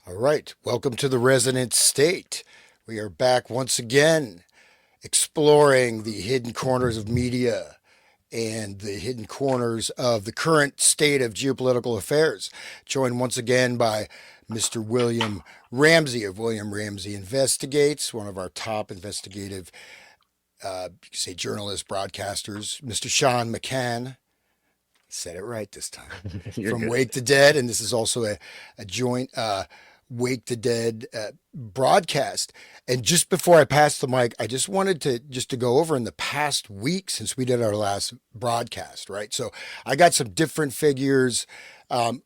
All right, welcome to the Resonant State. We are back once again exploring the hidden corners of media and the hidden corners of the current state of geopolitical affairs. Joined once again by Mr. William Ramsey of William Ramsey Investigates, one of our top investigative, you could say, journalist broadcasters. Mr. Sean McCann, said it right this time, You're from good. Wake the Dead, and this is also a joint Wake the Dead broadcast. And just before I pass the mic, I just wanted to go over in the past week since we did our last broadcast, right? So I got some different figures. Um,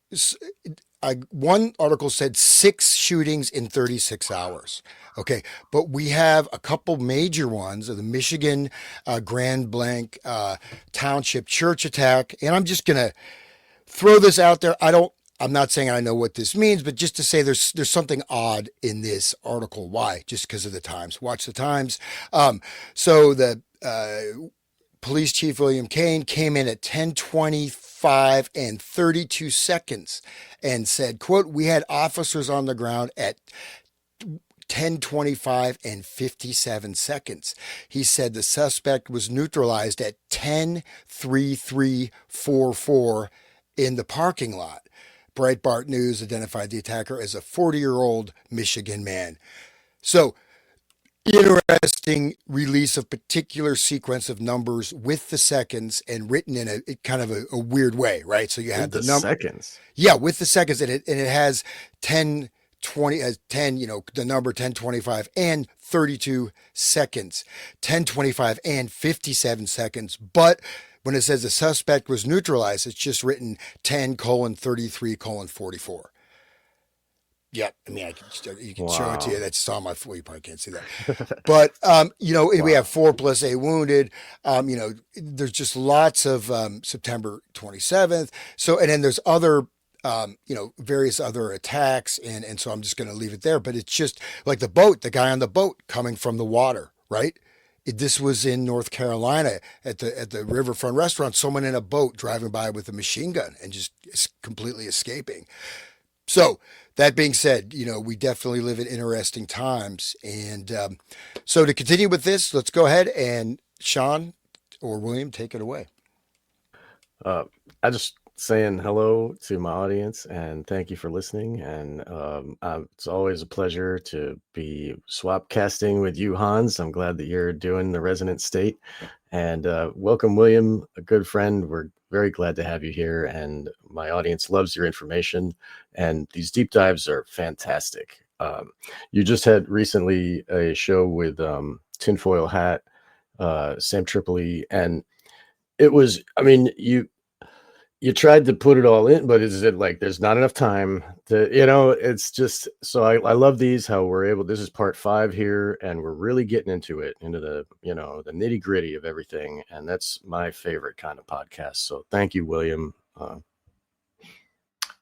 one article said 6 shootings in 36 hours. Okay, but we have a couple major ones of the Michigan Grand Blanc Township church attack, and I'm just gonna throw this out there. I'm not saying I know what this means, but just to say there's something odd in this article. Why? Just because of the times. Watch the times. So the police chief William Kane came in at 10:25 and 32 seconds and said, "quote We had officers on the ground at 10:25 and 57 seconds. He said the suspect was neutralized at 10:33:44 in the parking lot. Breitbart News identified the attacker as a 40-year-old Michigan man. So, interesting release of particular sequence of numbers with the seconds and written in a kind of a weird way, right? So you had With the the number, seconds. yeah, with the seconds, and it has 10 20 as 10, the number 10:25 and 32 seconds, 10:25 and 57 seconds. But when it says the suspect was neutralized, it's just written 10:33:44. Yeah, I mean, you can show it to you. Wow. That's on my. Well, you probably can't see that, but we have Wow. 4 plus 8 wounded. There's just lots of September 27th. So, and then there's other various other attacks, and so I'm just going to leave it there. But it's just like the guy on the boat coming from the water, right? This was in North Carolina at the riverfront restaurant. Someone in a boat driving by with a machine gun and just completely escaping. So that being said, we definitely live in interesting times. And so to continue with this, let's go ahead and Sean or William, take it away. Uh, I just saying hello to my audience and thank you for listening. And it's always a pleasure to be swap casting with you, Hans. I'm glad that you're doing the Resonant State. And welcome, William, a good friend. We're very glad to have you here. And my audience loves your information. And these deep dives are fantastic. You just had recently a show with Tinfoil Hat, Sam Tripoli, and it was, I mean, you tried to put it all in, but is it like there's not enough time to, it's just so I love these, how we're able, this is part 5 here, and we're really getting into it, into the nitty gritty of everything. And that's my favorite kind of podcast. So thank you, William.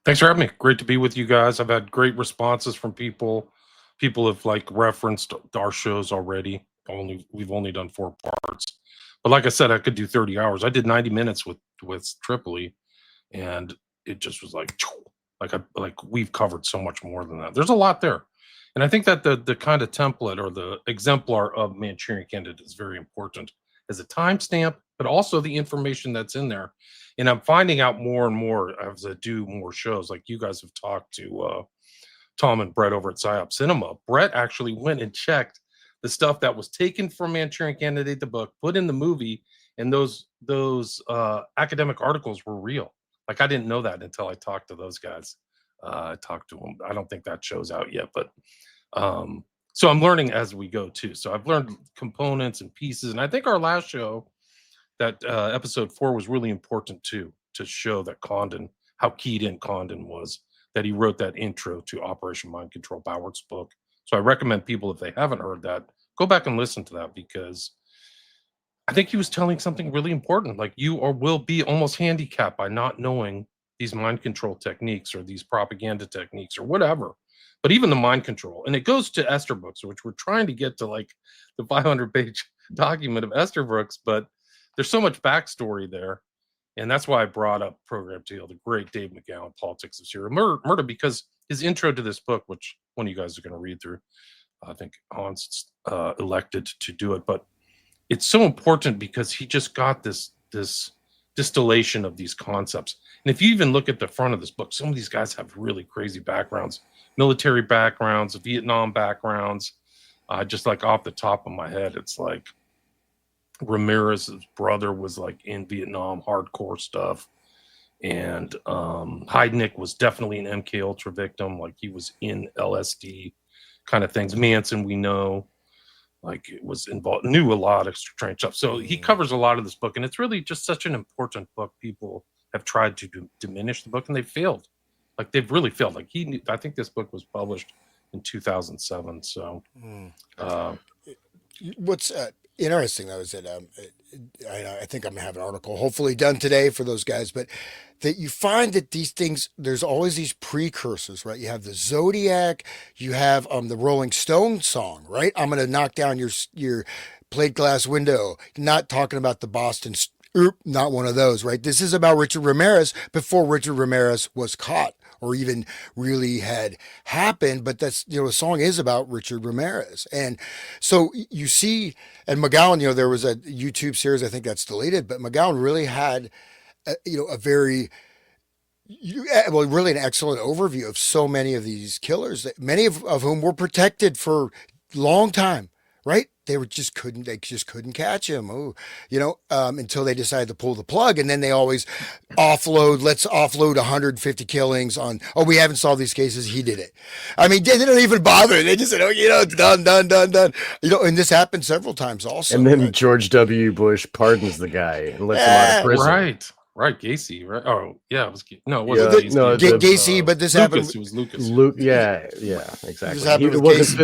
Thanks for having me. Great to be with you guys. I've had great responses from people. People have referenced our shows already. We've only done 4 parts, but like I said, I could do 30 hours. I did 90 minutes with Tripoli, and it just was we've covered so much more than that. There's a lot there, and I think that the kind of template or the exemplar of Manchurian Candidate is very important as a timestamp, but also the information that's in there. And I'm finding out more and more as I do more shows. Like you guys have talked to Tom and Brett over at PsyOp Cinema. Brett actually went and checked the stuff that was taken from Manchurian Candidate, the book, put in the movie, and those academic articles were real. Like I didn't know that until I talked to those guys. I talked to them. I don't think that show's out yet, but so I'm learning as we go too. So I've learned components and pieces, and I think our last show, that episode 4, was really important too, to show that Condon, how keyed in Condon was, that he wrote that intro to Operation Mind Control, Bowert's book. So I recommend people, if they haven't heard that, go back and listen to that, because I think he was telling something really important. Like you or will be almost handicapped by not knowing these mind control techniques or these propaganda techniques or whatever. But even the mind control, and it goes to Esterbrook's, which we're trying to get to, like the 500-page document of Esterbrook's, but there's so much backstory there. And that's why I brought up Program Teal, the great Dave McGowan, Politics of Serial Murder, because his intro to this book, which one of you guys are going to read through. I think Hans elected to do it, but it's so important because he just got this distillation of these concepts. And if you even look at the front of this book, some of these guys have really crazy backgrounds, military backgrounds, Vietnam backgrounds. Just like off the top of my head, it's like Ramirez's brother was like in Vietnam, hardcore stuff. And Heidnik was definitely an MK Ultra victim. Like he was in LSD kind of things. Manson, we know, like it was involved, knew a lot of strange stuff. So he covers a lot of this book, and it's really just such an important book. People have tried to diminish the book, and they've failed. Like they've really failed. Like I think this book was published in 2007. So what's interesting though is that I think I'm gonna have an article hopefully done today for those guys, but that you find that these things, there's always these precursors, right? You have the Zodiac, you have the Rolling Stone song, right? I'm gonna knock down your plate glass window. Not talking about the Boston. Not one of those, right? This is about Richard Ramirez before Richard Ramirez was caught or even really had happened. But that's, the song is about Richard Ramirez. And so you see, and McGowan, there was a YouTube series, I think that's deleted, but McGowan really had, a very, really an excellent overview of so many of these killers, that many of whom were protected for a long time, right? They just couldn't catch him. Until they decided to pull the plug. And then they always let's offload 150 killings on, we haven't solved these cases. He did it. I mean, they don't even bother. They just said, it's done. And this happened several times also. And then right? George W. Bush pardons the guy and lets him out of prison. Right, Gacy, right? Oh, yeah, it was Gacy, but this happened. It was Lucas. Yeah, exactly.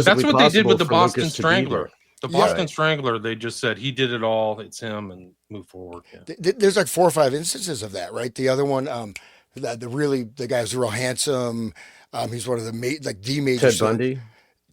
That's what they did with the Boston Strangler. The Boston Strangler, they just said he did it all. It's him, and move forward. Yeah. There's like 4 or 5 instances of that, right? The other one, the guy's real handsome. He's one of the major. Ted Bundy.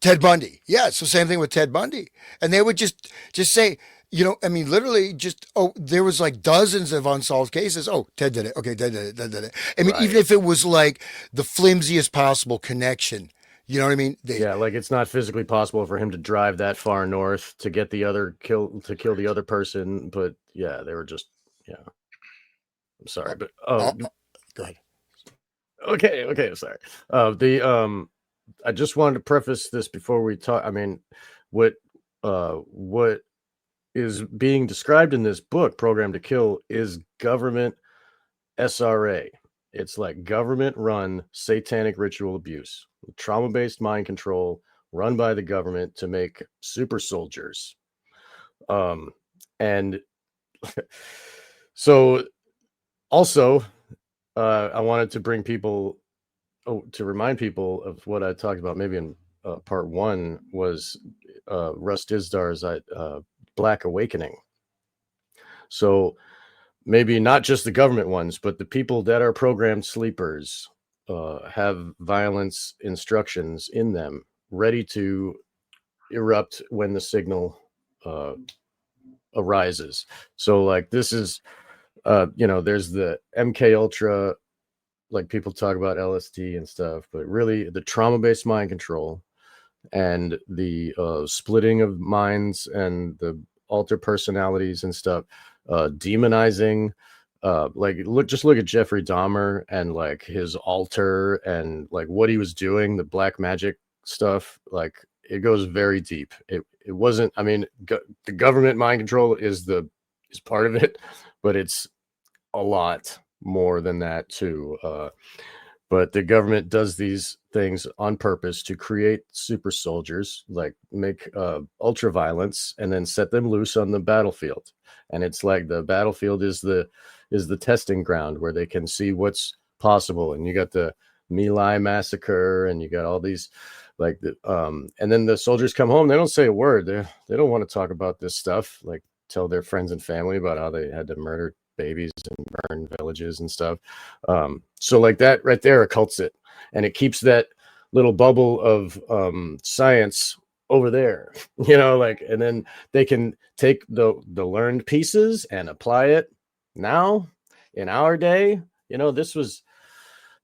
Ted Bundy, yeah. So same thing with Ted Bundy, and they would just say, literally just, there was like dozens of unsolved cases. Oh, Ted did it. Okay, Ted did it. I mean, even if it was like the flimsiest possible connection. You know what I mean? Like it's not physically possible for him to drive that far north to get to kill the other person. But yeah, they were just, I'm sorry, but go ahead. Okay, sorry. I just wanted to preface this before we talk. I mean, what is being described in this book, Program to Kill, is government SRA. It's like government-run satanic ritual abuse, trauma-based mind control run by the government to make super soldiers. And so also, I wanted to bring people, to remind people of what I talked about maybe in part 1 was Russ Dizdar's Black Awakening. So maybe not just the government ones, but the people that are programmed sleepers have violence instructions in them ready to erupt when the signal arises. So like this is, there's the MK Ultra, like people talk about LSD and stuff, but really the trauma-based mind control and the splitting of minds and the alter personalities and stuff, demonizing, just look at Jeffrey Dahmer and like his altar and like what he was doing, the black magic stuff. Like it goes very deep. It wasn't, the government mind control is part of it, but it's a lot more than that too. But the government does these things on purpose to create super soldiers, like make ultra violence and then set them loose on the battlefield. And it's like the battlefield is the testing ground where they can see what's possible. And you got the My Lai massacre, and you got all these and then the soldiers come home. They don't say a word. They don't want to talk about this stuff. Like tell their friends and family about how they had to murder babies and burn villages and stuff. So like that right there occults it, and it keeps that little bubble of science over there, and then they can take the learned pieces and apply it now in our day. This was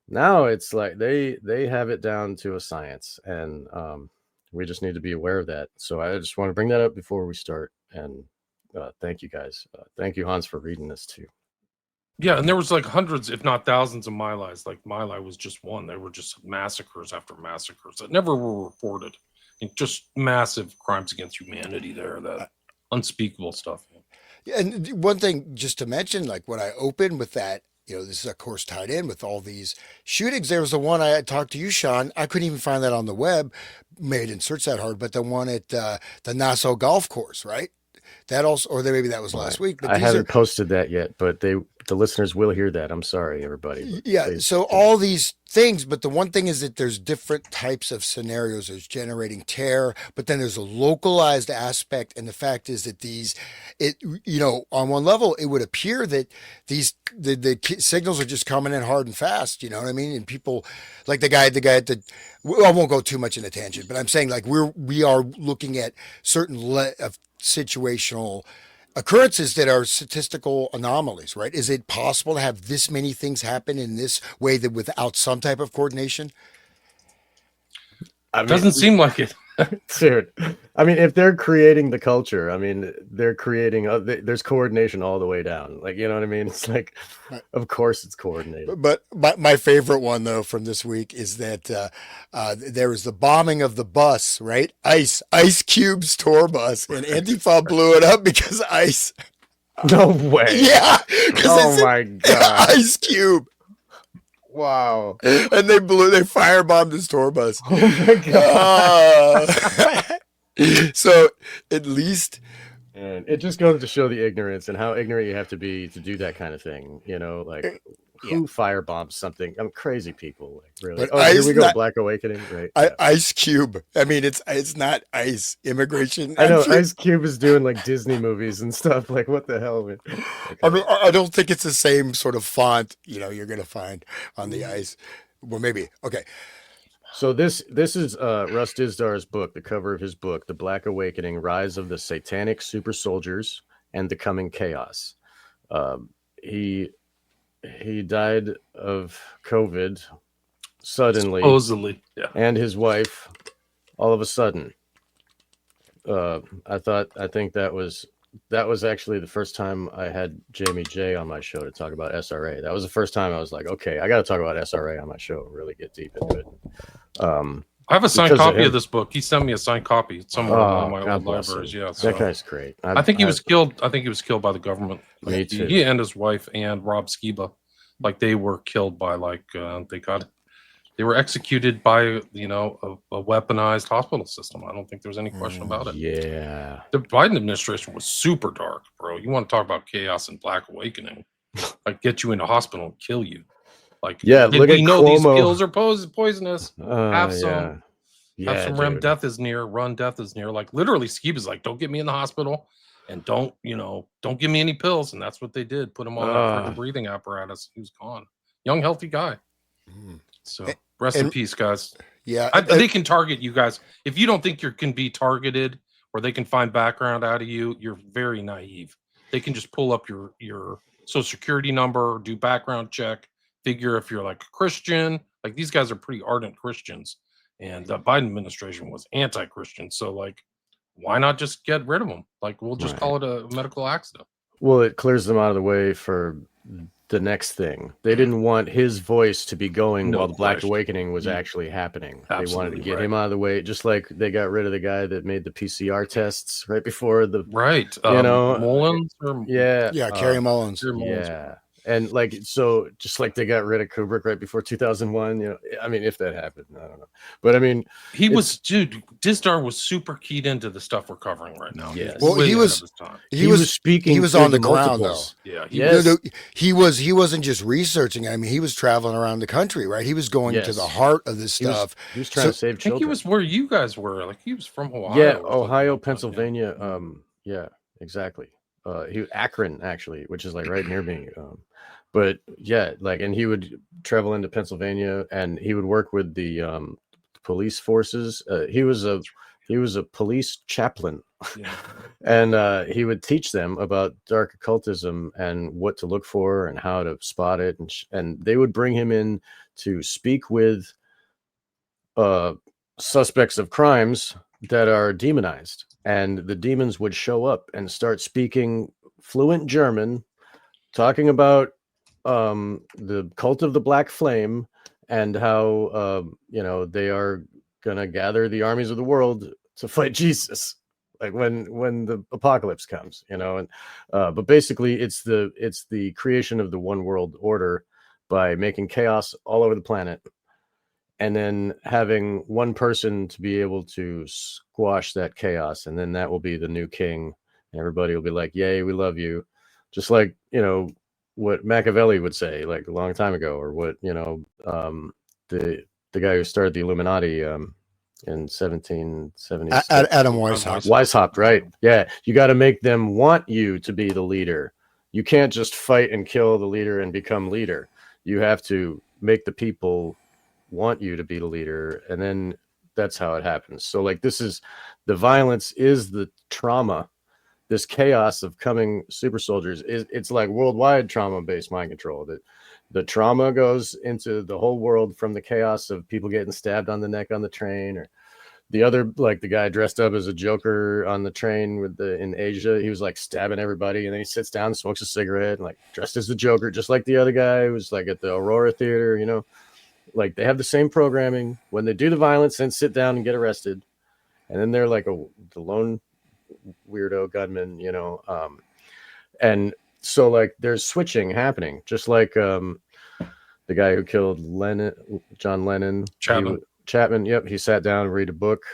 Now it's like they have it down to a science, and we just need to be aware of that. So I just want to bring that up before we start. And thank you guys. Thank you, Hans, for reading this too. Yeah, and there was like hundreds, if not thousands, of Mylis. Like Myli was just one. They were just massacres after massacres that never were reported. And just massive crimes against humanity there. That unspeakable stuff. Yeah, and one thing just to mention, like when I opened with that, this is of course tied in with all these shootings. There was the one I had talked to you, Sean. I couldn't even find that on the web. Maybe I didn't search that hard, but the one at the Nassau Golf Course, right? That also, or maybe that was last week. But I these haven't posted that yet, but the listeners will hear that. I'm sorry, everybody. But yeah. So all these things, but the one thing is that there's different types of scenarios. There's generating terror, but then there's a localized aspect. And the fact is that on one level, it would appear that the signals are just coming in hard and fast. You know what I mean? And people like the guy at the, well, I won't go too much in a tangent, but I'm saying like we are looking at certain of situational occurrences that are statistical anomalies, right? Is it possible to have this many things happen in this way that without some type of coordination? It doesn't seem like it. Dude, I mean, if they're creating the culture, I mean, they're creating, there's coordination all the way down. Like, you know what I mean? It's like, of course it's coordinated. But my favorite one, though, from this week is that there was the bombing of the bus, right? Ice Cube's tour bus, and Antifa blew it up because Ice. No way. Yeah. Oh, my God. Ice Cube. Wow. And they firebombed his tour bus. Oh my God. So at least. And it just goes to show the ignorance and how ignorant you have to be to do that kind of thing. Like who firebombs something? I'm crazy people. Like really. But here we go. Black Awakening. Right. Ice Cube. I mean, it's not Ice Immigration. I know Ice Cube is doing like Disney movies and stuff. Like what the hell? Man? I mean, I don't think it's the same sort of font, you're going to find on the Ice. Well, maybe. Okay. So this is Russ Dizdar's book, the cover of his book, The Black Awakening, Rise of the Satanic Super Soldiers and the Coming Chaos. He died of COVID suddenly. Supposedly, yeah. And his wife all of a sudden. I think that was actually the first time I had Jamie J on my show to talk about SRA. That was the first time I was like, okay, I got to talk about SRA on my show, really get deep into it. I have a signed copy of this book. He sent me a signed copy somewhere in my old libraries. Yeah, that guy's great. I think he was killed. I think he was killed by the government. Me too. He and his wife and Rob Skiba, like they were killed by they were executed by a weaponized hospital system. I don't think there's any question about it. Yeah, the Biden administration was super dark, bro. You want to talk about chaos and Black Awakening? Like get you into hospital and kill you. Like, yeah, look we know Cuomo. These pills are poisonous. Have some. Yeah. Have some REM death is near. Run death is near. Like literally, Skiba's like, don't get me in the hospital, and don't give me any pills. And that's what they did. Put him on that breathing apparatus. He was gone. Young, healthy guy. So rest in peace, guys. Yeah, they can target you guys if you don't think you can be targeted, or they can find background out of you. You're very naive. They can just pull up your social security number, do background check. Figure if you're like a Christian, like these guys are pretty ardent Christians, and the Biden administration was anti-Christian. So like, why not just get rid of them? Like we'll just call it a medical accident. Well, it clears them out of the way for the next thing. They didn't want his voice to be going while the Black Awakening was actually happening. Absolutely, they wanted to get him out of the way, just like they got rid of the guy that made the PCR tests right before the Mullins Kerry Mullins. Yeah. And like, so just like they got rid of Kubrick right before 2001, I mean, if that happened, I don't know. But I mean, Dizdar was super keyed into the stuff we're covering right now. Yes. Well, he was speaking. He was on the ground though. Yeah. He wasn't just researching. I mean, he was traveling around the country, right? He was going to the heart of this stuff. He was trying to save children. I think he was where you guys were. Like he was from Ohio. Yeah. Ohio, Pennsylvania. Yeah, exactly. Akron actually, which is like right near me. But yeah, like, and he would travel into Pennsylvania, and he would work with the police forces. He was a police chaplain, and he would teach them about dark occultism and what to look for and how to spot it. And they would bring him in to speak with suspects of crimes that are demonized, and the demons would show up and start speaking fluent German, talking about the cult of the Black Flame and how they are gonna gather the armies of the world to fight Jesus, like when the apocalypse comes, and but basically it's the creation of the one world order by making chaos all over the planet, and then having one person to be able to squash that chaos, and then that will be the new king, and everybody will be like, yay, we love you, just like what Machiavelli would say like a long time ago, or what the guy who started the Illuminati in 1776. Adam Weishaupt. Weishaupt, right? Yeah, you got to make them want you to be the leader. You can't just fight and kill the leader and become leader. You have to make the people want you to be the leader, and then that's how it happens. So like, this is the violence, is the trauma, this chaos of coming super soldiers. It's like worldwide trauma-based mind control. That the trauma goes into the whole world, from the chaos of people getting stabbed on the neck on the train, or the other, like the guy dressed up as a Joker on the train in Asia. He was like stabbing everybody, and then he sits down and smokes a cigarette and like dressed as the Joker, just like the other guy who was like at the Aurora Theater, like they have the same programming. When they do the violence, then sit down and get arrested, and then they're like the lone weirdo gunman, and so like there's switching happening, just like the guy who killed John Lennon, Chapman. Yep, he sat down and read a book.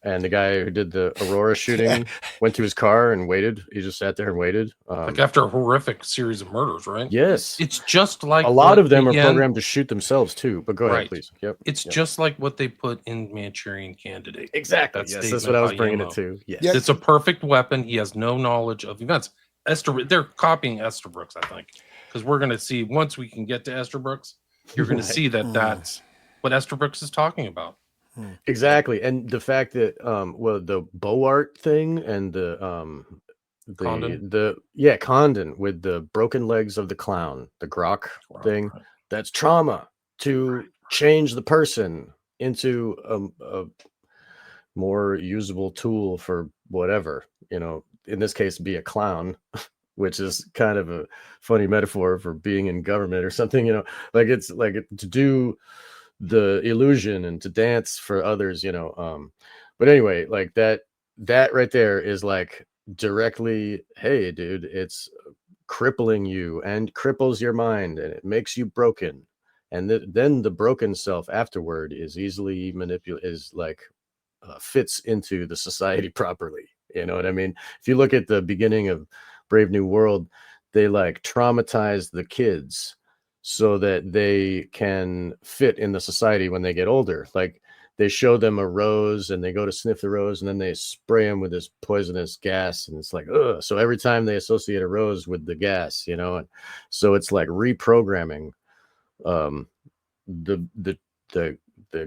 And the guy who did the Aurora shooting went to his car and waited. He just sat there and waited. Like after a horrific series of murders, right? Yes. It's just like a lot of them are programmed to shoot themselves too. But go ahead, please. Yep. It's just like what they put in Manchurian Candidate. Exactly. That's what I was bringing it to. Yes. It's a perfect weapon. He has no knowledge of events. They're copying Esther Brooks, I think, because we're going to see, once we can get to Esther Brooks, you're going to see that that's what Esther Brooks is talking about. Exactly. And the fact that the Boart thing and Condon with the broken legs of the clown, the Grok thing, that's trauma to change the person into a more usable tool for whatever, in this case be a clown, which is kind of a funny metaphor for being in government or something, like it's like to do the illusion and to dance for others, but anyway, like that right there is like directly, hey dude, it's crippling you and cripples your mind, and it makes you broken, and then the broken self afterward is easily manipulated, is like fits into the society properly, you know what I mean? If you look at the beginning of Brave New World, they like traumatize the kids so that they can fit in the society when they get older. Like they show them a rose and they go to sniff the rose, and then they spray them with this poisonous gas, and it's like, ugh. So every time they associate a rose with the gas, and so it's like reprogramming the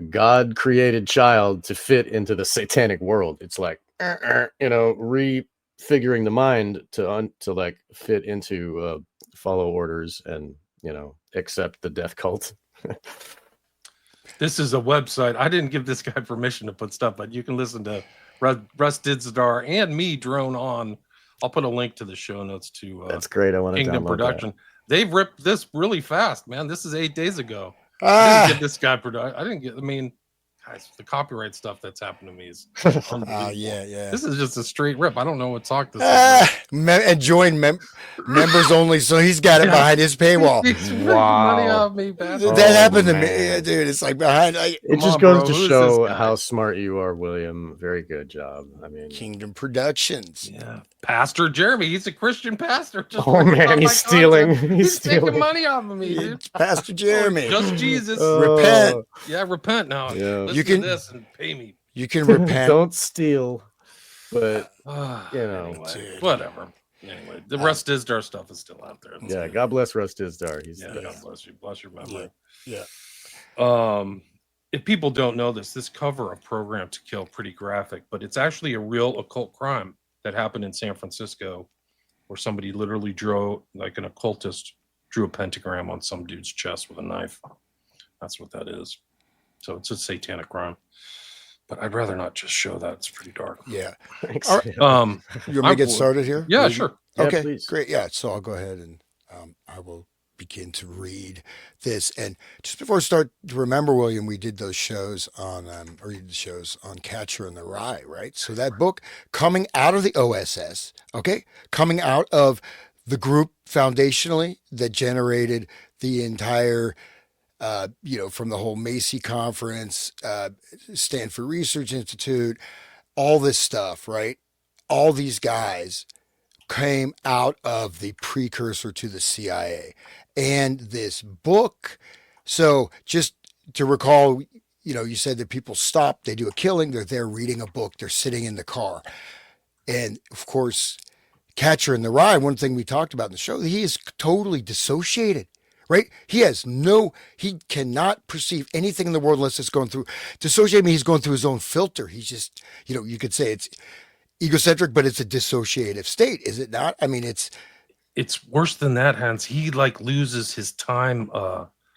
God created child to fit into the satanic world. It's like refiguring the mind to like fit into follow orders and accept the death cult. This is a website. I didn't give this guy permission to put stuff, but you can listen to Russ Dizdar and me drone on. I'll put a link to the show notes to that's great. I want to Kingdom Production. That. They've ripped this really fast, man. This is 8 days ago. I didn't get this guy guys, the copyright stuff that's happened to me is yeah. This is just a straight rip. I don't know what talk this is. And join members only, so he's got it behind his paywall. Wow. Money off me, that happened to me, dude. It's like behind. It just goes to show how smart you are, William. Very good job. I mean, Kingdom Productions. Yeah, Pastor Jeremy. He's a Christian pastor. Oh man, he's stealing. He's taking money off of me, dude. It's Pastor Jeremy. Just Jesus. Repent. Yeah, repent now. Yeah. You can this and pay me. You can repent. Don't steal, but anyway, whatever. Anyway, the Russ Dizdar stuff is still out there. That's God bless Russ Dizdar. God bless you. Bless your memory. Yeah. If people don't know this cover of Program to Kill pretty graphic, but it's actually a real occult crime that happened in San Francisco, where somebody literally drew, like an occultist drew a pentagram on some dude's chest with a knife. That's what that is. So it's a satanic crime. But I'd rather not just show that. It's pretty dark. Yeah. Thanks. All right. You want me to get started here? Yeah, Maybe? sure. Yeah, Okay, please. great. Yeah, so I'll go ahead and I will begin to read this. And just before I start, to remember, William, we did those shows on, or you did the shows on Catcher in the Rye, right? So that book coming out of the OSS, okay, coming out of the group foundationally that generated the entire from the whole Macy conference, Stanford Research Institute, all this stuff, right? All these guys came out of the precursor to the CIA and this book. So just to recall, you said that people stop, they do a killing, they're there reading a book, they're sitting in the car. And of course, Catcher in the Rye, one thing we talked about in the show, he is totally dissociated. Right? He cannot perceive anything in the world unless it's going through. Dissociate means he's going through his own filter. He's just, you could say it's egocentric, but it's a dissociative state, is it not? I mean, it's worse than that, Hans. He like loses his time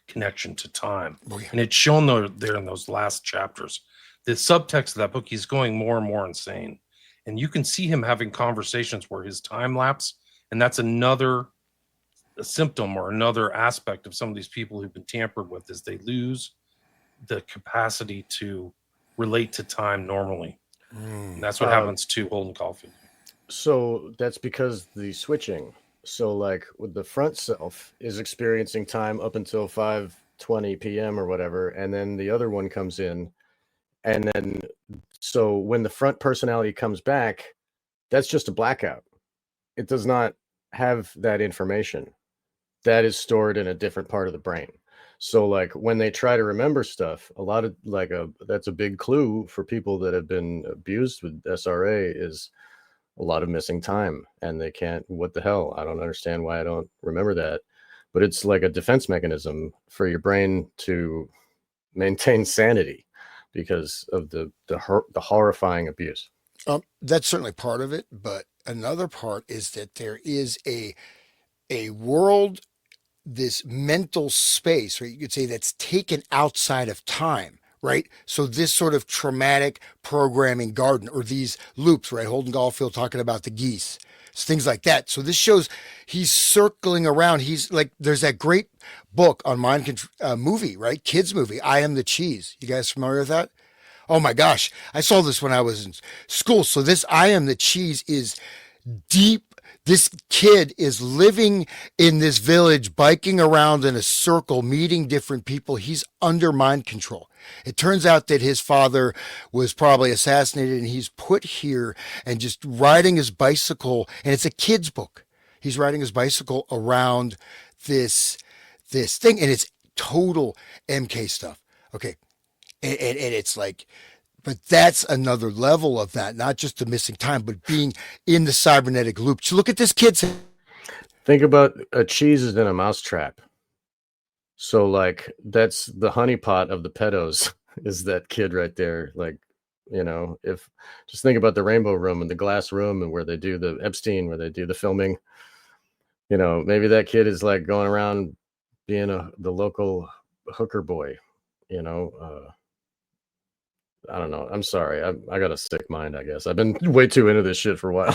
connection to time. Oh, yeah. And it's shown there in those last chapters. The subtext of that book, he's going more and more insane. And you can see him having conversations where his time lapse, and that's another symptom or another aspect of some of these people who've been tampered with, is they lose the capacity to relate to time normally. And that's what happens to Holden Caulfield. So that's because the switching. So like with the front self is experiencing time up until 5:20 p.m. or whatever, and then the other one comes in, and then so when the front personality comes back, that's just a blackout. It does not have that information. That is stored in a different part of the brain. So like when they try to remember stuff, a lot of that's a big clue for people that have been abused with SRA is a lot of missing time, and they can't, what the hell? I don't understand why I don't remember that. But it's like a defense mechanism for your brain to maintain sanity because of the horrifying abuse. That's certainly part of it, but another part is that there is a world, this mental space, right? You could say that's taken outside of time, right? So this sort of traumatic programming garden, or these loops, right? Holden Caulfield talking about the geese, things like that. So this shows he's circling around. He's like, there's that great book on mind control, movie, right? Kids movie, I Am the Cheese. You guys familiar with that? Oh my gosh. I saw this when I was in school. So this I Am the Cheese is deep. This kid is living in this village, biking around in a circle, meeting different people. He's under mind control. It turns out that his father was probably assassinated, and he's put here and just riding his bicycle. And it's a kid's book. He's riding his bicycle around this thing, and it's total MK stuff. Okay. And it's like, but that's another level of that, not just the missing time, but being in the cybernetic loop. So look at this kid. Think about a cheese is in a mousetrap. So like that's the honeypot of the pedos is that kid right there. Like, if just think about the Rainbow Room and the Glass Room and where they do the Epstein, where they do the filming, maybe that kid is like going around being the local hooker boy, I don't know. I'm sorry. I got a sick mind, I guess. I've been way too into this shit for a while.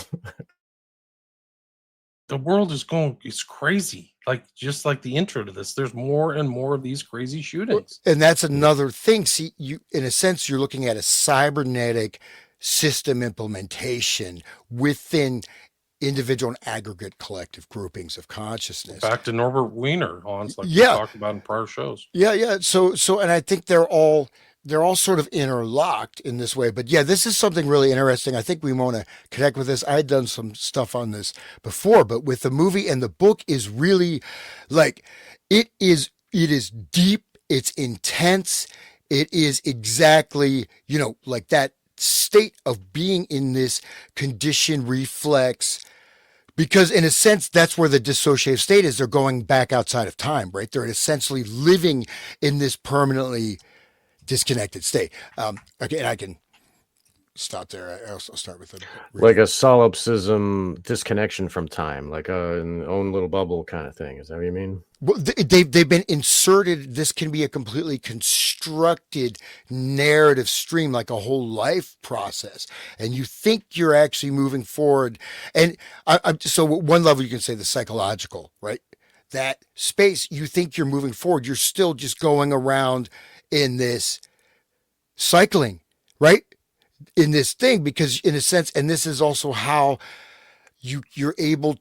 The world is it's crazy. Like, just like the intro to this, there's more and more of these crazy shootings. And that's another thing. See, in a sense, you're looking at a cybernetic system implementation within individual and aggregate collective groupings of consciousness. Back to Norbert Wiener, Hans, like we talked about in prior shows. Yeah. So, and I think they're all sort of interlocked in this way. But yeah, this is something really interesting. I think we want to connect with this. I had done some stuff on this before, but with the movie and the book is really like, it is deep. It's intense. It is exactly, like that state of being in this conditioned reflex, because in a sense, that's where the dissociative state is. They're going back outside of time, right? They're essentially living in this permanently disconnected state. Okay, and I can stop there. I'll start with like a solipsism, disconnection from time, like an own little bubble kind of thing. Is that what you mean? Well, they've been inserted. This can be a completely constructed narrative stream, like a whole life process, and you think you're actually moving forward. And so at one level, you can say the psychological, right? That space, you think you're moving forward, you're still just going around in this cycling, right? In this thing, because in a sense, and this is also how you're able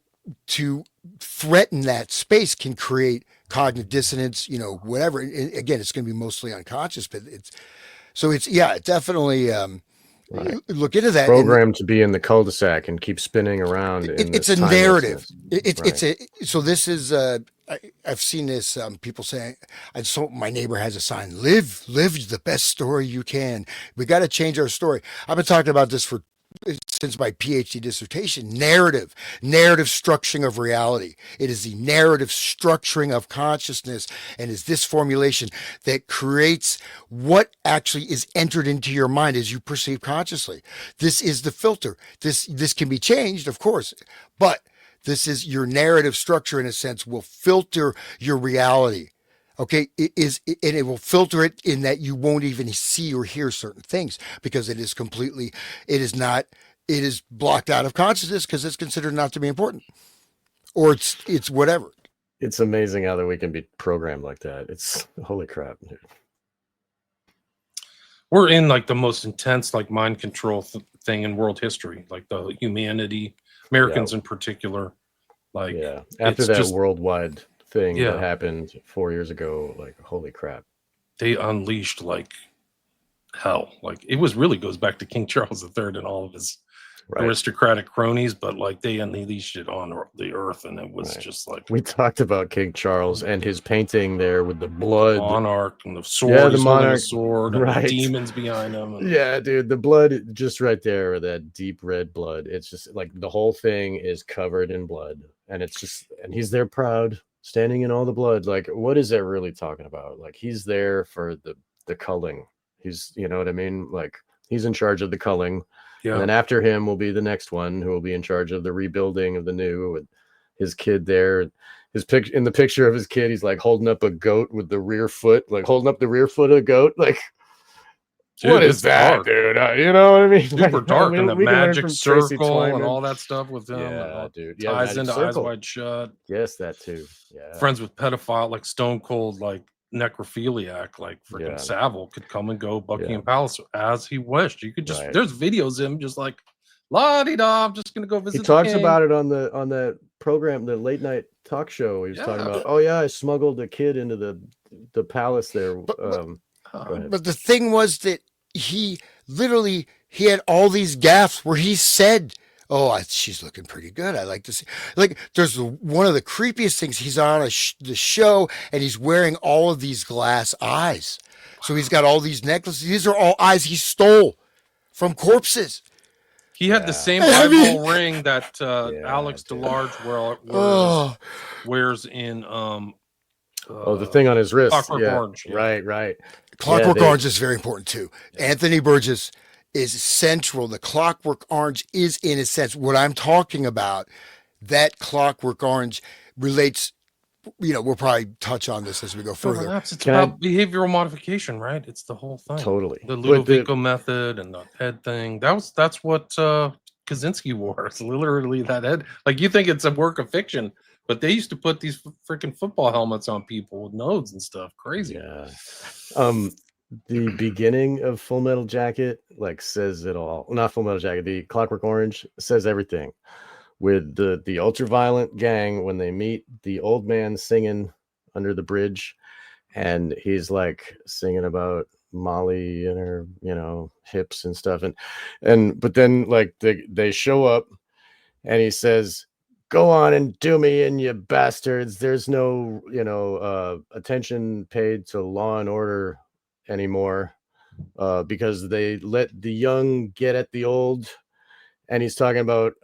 to threaten that space, can create cognitive dissonance, whatever. And again, it's going to be mostly unconscious, but definitely Right. look into that. Programmed to be in the cul-de-sac and keep spinning around. It's a narrative. So this is I've seen this. People saying, my neighbor has a sign: live the best story you can. We got to change our story. I've been talking about this since my PhD dissertation. Narrative structuring of reality. It is the narrative structuring of consciousness, and is this formulation that creates what actually is entered into your mind as you perceive consciously. This is the filter. This can be changed, of course, but this is your narrative structure, in a sense, will filter your reality. Okay, and it will filter it in that you won't even see or hear certain things, because it is blocked out of consciousness, because it's considered not to be important, or it's whatever. It's amazing how that we can be programmed like that. It's holy crap, dude. We're in like the most intense like mind control thing in world history, like the humanity, Americans in particular. Like, after that worldwide thing that happened 4 years ago, like, holy crap, they unleashed like hell. Like, it really goes back to King Charles III and all of his aristocratic cronies, but like they unleashed it on the earth, and it was just like, we talked about King Charles and his painting there with the blood, the monarch and the sword, the monarch, sword, and the demons behind him. Dude, the blood just right there, that deep red blood. It's just like the whole thing is covered in blood, and it's just, and he's there proud, standing in all the blood. Like, what is that really talking about? Like, he's there for the culling. He's, you know what I mean? Like, he's in charge of the culling. Yeah. And then after him will be the next one, who will be in charge of the rebuilding of the new, with his kid there. His picture, in the picture of his kid, he's like holding up a goat with the rear foot, like holding up the rear foot of a goat. Like, dude, what is that, dark, dude? You know what I mean? Super dark, and the magic circle and all that stuff with him. Yeah, dude. Ties into Eyes Wide Shut. Yes, that too. Yeah. Friends with pedophile, like stone cold, like necrophiliac, like freaking Savile could come and go Buckingham Palace as he wished. You could just there's videos of him just like, la-di-da, I'm just gonna go visit. He talks about it on the program, the late night talk show. He was talking about, I smuggled a kid into the palace there. But the thing was that he had all these gaffes where he said, she's looking pretty good. I like to see. Like, there's one of the creepiest things. He's on the show, and he's wearing all of these glass eyes. So he's got all these necklaces. These are all eyes he stole from corpses. He had the same eyeball ring that Alex DeLarge wears in the thing on his wrist. Clockwork Orange. Right. Clockwork Orange is very important too. Anthony Burgess is central. The Clockwork Orange is, in a sense, what I'm talking about. That Clockwork Orange relates, we'll probably touch on this as we go further. It's about behavioral modification, right? It's the whole thing. Totally. The Ludovico method and the head thing. That's what Kaczynski wore. It's literally that head. Like, you think it's a work of fiction, but they used to put these freaking football helmets on people with nodes and stuff. Crazy. Yeah. The beginning of Full Metal Jacket says it all. Not Full Metal Jacket. The Clockwork Orange says everything. With the ultraviolent gang, when they meet the old man singing under the bridge, and he's like singing about Molly and her, hips and stuff, but then like they show up, and he says, "Go on and do me in, you bastards. There's no attention paid to law and order anymore, because they let the young get at the old." And he's talking about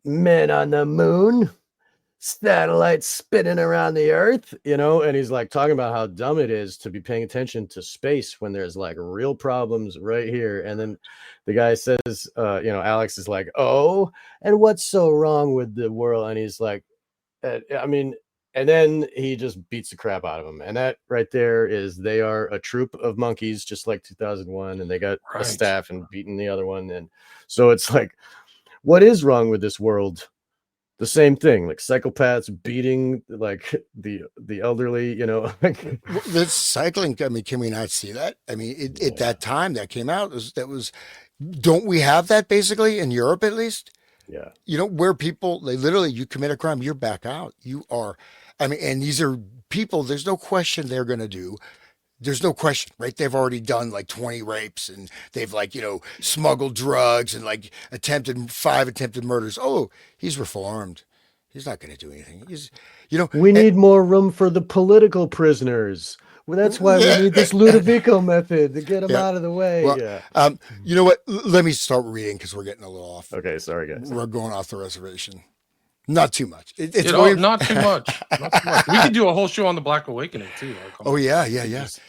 men on the moon, satellites spinning around the earth, and he's like talking about how dumb it is to be paying attention to space when there's like real problems right here. And then the guy says, Alex is like, oh, and what's so wrong with the world? And he's like, I mean, and then he just beats the crap out of him. And that right there is, they are a troop of monkeys, just like 2001, and they got a Right. staff and beating the other one. And so it's like, what is wrong with this world? The same thing, like psychopaths beating like the elderly, like, This cycling, I mean, can we not see that? I mean, at that time that came out, don't we have that basically in Europe at least? yeah. Where people, they literally, you commit a crime, you're back out. You are, I mean, and these are people, there's no question they're going to do. There's no question, right? They've already done like 20 rapes and they've like, smuggled drugs and like five attempted murders. Oh, he's reformed. He's not going to do anything. We and- need more room for the political prisoners. Well, that's why we need this Ludovico method to get them out of the way. Well, yeah. You know what? Let me start reading because we're getting a little off. Okay, sorry guys. We're going off the reservation. Not too much. Not too much. Not too much. We could do a whole show on the Black Awakening too. Oh yeah. Just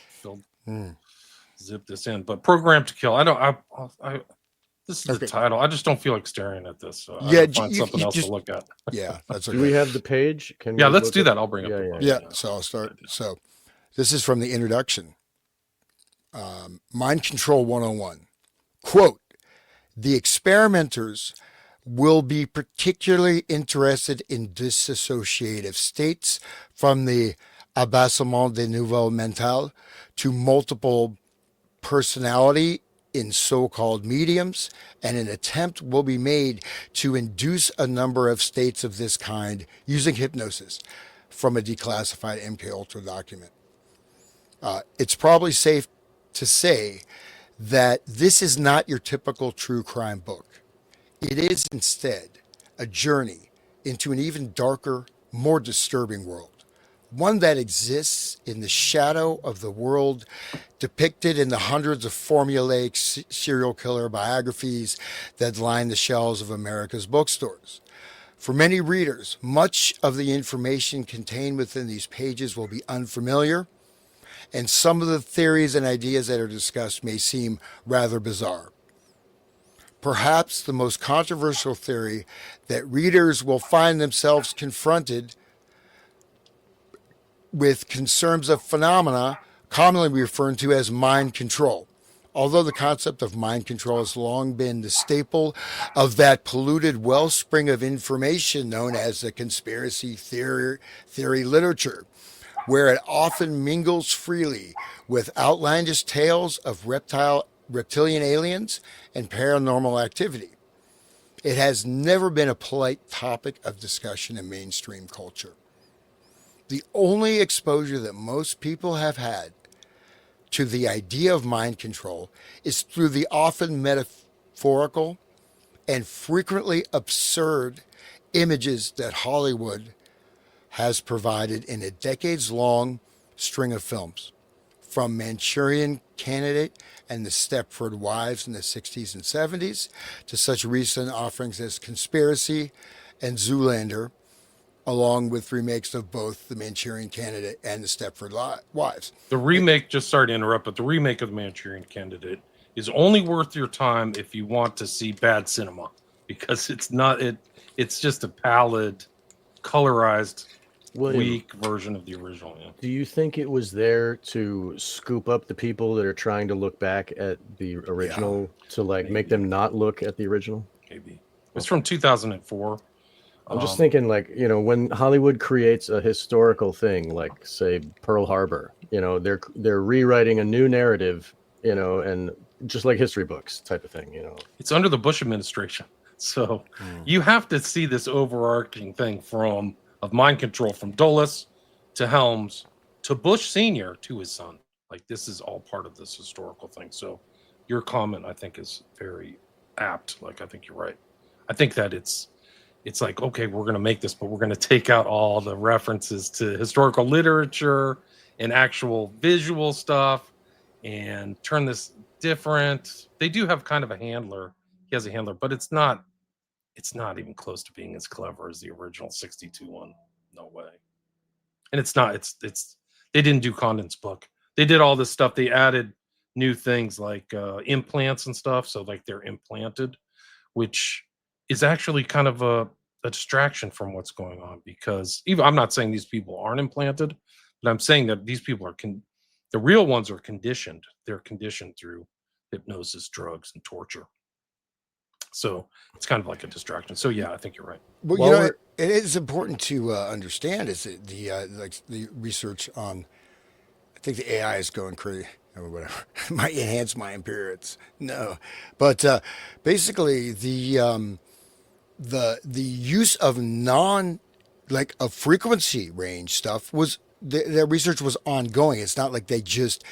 zip this in. But Program to Kill. This is the title. I just don't feel like staring at this. So I find something else to look at. Yeah, that's okay. Do we have the page? Let's do that. I'll bring up. Yeah. So I'll start. So this is from the introduction. Mind Control 101. Quote: the experimenters will be particularly interested in dissociative states from the abaissement de niveau mental to multiple personality in so-called mediums, and an attempt will be made to induce a number of states of this kind using hypnosis from a declassified MK Ultra document. It's probably safe to say that this is not your typical true crime book. It is instead a journey into an even darker, more disturbing world. One that exists in the shadow of the world depicted in the hundreds of formulaic serial killer biographies that line the shelves of America's bookstores. For many readers, much of the information contained within these pages will be unfamiliar, and some of the theories and ideas that are discussed may seem rather bizarre. Perhaps the most controversial theory that readers will find themselves confronted with concerns of phenomena commonly referred to as mind control. Although the concept of mind control has long been the staple of that polluted wellspring of information known as the conspiracy theory literature, where it often mingles freely with outlandish tales of reptilian aliens and paranormal activity. It has never been a polite topic of discussion in mainstream culture. The only exposure that most people have had to the idea of mind control is through the often metaphorical and frequently absurd images that Hollywood has provided in a decades-long string of films, from Manchurian Candidate and the Stepford Wives in the 60s and 70s to such recent offerings as Conspiracy and Zoolander, along with remakes of both the Manchurian Candidate and the Stepford Wives. The remake, just sorry to interrupt, but the remake of the Manchurian Candidate is only worth your time if you want to see bad cinema, because it's just a pallid, colorized, weak version of the original. Yeah. Do you think it was there to scoop up the people that are trying to look back at the original to make them not look at the original? Maybe. It's from 2004. I'm just thinking, when Hollywood creates a historical thing, like say Pearl Harbor, they're rewriting a new narrative, and just like history books type of thing, It's under the Bush administration, so you have to see this overarching thing of mind control from Dulles to Helms to Bush Senior to his son. Like, this is all part of this historical thing. So your comment, I think, is very apt. Like, I think you're right. I think that it's like, okay, we're going to make this, but we're going to take out all the references to historical literature and actual visual stuff and turn this different. They do have kind of a handler. He has a handler, but it's not it's not even close to being as clever as the original 62 one. No way. And it's not. It's they didn't do Condon's book. They did all this stuff. They added new things like implants and stuff. So like they're implanted, which is actually kind of a distraction from what's going on, because even I'm not saying these people aren't implanted, but I'm saying that these people are the real ones are conditioned. They're conditioned through hypnosis, drugs, and torture. So it's kind of like a distraction. So yeah, I think you're right. Well, Well, we're- it is important to understand is that the research on. I think the AI is going crazy or whatever. Might enhance my appearance. No, but basically the use of like a frequency range stuff was their research was ongoing. It's not like they just,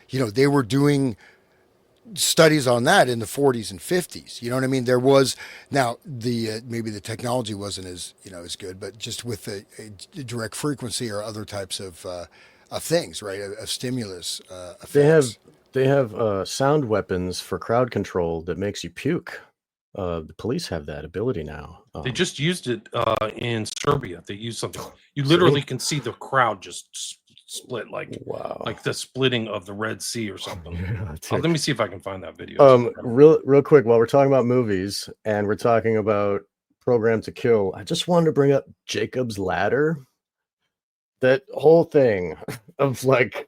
they were doing studies on that in the 40s and 50s. You know what I mean? There was now the maybe the technology wasn't as as good, but just with a direct frequency or other types of things, right? Of stimulus they have effects. they have sound weapons for crowd control that makes you puke. The police have that ability now. They just used it in Serbia. They used something. You See? literally can see the crowd just split, like Wow. the splitting of the Red Sea or something. Yeah, Let me see if I can find that video. real quick, while we're talking about movies and we're talking about Program to Kill, I just wanted to bring up Jacob's Ladder. That whole thing of like,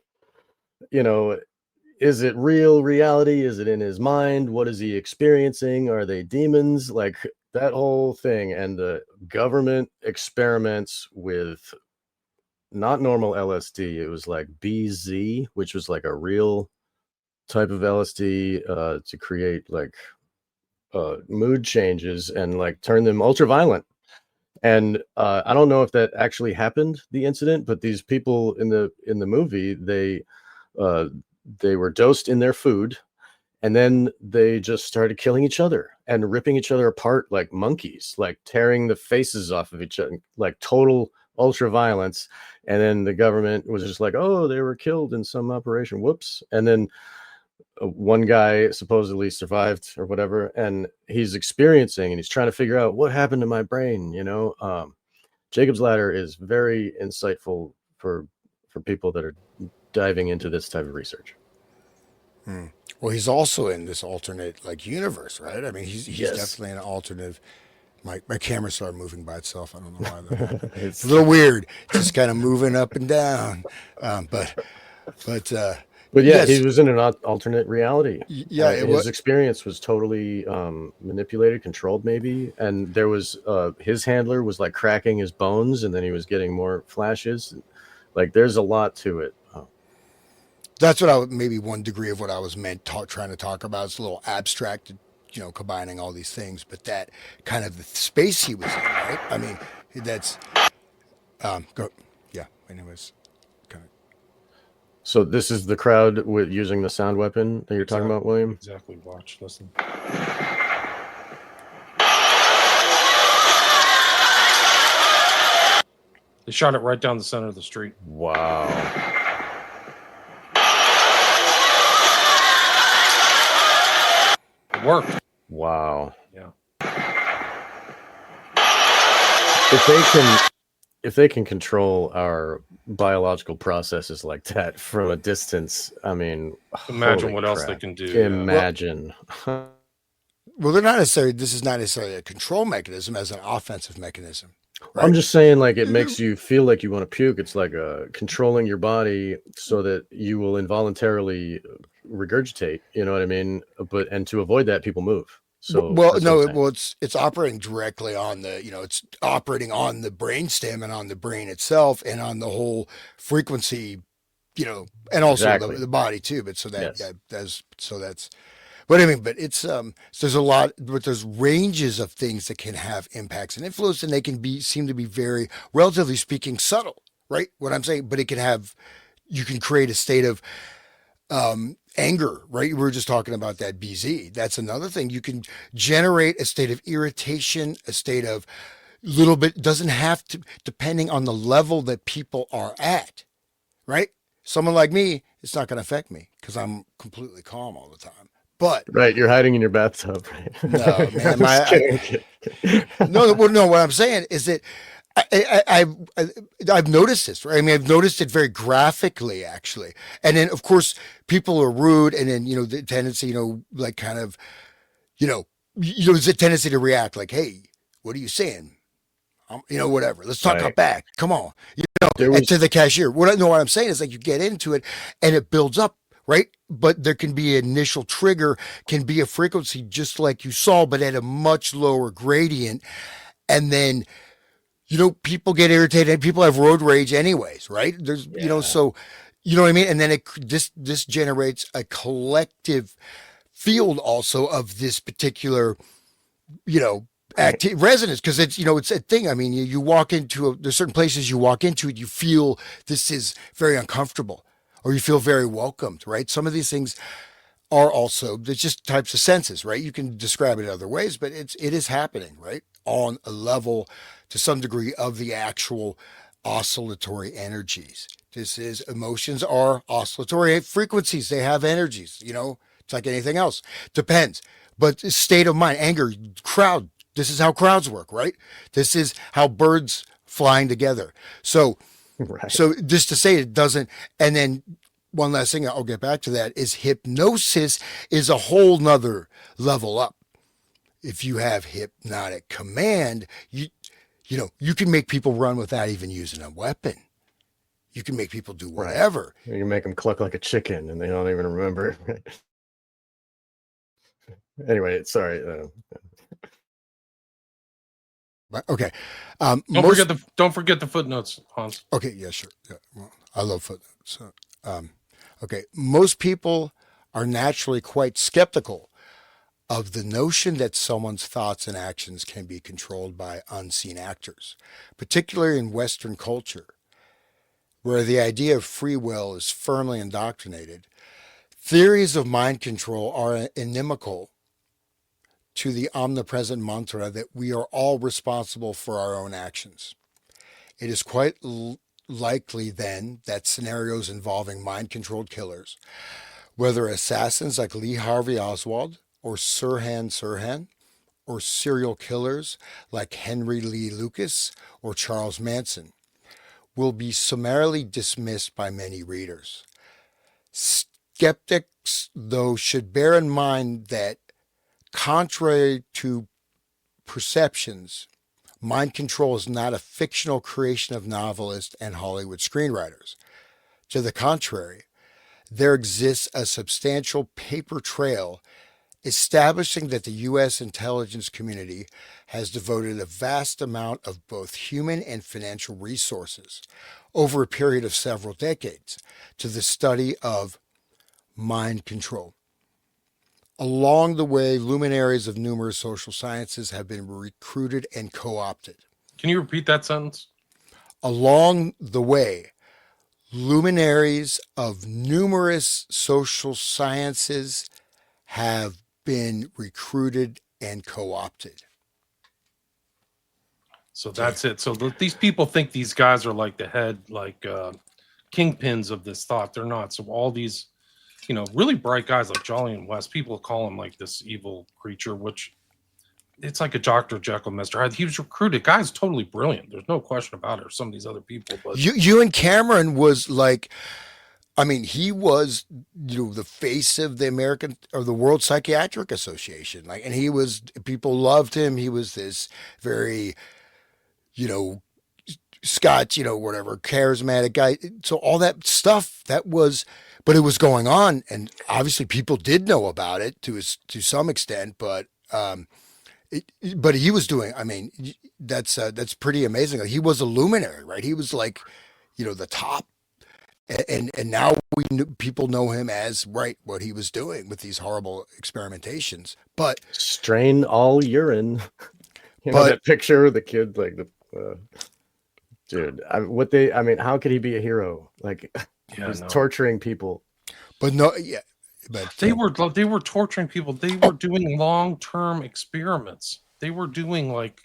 is it real reality? Is it in his mind? What is he experiencing? Are they demons? Like that whole thing. And the government experiments with not normal LSD. It was like BZ, which was like a real type of LSD to create like mood changes and like turn them ultra violent. And I don't know if that actually happened, the incident, but these people in the movie, they were dosed in their food, and then they just started killing each other and ripping each other apart like monkeys, like tearing the faces off of each other, like total ultra violence. And then the government was just like, oh, they were killed in some operation. Whoops. And then one guy supposedly survived or whatever, and he's experiencing and he's trying to figure out what happened to my brain. Jacob's Ladder is very insightful for people that are diving into this type of research. Well, he's also in this alternate like universe, right? I mean, he's Yes. definitely an alternative. My camera started moving by itself. I don't know why. It's It's a little weird, just kind of moving up and down. But But yeah, yes, he was in an alternate reality. yeah, it His was. experience was totally manipulated, controlled, maybe. And there was his handler was like cracking his bones, and then he was getting more flashes. Like, there's a lot to it. That's what I would, maybe one degree of what I was trying to talk about. It's a little abstract, combining all these things, but that kind of the space he was in, right? I mean, that's go, yeah. Anyways, kind of. So this is the crowd with using the sound weapon that you're talking about, William? Exactly. Watch, listen. They shot it right down the center of the street. Wow. It worked. Wow. Yeah. If they can control our biological processes like that from a distance, I mean, Imagine holy what else they crap. can do. Yeah. Imagine. Well, they're not necessarily. This is not necessarily a control mechanism as an offensive mechanism. Right? I'm just saying, like, it makes you feel like you want to puke. It's like controlling your body so that you will involuntarily regurgitate. You know what I mean? And to avoid that, people move. So well, that's no, what I'm saying. well, it's operating directly on the, it's operating on the brainstem and on the brain itself and on the whole frequency, and also Exactly. the body too. But so that, Yes. that's, but I mean, but it's, so there's a lot, but there's ranges of things that can have impacts and influence, and they can seem to be very, relatively speaking, subtle, right? What I'm saying, but you can create a state of, anger, right? We were just talking about that BZ. That's another thing. You can generate a state of irritation, a state of little bit, doesn't have to, depending on the level that people are at, right? Someone like me, it's not going to affect me because I'm completely calm all the time. But Right, you're hiding in your bathtub, right? no, man, I'm just kidding. I'm kidding. no, well, no. What I'm saying is that I've noticed this. Right? I mean, I've noticed it very graphically, actually. And then, of course, people are rude, and then the tendency, like kind of, there's a tendency to react like, "Hey, what are you saying? Whatever. Let's talk Right. back. Come on." There And was to the cashier. What I'm saying is like you get into it, and it builds up. Right. But there can be an initial trigger, can be a frequency just like you saw, but at a much lower gradient. And then people get irritated. People have road rage, anyways, right? There's, yeah, so you know what I mean. And then this generates a collective field also of this particular, right, resonance, because it's a thing. I mean, you walk into there's certain places you walk into it, you feel this is very uncomfortable, or you feel very welcomed, right? Some of these things are also there's just types of senses, right? You can describe it other ways, but it is happening, right? On a level to some degree of the actual oscillatory energies. This is emotions are oscillatory frequencies. They have energies, it's like anything else. Depends. But state of mind, anger, crowd, this is how crowds work, right? This is how birds flying together. So right, so just to say it doesn't, and then one last thing, I'll get back to that, is hypnosis is a whole nother level up. If you have hypnotic command, you can make people run without even using a weapon. You can make people do right. whatever. You can make them cluck like a chicken, and they don't even remember. Anyway, sorry. Okay. Don't forget the footnotes, Hans. Okay. Yeah. Sure. Yeah. Well, I love footnotes. So, okay. Most people are naturally quite skeptical of the notion that someone's thoughts and actions can be controlled by unseen actors, particularly in Western culture, where the idea of free will is firmly indoctrinated. Theories of mind control are inimical to the omnipresent mantra that we are all responsible for our own actions. It is quite likely then that scenarios involving mind controlled killers, whether assassins like Lee Harvey Oswald or Sirhan, or serial killers like Henry Lee Lucas or Charles Manson, will be summarily dismissed by many readers. Skeptics, though, should bear in mind that, contrary to perceptions, mind control is not a fictional creation of novelists and Hollywood screenwriters. To the contrary, there exists a substantial paper trail establishing that the U.S. intelligence community has devoted a vast amount of both human and financial resources over a period of several decades to the study of mind control. Along the way, luminaries of numerous social sciences have been recruited and co-opted. Can you repeat that sentence? Along the way, luminaries of numerous social sciences have been recruited and co-opted. So that's it. So these people think these guys are like the head, like kingpins of this thought. They're not. So all these, really bright guys like Jolly and West, people call him like this evil creature, which it's like a Dr. Jekyll, Mr. Hyde. He was recruited. Guy's totally brilliant. There's no question about it. Or some of these other people, but Ewan Cameron was like, I mean, he was, the face of the American or the World Psychiatric Association. Like, and people loved him. He was this very, Scotch, whatever, charismatic guy. So all that stuff but it was going on, and obviously people did know about it to some extent, but he was doing. I mean, that's pretty amazing. Like, he was a luminary, right? He was like, the top, and now people know him as right what he was doing with these horrible experimentations. But Strain all urine. That picture of the kid, like the dude. How could he be a hero? Like, he's torturing people. But no, yeah. But they were torturing people. They were doing long-term experiments. They were doing like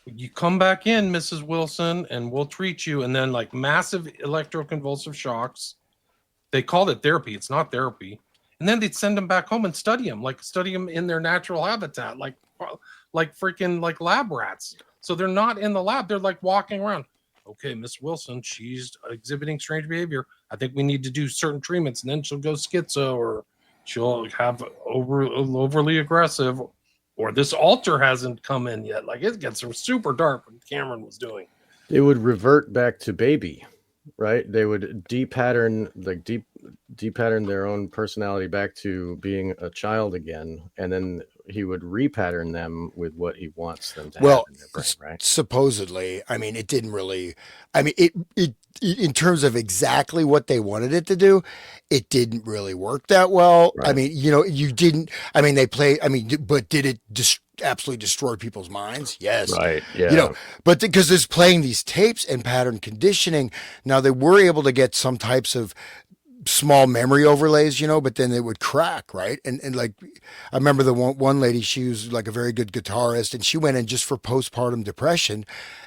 you come back in, Mrs. Wilson, and we'll treat you, and then like massive electroconvulsive shocks. They called it therapy. It's not therapy. and then they'd send them back home and study them in their natural habitat, like freaking like lab rats. So they're not in the lab; they're like walking around. Okay, Miss Wilson, she's exhibiting strange behavior. I think we need to do certain treatments, and then she'll go schizo, or she'll have overly aggressive, or this alter hasn't come in yet. Like it gets super dark what Cameron was doing. They would revert back to baby, right? They would depattern their own personality back to being a child again, and then he would repattern them with what he wants them to have in their brain, right? Supposedly, I mean, it didn't really. I mean, it in terms of exactly what they wanted it to do, it didn't really work that well. Right. I mean, you didn't. I mean, they play. I mean, but did it just absolutely destroy people's minds? Yes. Right. Yeah. But because there's playing these tapes and pattern conditioning, now they were able to get some types of small memory overlays, but then it would crack, right? And like, I remember the one lady, she was like a very good guitarist, and she went in just for postpartum depression,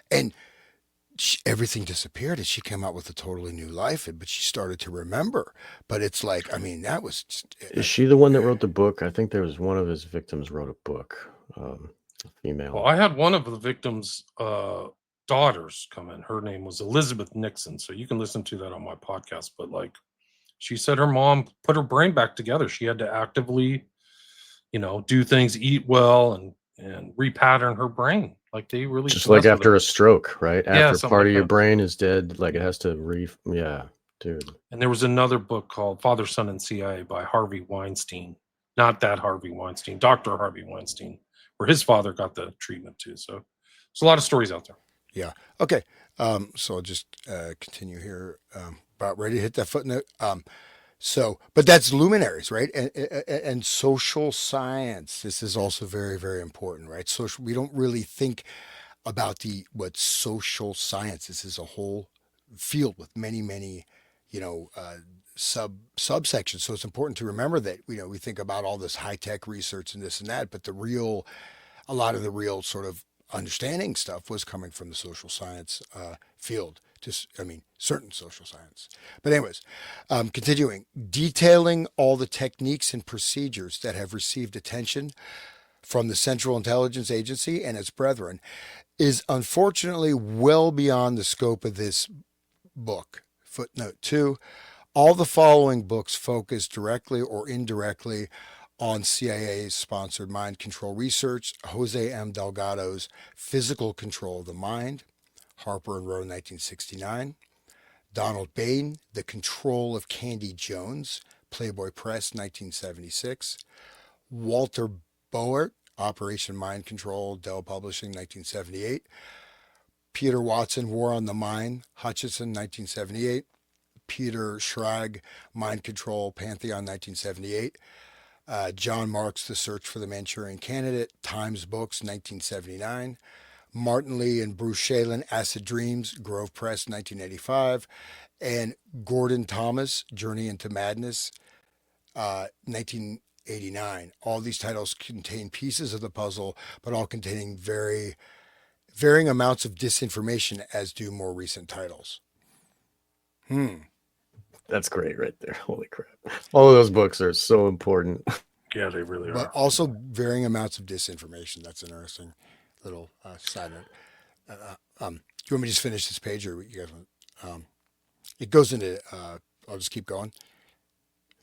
and everything disappeared, and she came out with a totally new life, but she started to remember. But it's like, I mean, that was just, Is she the one that wrote the book? I think there was one of his victims wrote a book, a female. Well, I had one of the victims' daughters come in. Her name was Elizabeth Nixon, so you can listen to that on my podcast. But like, she said her mom put her brain back together. She had to actively, do things, eat well, and repattern her brain. Like they really just like after a stroke, right? After part like of your that. brain is dead, like it has to yeah, dude. And there was another book called Father, Son, and CIA by Harvey Weinstein. Not that Harvey Weinstein, Dr. Harvey Weinstein, where his father got the treatment too. So there's a lot of stories out there. Yeah. Okay. So I'll just continue here. About ready to hit that footnote. But that's luminaries, right? And social science. This is also very, very important, right? Social. We don't really think about what social science. This is a whole field with many, many, subsections. So it's important to remember that we think about all this high tech research and this and that, but a lot of the real sort of understanding stuff was coming from the social science field. Certain social science. But anyways, continuing, detailing all the techniques and procedures that have received attention from the Central Intelligence Agency and its brethren is unfortunately well beyond the scope of this book. Footnote 2, all the following books focus directly or indirectly on CIA-sponsored mind control research. Jose M. Delgado's Physical Control of the Mind, Harper and Row, 1969. Donald Bain, The Control of Candy Jones, Playboy Press, 1976. Walter Boert, Operation Mind Control, Dell Publishing, 1978. Peter Watson, War on the Mind, Hutchinson, 1978. Peter Schrag, Mind Control, Pantheon, 1978. John Marks, The Search for the Manchurian Candidate, Times Books, 1979. Martin Lee and Bruce Shalin, Acid Dreams, Grove Press, 1985. And Gordon Thomas, Journey into Madness, 1989. All these titles contain pieces of the puzzle, but all containing varying amounts of disinformation, as do more recent titles. That's great right there. Holy crap. All of those books are so important. Yeah, they really But are. also varying amounts of disinformation. That's interesting. Little side note. Do you want me to just finish this page, or you guys? It goes into. I'll just keep going.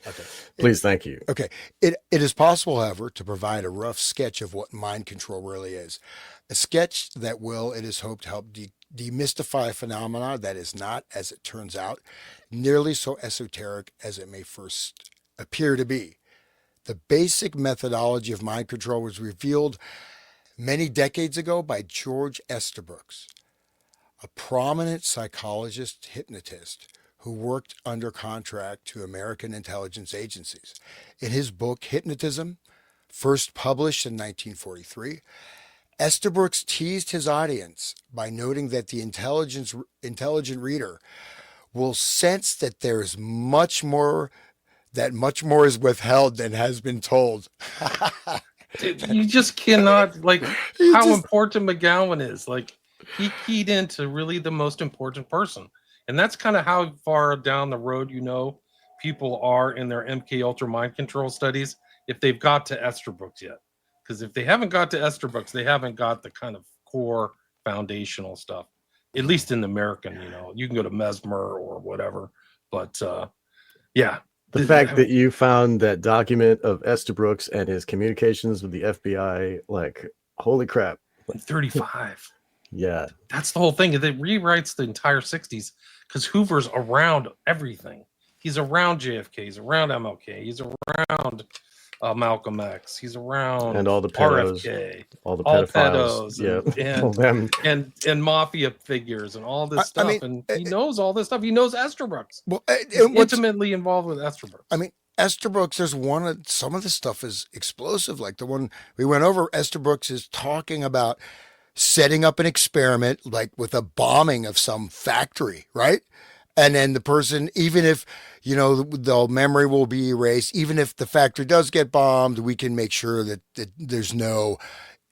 Okay. Please, thank you. Okay. It is possible, however, to provide a rough sketch of what mind control really is. A sketch that will, it is hoped, help demystify a phenomena that is not, as it turns out, nearly so esoteric as it may first appear to be. The basic methodology of mind control was revealed many decades ago by George Estabrooks, a prominent psychologist hypnotist who worked under contract to American intelligence agencies. In his book, Hypnotism, first published in 1943, Estabrooks teased his audience by noting that the intelligent reader will sense that there is much more is withheld than has been told. You just cannot, like, how important McGowan is. Like, he keyed into really the most important person. And that's kind of how far down the road, people are in their MK Ultra mind control studies, if they've got to Esterbrook's yet. Because if they haven't got to Esterbrook's, they haven't got the kind of core foundational stuff. At least in the American, you can go to Mesmer or whatever, but yeah. The fact that you found that document of Esterbrook's and his communications with the FBI, like, holy crap. 35. Yeah. That's the whole thing. It rewrites the entire 60s because Hoover's around everything. He's around JFK. He's around MLK. He's around Malcolm X. He's around and all the pedos, RFK, all the pedophiles, and mafia figures and all this stuff. And he knows all this stuff. He knows Esterbrook's. Well, he's intimately involved with Esterbrook's. I mean, Esterbrook's, there's some of the stuff is explosive. Like the one we went over, Esterbrook's is talking about setting up an experiment, like with a bombing of some factory, right? And then the person, even if, the memory will be erased, even if the factory does get bombed, we can make sure that there's no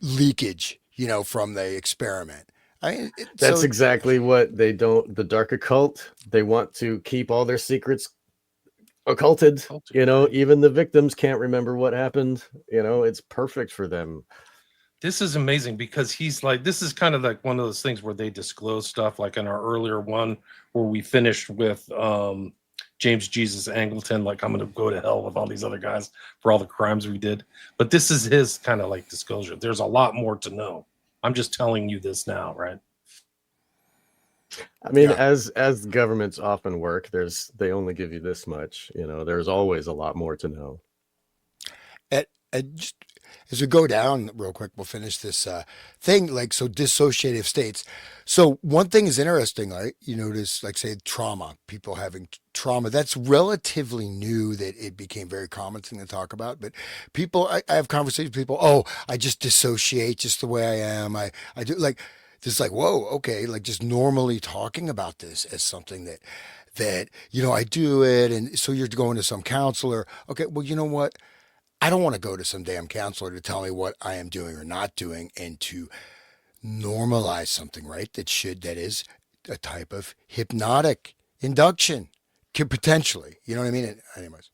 leakage, from the experiment. That's exactly what they don't, the dark occult, they want to keep all their secrets occulted, even the victims can't remember what happened. It's perfect for them. This is amazing because this is kind of like one of those things where they disclose stuff, like in our earlier one where we finished with James Jesus Angleton, like, I'm going to go to hell with all these other guys for all the crimes we did. But this is his kind of like disclosure. There's a lot more to know. I'm just telling you this now, right? I mean, as governments often work, they only give you this much. There's always a lot more to know. Just as we go down real quick, we'll finish this thing. Like, so dissociative states. So one thing is interesting, right? You notice, like, say, trauma, people having trauma. That's relatively new that it became very common thing to talk about. But people, I have conversations with people, oh, I just dissociate just the way I am. I do like this, like, whoa, okay. Like just normally talking about this as something that, I do it. And so you're going to some counselor. Okay, well, you know what? I don't want to go to some damn counselor to tell me what I am doing or not doing and to normalize something, right? That is a type of hypnotic induction, could potentially, you know what I mean? Anyways.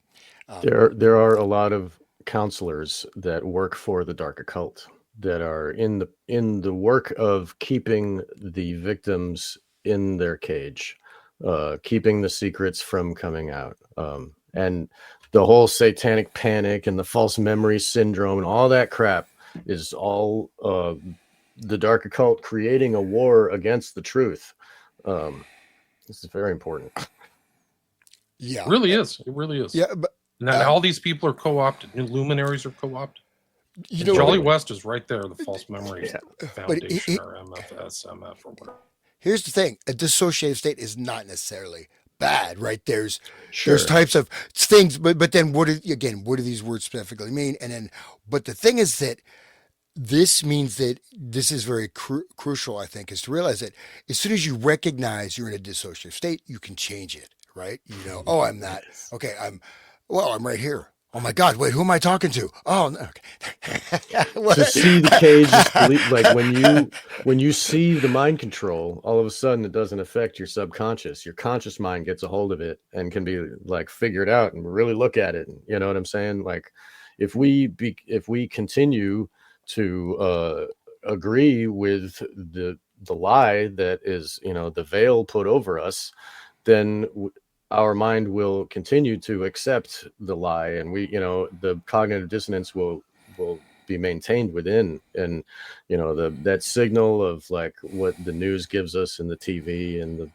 There are a lot of counselors that work for the dark occult that are in the work of keeping the victims in their cage, keeping the secrets from coming out. And the whole satanic panic and the false memory syndrome and all that crap is all the dark occult creating a war against the truth. This is very important. Yeah, it really is. It really is. Yeah, but now all these people are co-opted. Luminaries are co-opted. Jolly West is right there. The False Memories Foundation or MFS, MF or whatever. Here's the thing: a dissociative state is not necessarily bad, right? There's types of things, but then what do these words specifically mean? And then, but the thing is that this means that this is very crucial, I think, is to realize that as soon as you recognize you're in a dissociative state, you can change it, right? Oh, I'm not. Okay, I'm right here. Oh my God! Wait, who am I talking to? Oh, no. Okay. To see the cage, like when you see the mind control, all of a sudden it doesn't affect your subconscious. Your conscious mind gets a hold of it and can be like figured out and really look at it. You know what I'm saying? Like if we continue to agree with the lie that is, the veil put over us, then our mind will continue to accept the lie, and the cognitive dissonance will be maintained within, and that signal of like what the news gives us in the TV and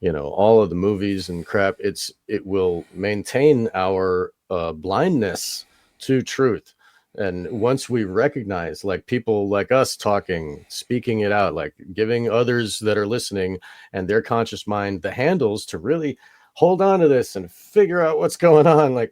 the all of the movies and crap, it will maintain our blindness to truth. And once we recognize, like people like us speaking it out, like giving others that are listening and their conscious mind the handles to really hold on to this and figure out what's going on. Like,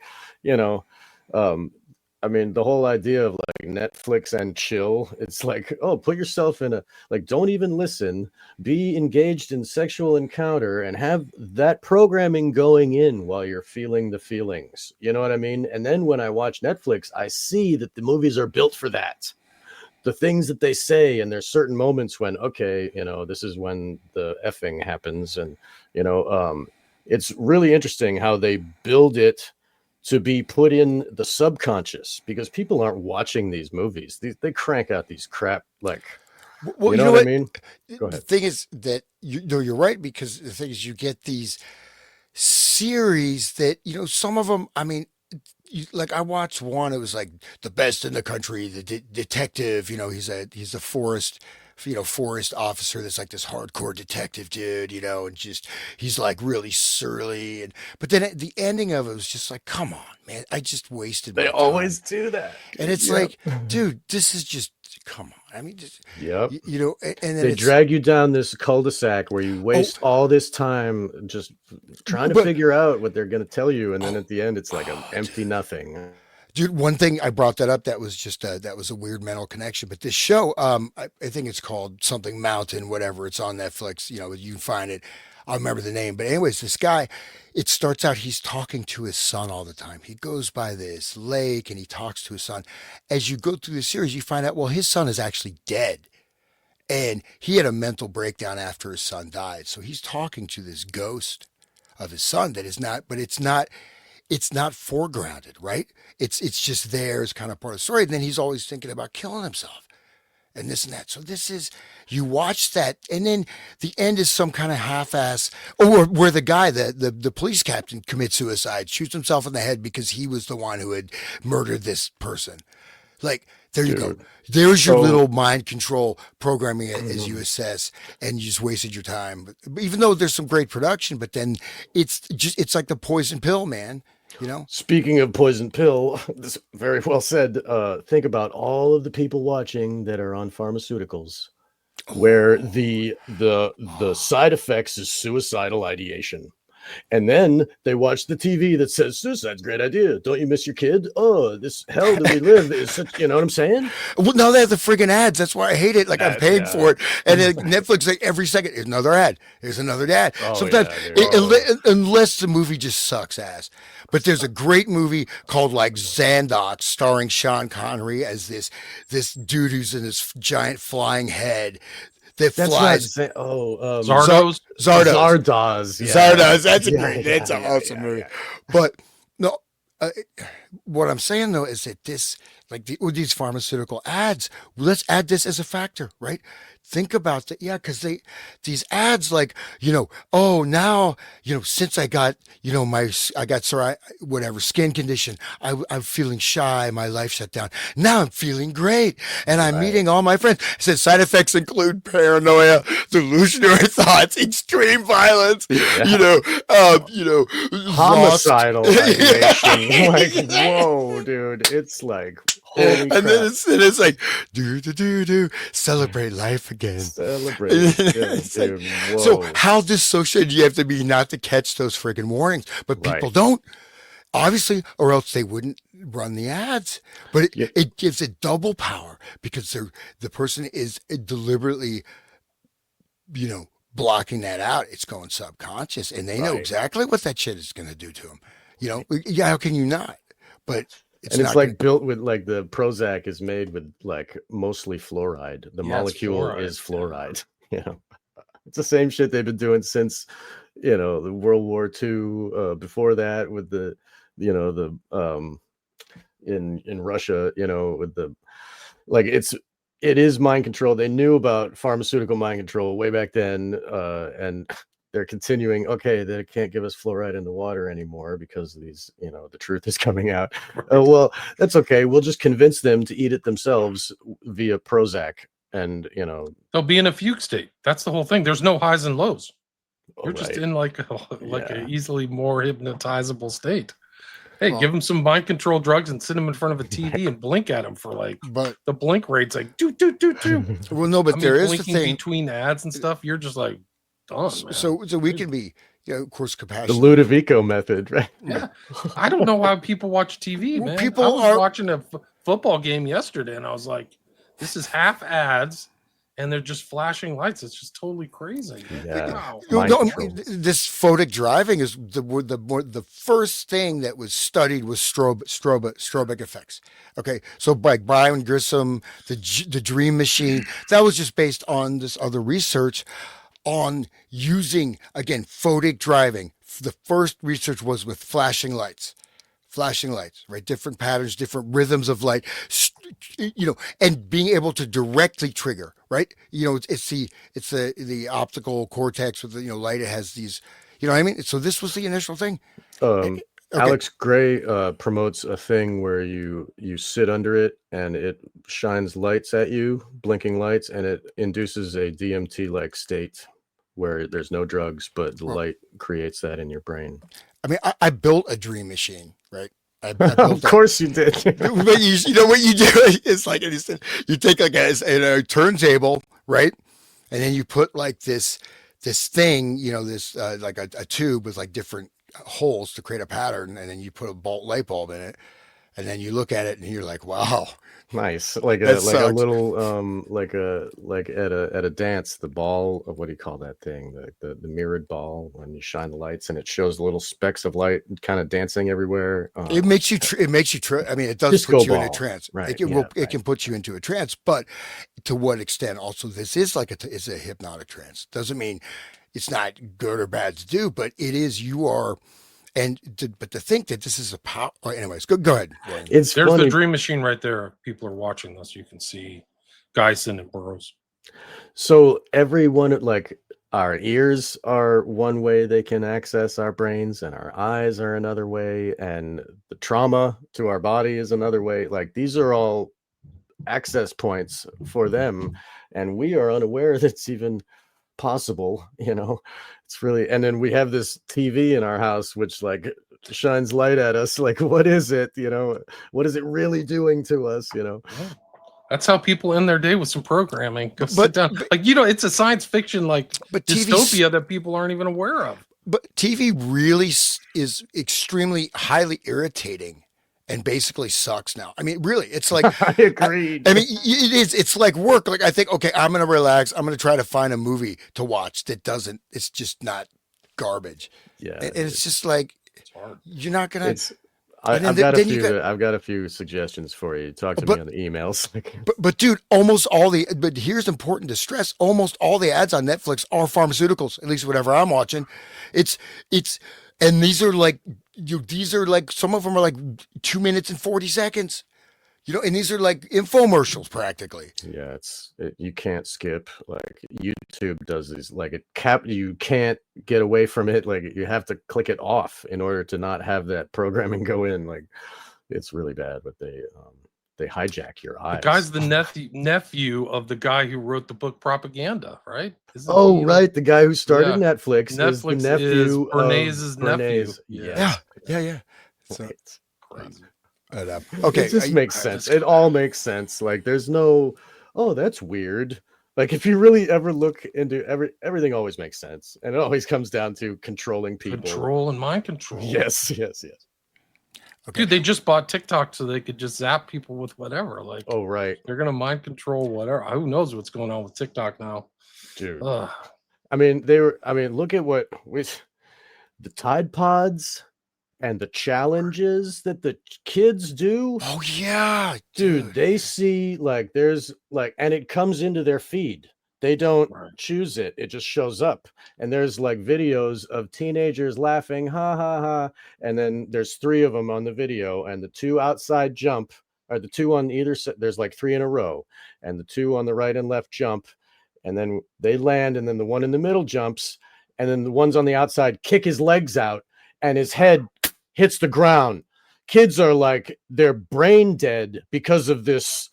I mean, the whole idea of like Netflix and chill, it's like, oh, put yourself in don't even listen, be engaged in sexual encounter and have that programming going in while you're feeling the feelings. You know what I mean? And then when I watch Netflix, I see that the movies are built for that. The things that they say, and there's certain moments when, okay, this is when the effing happens. And, it's really interesting how they build it to be put in the subconscious, because people aren't watching these movies. They crank out these crap, like, Well, you you know know what I what? mean? Go The ahead. thing is that you're right, because the thing is you get these series that, some of them, I mean, like I watched one, it was like the best in the country, the detective, he's a forest officer that's like this hardcore detective dude, and just he's like really surly, but then at the ending of it was just like, come on, man, I just wasted They my time. always do that. And it's Yep. like, dude, this is just, come on. I mean, just, Yep. and then They it's, drag you down this cul-de-sac where you oh, waste all this time just trying to but, figure out what they're going to tell you, and then oh, at the end it's like an oh, empty nothing. dude, one thing I brought that up, that was just that was a weird mental connection. But this show, I think it's called something Mountain, whatever. It's on Netflix. You can find it. I remember the name. But anyways, this guy, it starts out he's talking to his son all the time. He goes by this lake and he talks to his son. As you go through the series, you find out, well, his son is actually dead. And he had a mental breakdown after his son died. So he's talking to this ghost of his son that is not, but it's not foregrounded, right? It's just there as kind of part of the story. And then he's always thinking about killing himself and this and that. So this is, you watch that, and then the end is some kind of half-ass, or where the guy, the police captain, commits suicide, shoots himself in the head because he was the one who had murdered this person. Like, there you go. Dude. There's your So little mind control programming as you assess, and you just wasted your time. But even though there's some great production, but then it's like the poison pill, man. speaking of poison pill, this very well said. Think about all of the people watching that are on pharmaceuticals, where Oh, the side effects is suicidal ideation. And then they watch the TV that says suicide's a great idea. Don't you miss your kid? Oh, this hell do we live? Is such, you know what I'm saying? well, now they have the friggin' ads. That's why I hate it. Like I'm paying Yeah. for it, and then Netflix, like every second, here's another ad. Here's another ad. Oh Sometimes, yeah, dude. unless the movie just sucks ass. But there's a great movie called like Zandox, starring Sean Connery as this dude who's in this giant flying head that That's not flies. Zardos. Zardos. Zardoz. Yeah. Zardoz. That's a Yeah, great. yeah, That's an yeah, awesome yeah, movie. yeah. But no, uh, what I'm saying though is that this, like with these pharmaceutical ads, let's add this as a factor, right? Think about that, yeah, because these ads, like, oh, now, since I got, I got whatever skin condition, I'm feeling shy, my life shut down. Now I'm feeling great, and I'm Right. meeting all my friends. It said side effects include paranoia, delusionary thoughts, extreme violence, Yeah. lost. Homicidal ideation. Like, whoa, dude. It's like, holy And then crap. it's like do celebrate life again. Celebrate. Yeah, It's like, dude. so Whoa. how dissociated you have to be not to catch those friggin' warnings? But Right. people don't, obviously, or else they wouldn't run the ads. But Yeah. it gives it double power because the person is deliberately, blocking that out. It's going subconscious, and they know Right. exactly what that shit is going to do to them. Yeah, how can you not? But it's And it's not going like built with, like, the Prozac is made with like mostly fluoride. The Yeah, it's molecule fluoride. is fluoride. Yeah. It's the same shit they've been doing since, the World War II. Before that, with in Russia, with the, like, it is mind control. They knew about pharmaceutical mind control way back then, and they're continuing. Okay, they can't give us fluoride in the water anymore because these, the truth is coming out. Well, that's okay. We'll just convince them to eat it themselves via Prozac, and They'll be in a fugue state. That's the whole thing. There's no highs and lows. You're just right. in like a Yeah. easily more hypnotizable state. Hey, Well- give them some mind control drugs and sit them in front of a TV and blink at them for like but the blink rate's like do do do do. well, no, but I mean, there is the blinking thing. between ads and stuff. You're just like done. Man. So we can be, of course, The compassionate. Ludovico method, right? Yeah, I don't know why people watch TV, Well, man. people I was are- watching a football game yesterday, and I was like, "This is half ads, and they're just flashing lights. It's just totally crazy." Yeah. Wow. Mind control. This photic driving is the first thing that was studied was strobic effects. Okay, so like Brian Grissom, the Dream Machine, that was just based on this other research on using, again, photic driving. the first research was with flashing lights, right? Different patterns, different rhythms of light, and being able to directly trigger, right? It's the optical cortex with the, light. It has these, you know what I mean? So this was the initial thing. Um, Okay. Alex Gray promotes a thing where you sit under it and it shines lights at you, blinking lights, and it induces a DMT-like state where there's no drugs, but the Well, light creates that in your brain. I mean, I built a dream machine, right? I built Of that. course you did. But you know what you do? It's like you take like a turntable, right? And then you put like this thing, this like a tube with like different holes to create a pattern, and then you put a light bulb in it, and then you look at it and you're like, wow, Nice. Like that a sucks. little like at a dance, the ball of what do you call that thing? The mirrored ball when you shine the lights and it shows little specks of light kind of dancing everywhere. It makes you. It makes you. I mean, it does Disco put you in a ball. trance. Right. It Yeah, right. can put you into a trance, but to what extent? Also, this is like it's a hypnotic trance. Doesn't mean it's not good or bad to do, but it is. You are, but to think that this is a power. Anyways, go ahead, William. It's There's the funny. dream machine right there. If people are watching this, you can see guys sending burrows. So everyone, like our ears are one way they can access our brains, and our eyes are another way, and the trauma to our body is another way. Like these are all access points for them, and we are unaware that it's even possible. It's really. And then we have this TV in our house which like shines light at us. Like, what is it? What is it really doing to us? Yeah. That's how people end their day with some programming. Go sit But down. It's a science fiction but dystopia that people aren't even aware of. But TV really is extremely highly irritating and basically sucks now. I mean, really, it's like I agreed. I mean, it is. It's like work. Like I think, okay, I'm gonna relax. I'm gonna try to find a movie to watch that doesn't. It's just not garbage. Yeah, And it's just like It's hard. you're not gonna. it's. And I've then, got a then few. you got. I've got a few suggestions for you. Talk to me But on the emails. but dude, almost all the. But here's important to stress: almost all the ads on Netflix are pharmaceuticals. At least whatever I'm watching, it's. And these are like these are like some of them are like 2 minutes and 40 seconds. And these are like infomercials practically. Yeah, you can't skip. Like YouTube does these. Like you can't get away from it. Like you have to click it off in order to not have that programming go in. Like it's really bad, but they hijack your The eyes. guy's the nephew of the guy who wrote the book Propaganda, right? Right, the guy who started Yeah. Netflix is the Netflix nephew is Bernays' of nephew. Bernays. Yeah. Yeah. So, Right. Crazy. okay. It just makes sense. It all makes sense. Like there's no, oh, that's weird. Like if you really ever look into everything always makes sense. And it always comes down to controlling people. Control and mind control. Yes. Okay. Dude, they just bought TikTok so they could just zap people with whatever. Like, Oh, right. they're gonna mind control whatever. Who knows what's going on with TikTok now? Dude. Ugh. Look at what with the Tide Pods and the challenges that the kids do. Oh yeah, Dude, they see like there's like, and it comes into their feed. They don't Right. choose it. It just shows up. And there's like videos of teenagers laughing, ha ha ha. And then there's 3 of them on the video, and the 2 outside jump, or the 2 on either side. There's like 3 in a row, and the 2 on the right and left jump, and then they land, and then the one in the middle jumps, and then the ones on the outside kick his legs out, and his head hits the ground. Kids are like, they're brain dead because of this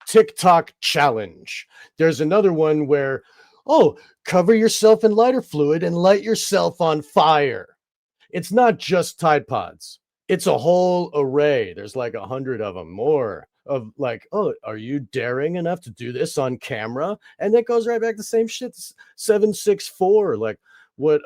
TikTok challenge. There's another one where, cover yourself in lighter fluid and light yourself on fire. It's not just Tide Pods. It's a whole array. There's like 100 of them, more of like, are you daring enough to do this on camera? And that goes right back to the same shit. 764, like what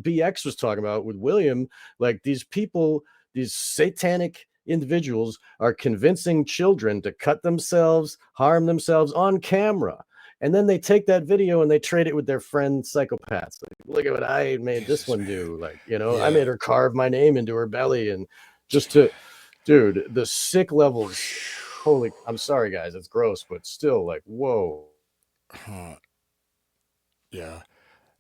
BX was talking about with William. Like these people, these satanic individuals are convincing children to cut themselves, harm themselves on camera. And then they take that video and they trade it with their friend psychopaths. Like, look at what I made this one do. Like, I made her carve my name into her belly. And just to, dude, the sick levels. Holy, I'm sorry, guys. It's gross, but still like, whoa. Yeah.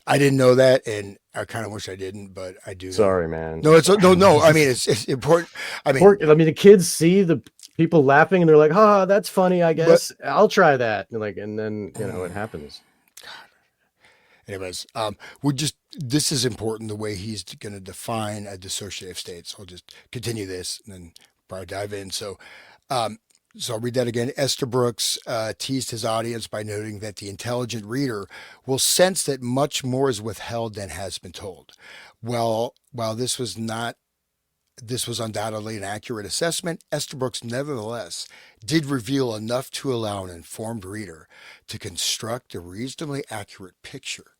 I didn't know that, and I kind of wish I didn't, but I do know. Sorry, man. No, no. I mean, it's important. I mean, the kids see the people laughing and they're like, "Ah, that's funny. I but guess I'll try that." And then it happens. anyways, this is important the way he's going to define a dissociative state. So I'll just continue this and then probably dive in. So I'll read that again. Estabrooks teased his audience by noting that the intelligent reader will sense that much more is withheld than has been told. While this was undoubtedly an accurate assessment, Estabrooks nevertheless did reveal enough to allow an informed reader to construct a reasonably accurate picture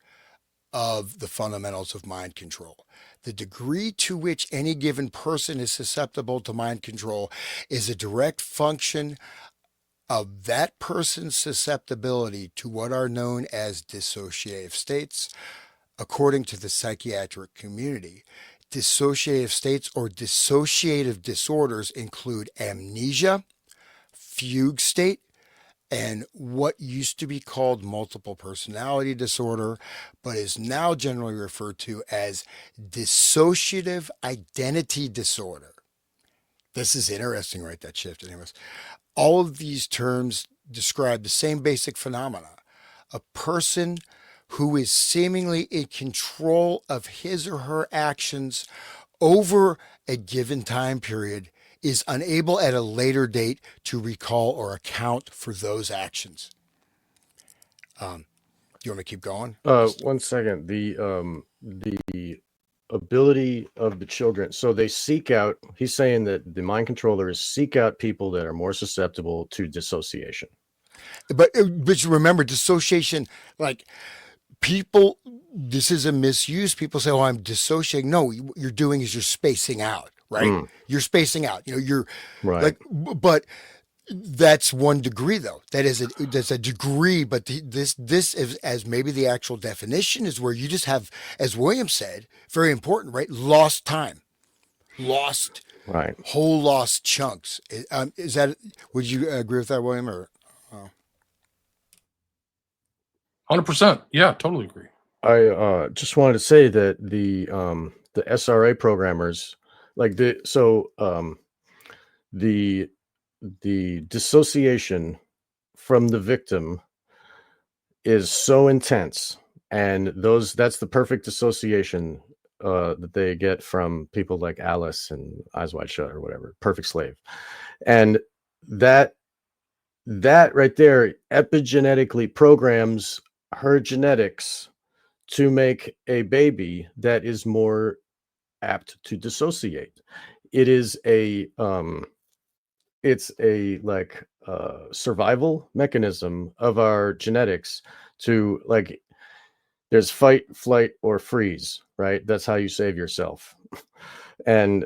of the fundamentals of mind control. The degree to which any given person is susceptible to mind control is a direct function of that person's susceptibility to what are known as dissociative states. According to the psychiatric community, dissociative states or dissociative disorders include amnesia, fugue state, and what used to be called multiple personality disorder, but is now generally referred to as dissociative identity disorder. This is interesting, right? That shift. Anyways, all of these terms describe the same basic phenomena. A person who is seemingly in control of his or her actions over a given time period is unable at a later date to recall or account for those actions. Do you want to keep going? 1 second. The ability of the children. So they seek out. He's saying that the mind controllers seek out people that are more susceptible to dissociation. But remember, dissociation, like people, this is a misuse. People say, "Oh, I'm dissociating." No, what you're doing is you're spacing out. Right? You're spacing out. You're right. But that's 1 degree though. That's a degree. But this is, as maybe the actual definition is where you just have, as William said, very important, right? Lost time, lost, right? Whole lost chunks. Is that? Would you agree with that, William? Or 100%. Yeah, totally agree. I just wanted to say that the SRA programmers. The dissociation from the victim is so intense, and that's the perfect dissociation that they get from people like Alice and Eyes Wide Shut or whatever, Perfect Slave, and that right there epigenetically programs her genetics to make a baby that is more apt to dissociate. It is it's a survival mechanism of our genetics to there's fight, flight, or freeze, right? That's how you save yourself. And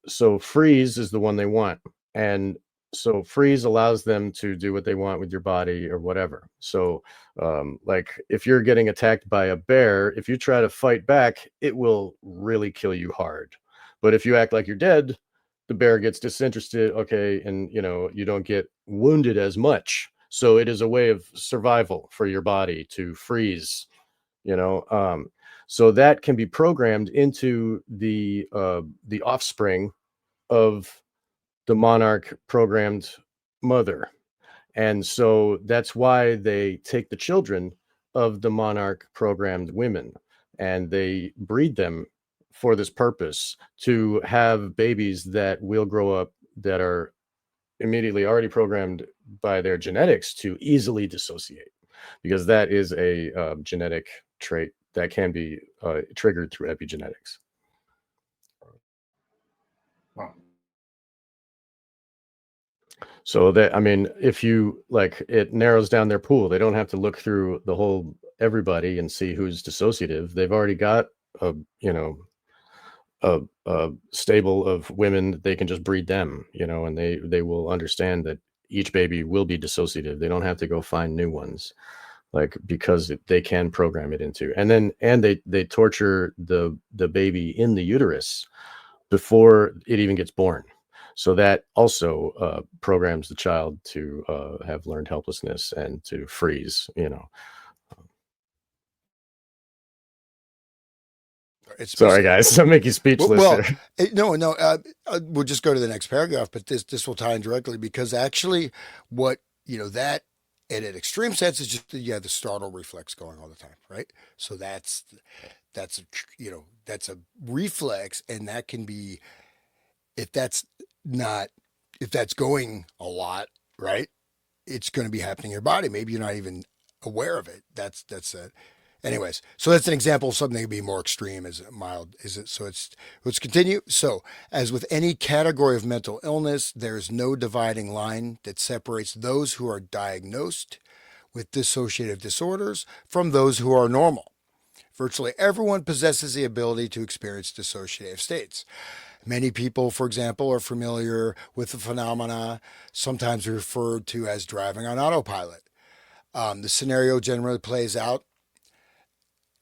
so freeze is the one they want. And so freeze allows them to do what they want with your body or whatever. So if you're getting attacked by a bear, if you try to fight back, it will really kill you hard. But if you act like you're dead, the bear gets disinterested, okay, and you don't get wounded as much. So it is a way of survival for your body to freeze, so that can be programmed into the offspring of the monarch programmed mother. And so that's why they take the children of the monarch programmed women and they breed them for this purpose, to have babies that will grow up that are immediately already programmed by their genetics to easily dissociate, because that is a genetic trait that can be triggered through epigenetics. Wow. So that, if you it narrows down their pool. They don't have to look through the whole everybody and see who's dissociative. They've already got a stable of women. They can just breed them, and they will understand that each baby will be dissociative. They don't have to go find new ones, because they can program it into. And they torture the baby in the uterus before it even gets born. So that also programs the child to have learned helplessness and to freeze, It's Sorry, specific. guys. I make you speechless Well, here. no, we'll just go to the next paragraph, but this will tie in directly because actually, what that in an extreme sense is just the startle reflex going all the time, right? So that's a that's a reflex, and that can be if that's not if that's going a lot, right? It's going to be happening in your body. Maybe you're not even aware of it. That's it. Anyways, so that's an example of something that could be more extreme as mild. Is it? So let's continue. So as with any category of mental illness, there is no dividing line that separates those who are diagnosed with dissociative disorders from those who are normal. Virtually everyone possesses the ability to experience dissociative states. Many people, for example, are familiar with the phenomena sometimes referred to as driving on autopilot. The scenario generally plays out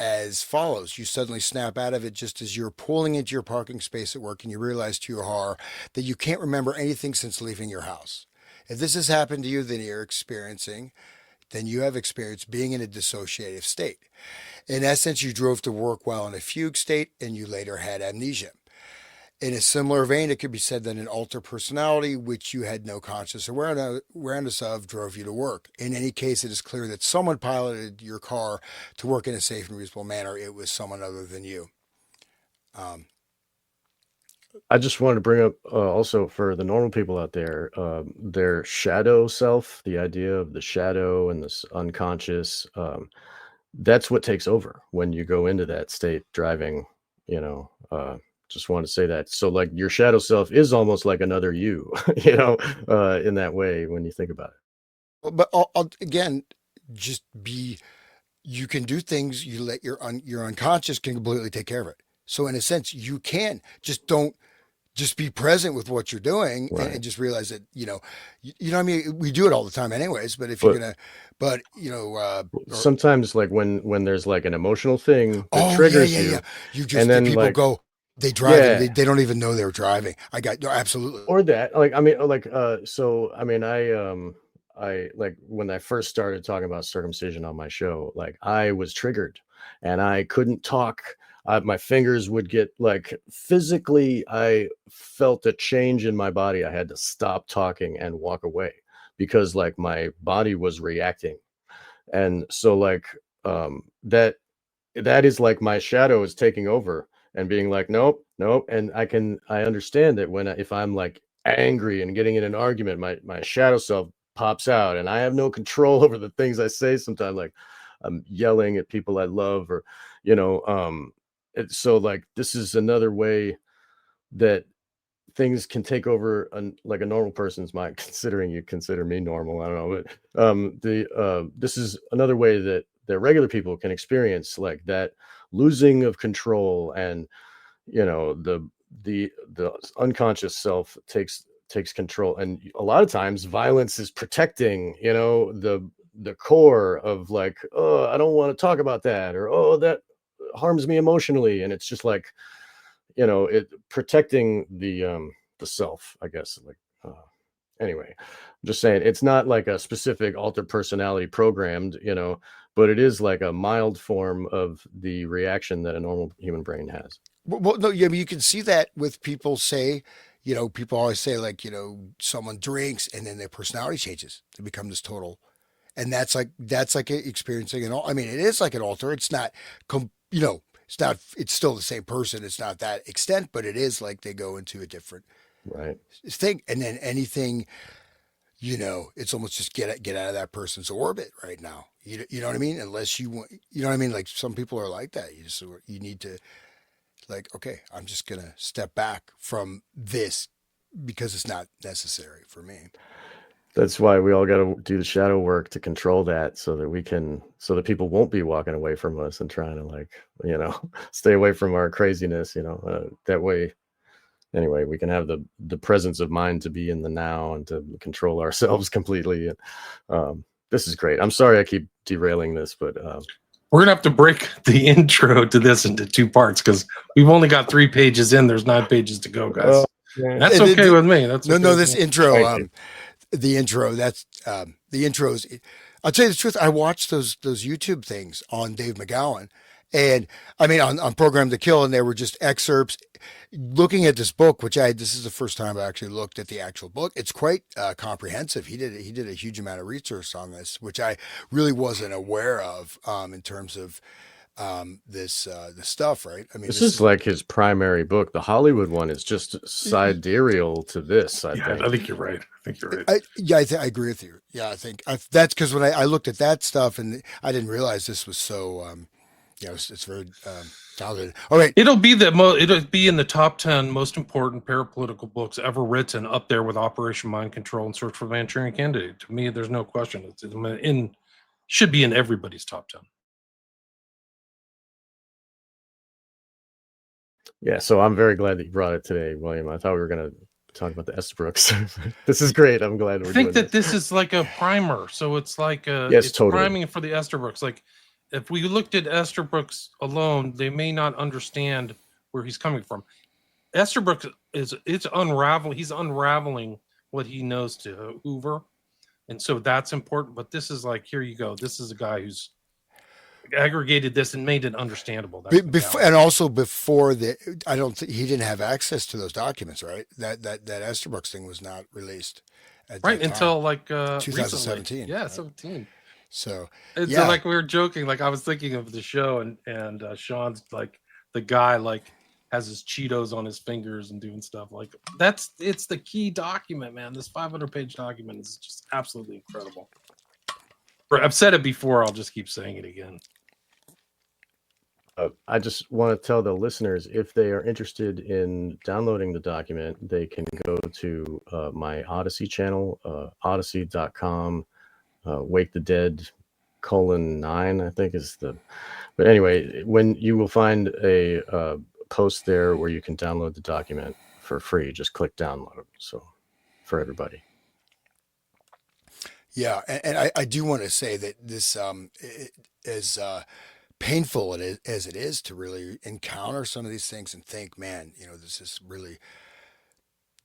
as follows. You suddenly snap out of it just as you're pulling into your parking space at work and you realize to your horror that you can't remember anything since leaving your house. If this has happened to you, then you have experienced being in a dissociative state. In essence, you drove to work while in a fugue state and you later had amnesia. In a similar vein, it could be said that an alter personality, which you had no conscious awareness of, drove you to work. In any case, it is clear that someone piloted your car to work in a safe and reasonable manner. It was someone other than you. I just wanted to bring up also for the normal people out there, their shadow self, the idea of the shadow and this unconscious, that's what takes over when you go into that state driving, just want to say that. So like your shadow self is almost like another you, in that way when you think about it. But again, just be, you can do things, you let your unconscious can completely take care of it. So in a sense, you can just be present with what you're doing Right. and just realize that, what I mean? We do it all the time anyways, but if you're going to, sometimes like when there's like an emotional thing that triggers you, you just, and then people like, go, they drive yeah, and they don't even know they're driving. No, absolutely. or that, like, I mean, like, so, I mean, I like when I first started talking about circumcision on my show, like I was triggered and I couldn't talk. My fingers would get like physically, I felt a change in my body. I had to stop talking and walk away because like my body was reacting. And so like that is like my shadow is taking over and being like, nope, nope. And I understand that if I'm like angry and getting in an argument, my shadow self pops out and I have no control over the things I say sometimes. Like I'm yelling at people I love, or, so like this is another way that things can take over like a normal person's mind, considering you consider me normal. I don't know, but this is another way that regular people can experience like that losing of control, and the unconscious self takes control. And a lot of times violence is protecting, the core of like, oh, I don't want to talk about that, or oh, that harms me emotionally. And it's just like, it protecting the self, I guess. Like anyway, I'm just saying it's not like a specific altered personality programmed, but it is like a mild form of the reaction that a normal human brain has. Well, no, yeah, I mean, you can see that with people say, people always say like, someone drinks and then their personality changes to become this total, and that's like experiencing an. I mean, it is like an alter. It's not, it's not. It's still the same person. It's not that extent, but it is like they go into a different Right. thing, and then anything, it's almost just get out of that person's orbit right now. You know what I mean? Unless you want, you know what I mean? Like some people are like that. You need to. Like, okay, I'm just going to step back from this because it's not necessary for me. That's why we all got to do the shadow work to control that, so that people won't be walking away from us and trying to like, stay away from our craziness, that way. Anyway, we can have the presence of mind to be in the now and to control ourselves completely. And this is great. I'm sorry I keep derailing this, but we're gonna have to break the intro to this into two parts because we've only got 3 pages in. There's 9 pages to go, guys. That's okay with me. That's okay no. This intro, the intros. I'll tell you the truth. I watched those YouTube things on Dave McGowan, And I mean, on Program to Kill, and there were just excerpts. Looking at this book, this is the first time I actually looked at the actual book. It's quite comprehensive. He did a huge amount of research on this, which I really wasn't aware of in terms of this stuff. Right? I mean, This is like his primary book. The Hollywood one is just sidereal to this, I think. I think you're right. I agree with you. Yeah, I think that's because when I looked at that stuff, and I didn't realize this was so. It's very talented. All right, It'll be in the top 10 most important parapolitical books ever written, up there with Operation Mind Control and Search for the Manchurian Candidate. To me, there's no question. Should be in everybody's top 10. Yeah, so I'm very glad that you brought it today, William. I thought we were going to talk about the Estabrooks. This is great. I'm glad we're doing this is like a primer. So it's like it's totally priming for the Estabrooks. Like, if we looked at Estabrooks alone, they may not understand where he's coming from. Estabrooks he's unraveling what he knows to Hoover. And so that's important. But this is like, here you go. This is a guy who's aggregated this and made it understandable. And also before I don't think he didn't have access to those documents, right? That Estabrooks thing was not released right until like 2017. Recently. Yeah, right? 17. So so like we were joking, like I was thinking of the show, and Sean's like the guy like has his Cheetos on his fingers and doing stuff like it's the key document, man. This 500-page document is just absolutely incredible. I've said it before. I'll just keep saying it again. I just want to tell the listeners, if they are interested in downloading the document, they can go to my Odyssey channel, odyssey.com, Wake the Dead :9, I think is the. But anyway, when you will find a post there where you can download the document for free, just click download. So for everybody. Yeah, and I do want to say that this is painful as it is to really encounter some of these things and think, man, this is really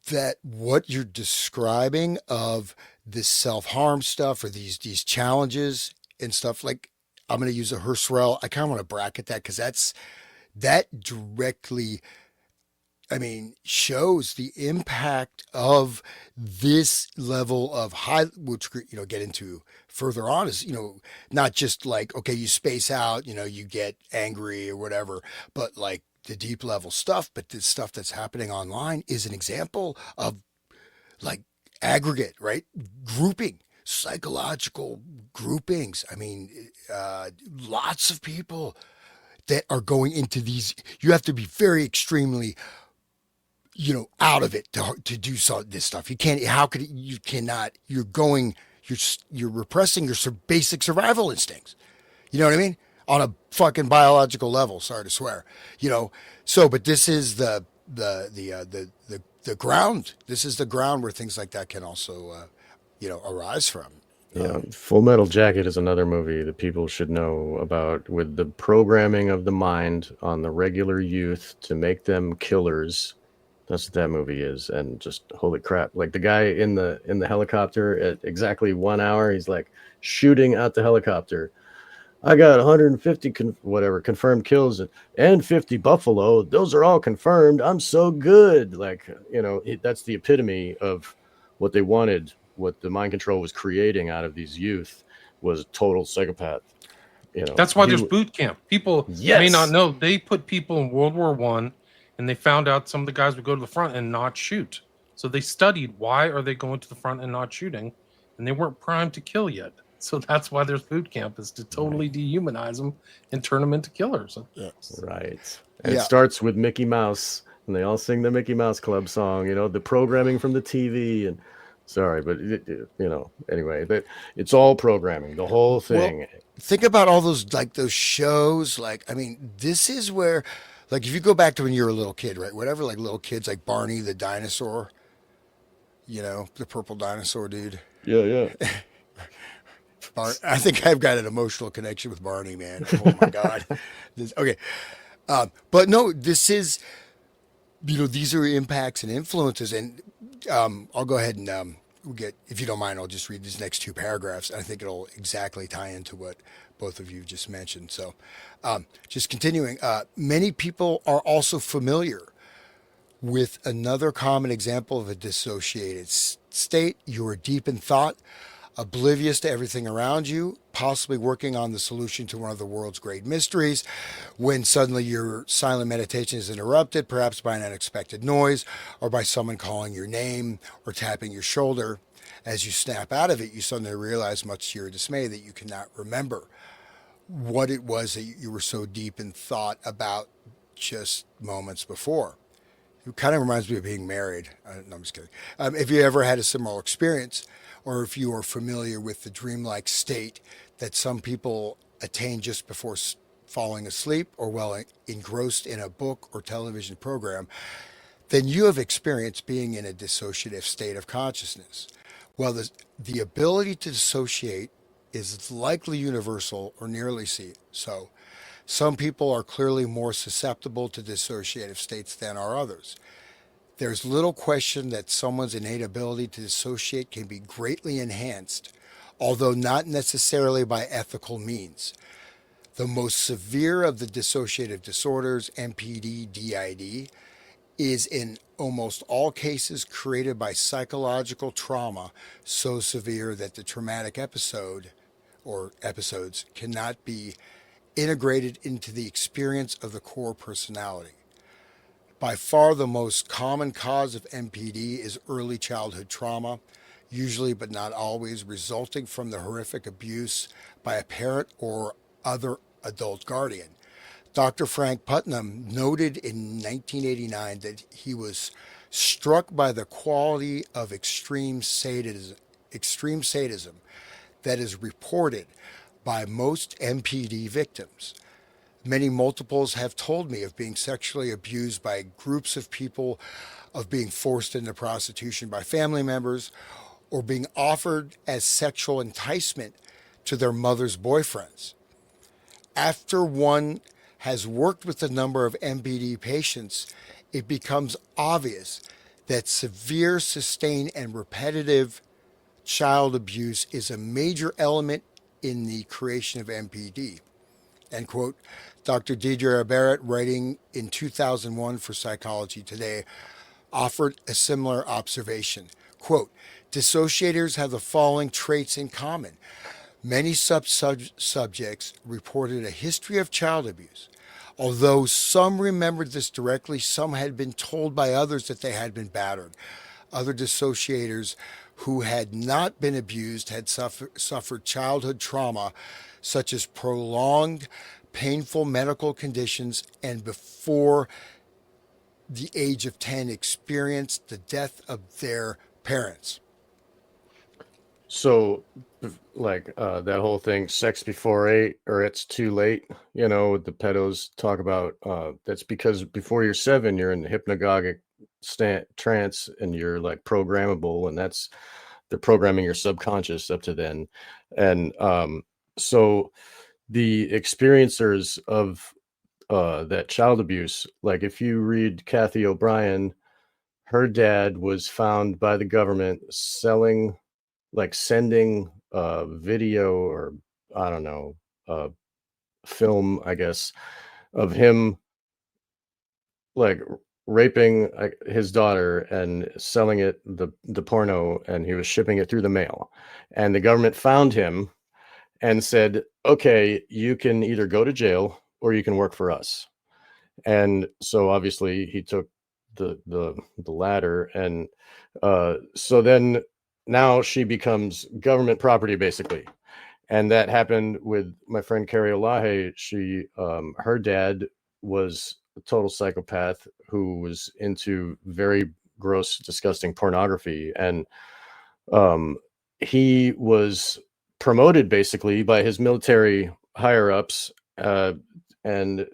that what you're describing of this self-harm stuff or these challenges and stuff. Like, I'm going to use a Husserl. I kind of want to bracket that because that directly, I mean, shows the impact of this level of high, which, get into further on is, not just like, okay, you space out, you get angry or whatever, but like the deep level stuff. But the stuff that's happening online is an example of like aggregate, right? Grouping, psychological groupings. I mean, lots of people that are going into these, you have to be very extremely out of it to do this stuff. You can't. How could it, you cannot? You're repressing your basic survival instincts. You know what I mean? On a fucking biological level. Sorry to swear. So, but this is the ground. This is the ground where things like that can also, arise from. Yeah, Full Metal Jacket is another movie that people should know about, with the programming of the mind on the regular youth to make them killers. That's what that movie is. And just holy crap. Like the guy in the helicopter at exactly 1 hour, he's like shooting at the helicopter. I got 150 confirmed kills and 50 buffalo. Those are all confirmed. I'm so good. Like, that's the epitome of what they wanted. What the mind control was creating out of these youth was a total psychopath. That's why there's boot camp. People may not know, they put people in World War I, and they found out some of the guys would go to the front and not shoot. So they studied, why are they going to the front and not shooting? And they weren't primed to kill yet. So that's why there's boot camp, is to totally dehumanize them and turn them into killers. Yeah. Right. And it starts with Mickey Mouse, and they all sing the Mickey Mouse Club song, the programming from the TV. And sorry, but anyway, it's all programming, the whole thing. Well, think about all those shows. Like, I mean, this is where, like, if you go back to when you were a little kid, right? Whatever, like little kids, like Barney the dinosaur, the purple dinosaur dude. Yeah. I think I've got an emotional connection with Barney, man. Oh my God. Okay. But no, this is, these are impacts and influences. And I'll go ahead and if you don't mind, I'll just read these next two paragraphs. I think it'll exactly tie into what both of you just mentioned. So, just continuing, many people are also familiar with another common example of a dissociated state. You are deep in thought, oblivious to everything around you, possibly working on the solution to one of the world's great mysteries, when suddenly your silent meditation is interrupted, perhaps by an unexpected noise or by someone calling your name or tapping your shoulder. As you snap out of it, you suddenly realize, much to your dismay, that you cannot remember what it was that you were so deep in thought about just moments before. It kind of reminds me of being married. No, I'm just kidding. If you ever had a similar experience, or if you are familiar with the dreamlike state that some people attain just before falling asleep or while engrossed in a book or television program, then you have experienced being in a dissociative state of consciousness. Well, the ability to dissociate is likely universal or nearly so. Some people are clearly more susceptible to dissociative states than are others. There's little question that someone's innate ability to dissociate can be greatly enhanced, although not necessarily by ethical means. The most severe of the dissociative disorders, MPD, DID, is in almost all cases created by psychological trauma so severe that the traumatic episode or episodes cannot be integrated into the experience of the core personality. By far the most common cause of MPD is early childhood trauma, usually but not always resulting from the horrific abuse by a parent or other adult guardian. Dr. Frank Putnam noted in 1989 that he was struck by the quality of extreme sadism that is reported by most MPD victims. Many multiples have told me of being sexually abused by groups of people, of being forced into prostitution by family members, or being offered as sexual enticement to their mother's boyfriends. After one has worked with a number of MPD patients, it becomes obvious that severe, sustained, and repetitive child abuse is a major element in the creation of MPD. End quote. Dr. Deidre Barrett, writing in 2001 for Psychology Today, offered a similar observation. Quote, dissociators have the following traits in common. Many subjects reported a history of child abuse. Although some remembered this directly, some had been told by others that they had been battered. Other dissociators who had not been abused had suffered childhood trauma, such as prolonged, painful medical conditions, and before the age of 10 experienced the death of their parents. So, like that whole thing, sex before 8 or it's too late, the pedos talk about, that's because before you're 7, you're in the hypnagogic trance and you're like programmable, and they're programming your subconscious up to then. And so the experiencers of that child abuse, like if you read Kathy O'Brien, her dad was found by the government sending video, or I don't know, film, I guess, of him like raping his daughter and selling it, the porno, and he was shipping it through the mail. And the government found him and said, okay, you can either go to jail or you can work for us. And so obviously he took the latter. And so then now she becomes government property, basically. And that happened with my friend Carrie Olahe. She, her dad was a total psychopath who was into very gross, disgusting pornography. And he was promoted basically by his military higher ups. And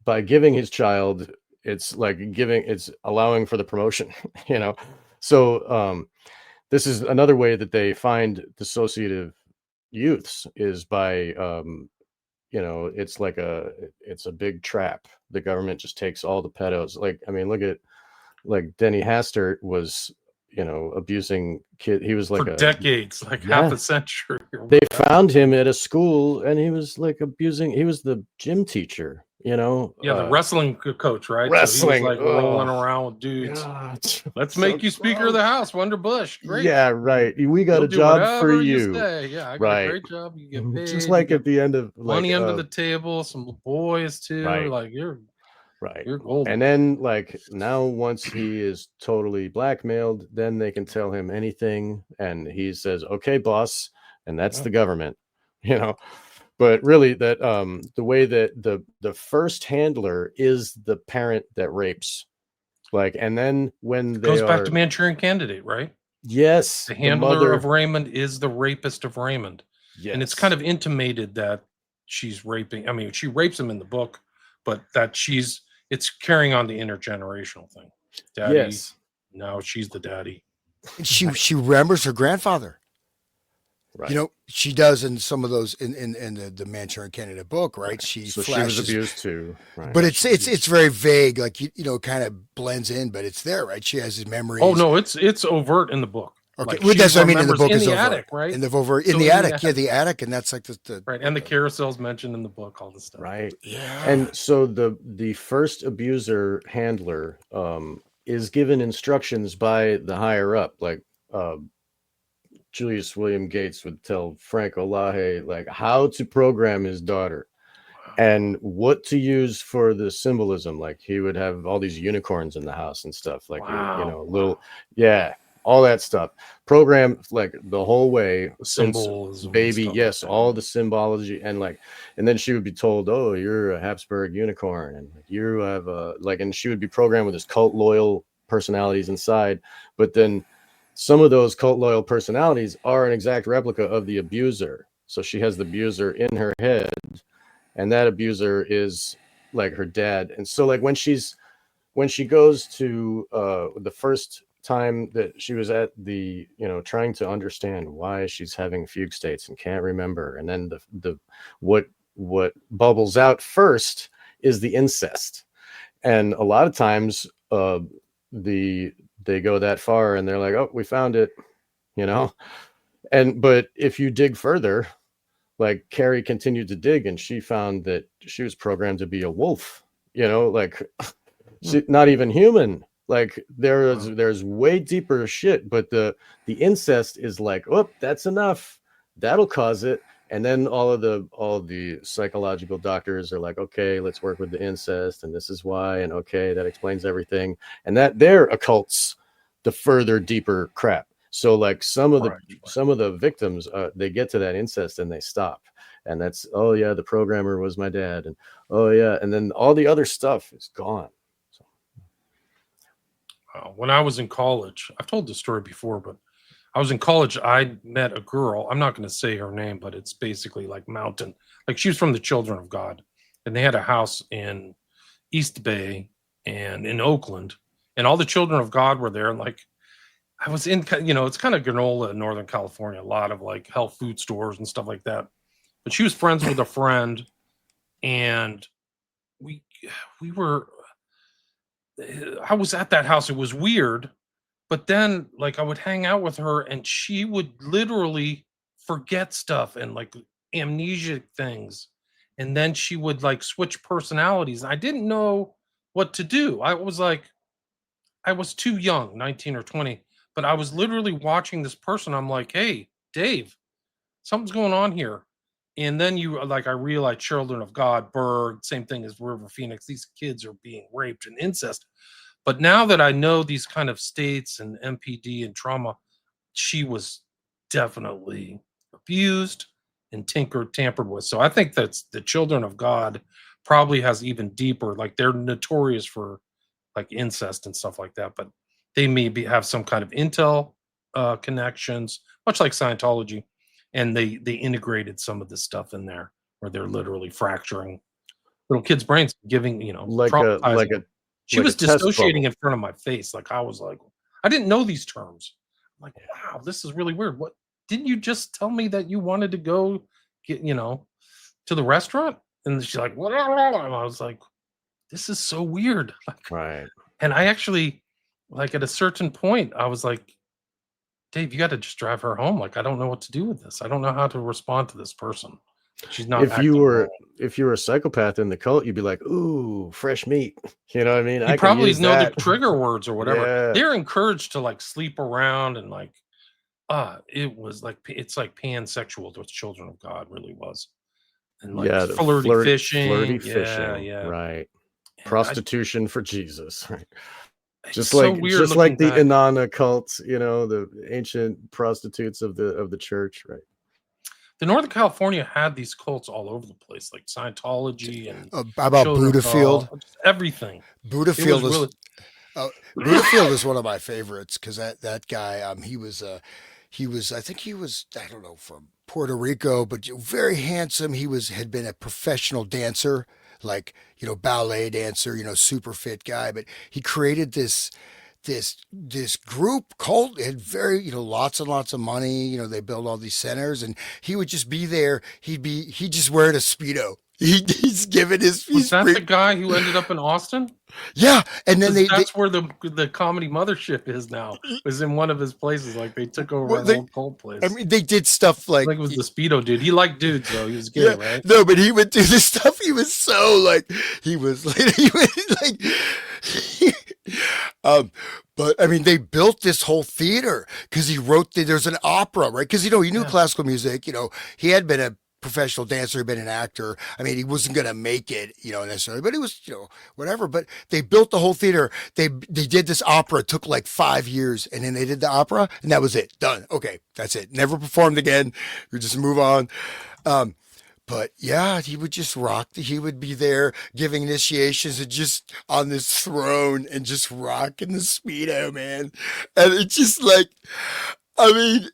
by giving his child, it's allowing for the promotion, So this is another way that they find dissociative youths, is by it's a big trap. The government just takes all the pedos. Look at like Denny Hastert was abusing kid. He was like For decades, like half a century. They found him at a school, and he was like abusing. He was the gym teacher, the wrestling coach, right? Wrestling, so he was like rolling around with dudes. God, Let's make you Speaker of the House, Wonder Bush. Great. Yeah, right. We got You'll a do job whatever for you. say. Yeah, I got a great job. You get paid. Just like at the end of money under the table, some boys too. Right. Like you're golden. And then like now, once he is totally blackmailed, then they can tell him anything, and he says, "Okay, boss," and that's the government, But really, that the way that the first handler is the parent that rapes, and then when they goes back to Manchurian Candidate, right? Yes, the handler of Raymond is the rapist of Raymond. Yes. And it's kind of intimated that she's raping. I mean, she rapes him in the book, but that it's carrying on the intergenerational thing. Daddy, yes. Now she's the daddy. And she remembers her grandfather. Right. She does in some of those in the Manchurian Candidate book, right? She so flashes, she was abused too, right? But it's very vague, like kind of blends in, but it's there, right? She has his memories. Oh no, it's overt in the book. Okay, well, that's what I mean. In the book, in is the overt. attic, right? In the attic, the attic, and that's like the right. And the carousel's mentioned in the book, all this stuff, right? Yeah. And so the first abuser handler is given instructions by the higher up, like Julius William Gates would tell Frank Olahe like how to program his daughter and what to use for the symbolism. Like he would have all these unicorns in the house and stuff, like little all that stuff. Program like the whole way since baby, yes, all the symbology and then she would be told, "Oh, you're a Habsburg unicorn, and you have and she would be programmed with this cult loyal personalities inside, but then some of those cult loyal personalities are an exact replica of the abuser. So she has the abuser in her head, and that abuser is like her dad. And so like when she goes to the first time that she was at the trying to understand why she's having fugue states and can't remember, and then the what bubbles out first is the incest. And a lot of times they go that far and they're like, "Oh, we found it," but if you dig further, like Carrie continued to dig and she found that she was programmed to be a wolf, she, not even human. Like there's way deeper shit, but the incest is like, "Oh, that's enough. That'll cause it." And then all the psychological doctors are like, "Okay, let's work with the incest, and this is why, and okay, that explains everything." And that they're occults the further deeper crap. So like some of the victims, they get to that incest and they stop, and that's, "Oh yeah, the programmer was my dad," and "Oh yeah," and then all the other stuff is gone. So. When I was in college, I've told this story before, but I was in college. I met a girl. I'm not going to say her name, but it's basically like mountain. Like she was from the Children of God, and they had a house in East Bay and in Oakland, and all the Children of God were there. And like I was in, it's kind of granola in Northern California, a lot of like health food stores and stuff like that. But she was friends with a friend, and we were. I was at that house. It was weird. But then, like, I would hang out with her, and she would literally forget stuff and like amnesic things, and then she would like switch personalities. I didn't know what to do. I was too young, 19 or 20, but I was literally watching this person. I'm like, "Hey, Dave, something's going on here." And then I realized Children of God, Berg, same thing as River Phoenix. These kids are being raped and incest. But now that I know these kind of states and MPD and trauma, she was definitely abused and tampered with. So I think that's the Children of God probably has even deeper, like they're notorious for like incest and stuff like that, but they maybe have some kind of intel connections, much like Scientology. And they integrated some of this stuff in there where they're literally fracturing little kids' brains, giving, she was dissociating in front of my face. Like I was like, I didn't know these terms. I'm like, wow, this is really weird. What didn't you just tell me that you wanted to go get, to the restaurant? And she's like, what? And I was like, this is so weird. Like, right. And I actually, like at a certain point, I was like, Dave, you got to just drive her home. Like, I don't know what to do with this. I don't know how to respond to this person. She's not If you acting were normal. if you were a psychopath in the cult, you'd be like, "Ooh, fresh meat." You know what I mean? You I can probably use know the that. trigger words or whatever. Yeah. They're encouraged to like sleep around and like, it was like, it's like pansexual with children of God, really was. And like Yeah, the flirty flirty fishing. Yeah, fishing, yeah. right. And Prostitution for Jesus, right? it's so weird Just like looking the back. Inanna cult, the ancient prostitutes of the church, right? The Northern California had these cults all over the place, like Scientology and How about Children of God, Buddhafield? just everything. It was Buddhafield is really Buddhafield is one of my favorites because that guy, he was, I think he was, I don't know, from Puerto Rico, but very handsome. Had been a professional dancer, like, ballet dancer, super fit guy, but he created this group cult. It had lots and lots of money. They built all these centers, and he would just be there. He just wearing a speedo. He's giving his was he's that pre- the guy who ended up in Austin? Yeah, and then 'Cause they that's where the comedy mothership is now. Was in one of his places. Like they took over well, an old cult I place. mean, they did stuff I like, think it was the Speedo dude. He liked dudes though. He was gay, yeah, right? no, but he would do this stuff. He was so like, he was like, he was like, but I mean, they built this whole theater because he wrote there's an opera, right? Because he knew Yeah. classical music. He had been a professional dancer, he'd been an actor. I mean, he wasn't going to make it, necessarily, but it was, whatever. But they built the whole theater. They did this opera. It took like 5 years, and then they did the opera, and that was it. Done. Okay, that's it. Never performed again. We just move on. But yeah, he would just rock. He would be there giving initiations and just on this throne and just rocking the speedo, man. And it's just like, I mean,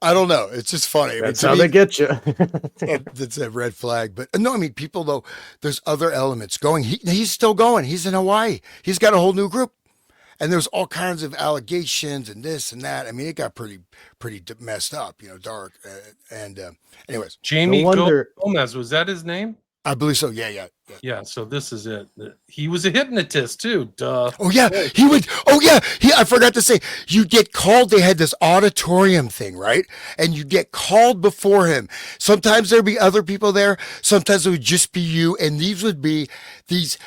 I don't know. It's just funny. I mean, That's to how me, they get you. that's a red flag. But no, I mean, people though, there's other elements going. He's still going. He's in Hawaii. He's got a whole new group, and there's all kinds of allegations and this and that. I mean, it got pretty messed up, dark. Anyways, No Jamie wonder. Gomez, was that his name? I believe so. Yeah. Yeah, so this is it. He was a hypnotist too. Duh. Oh yeah, he would. Oh yeah, I forgot to say, you get called. They had this auditorium thing, right? And you get called before him. Sometimes there'd be other people there. Sometimes it would just be you. And these would be these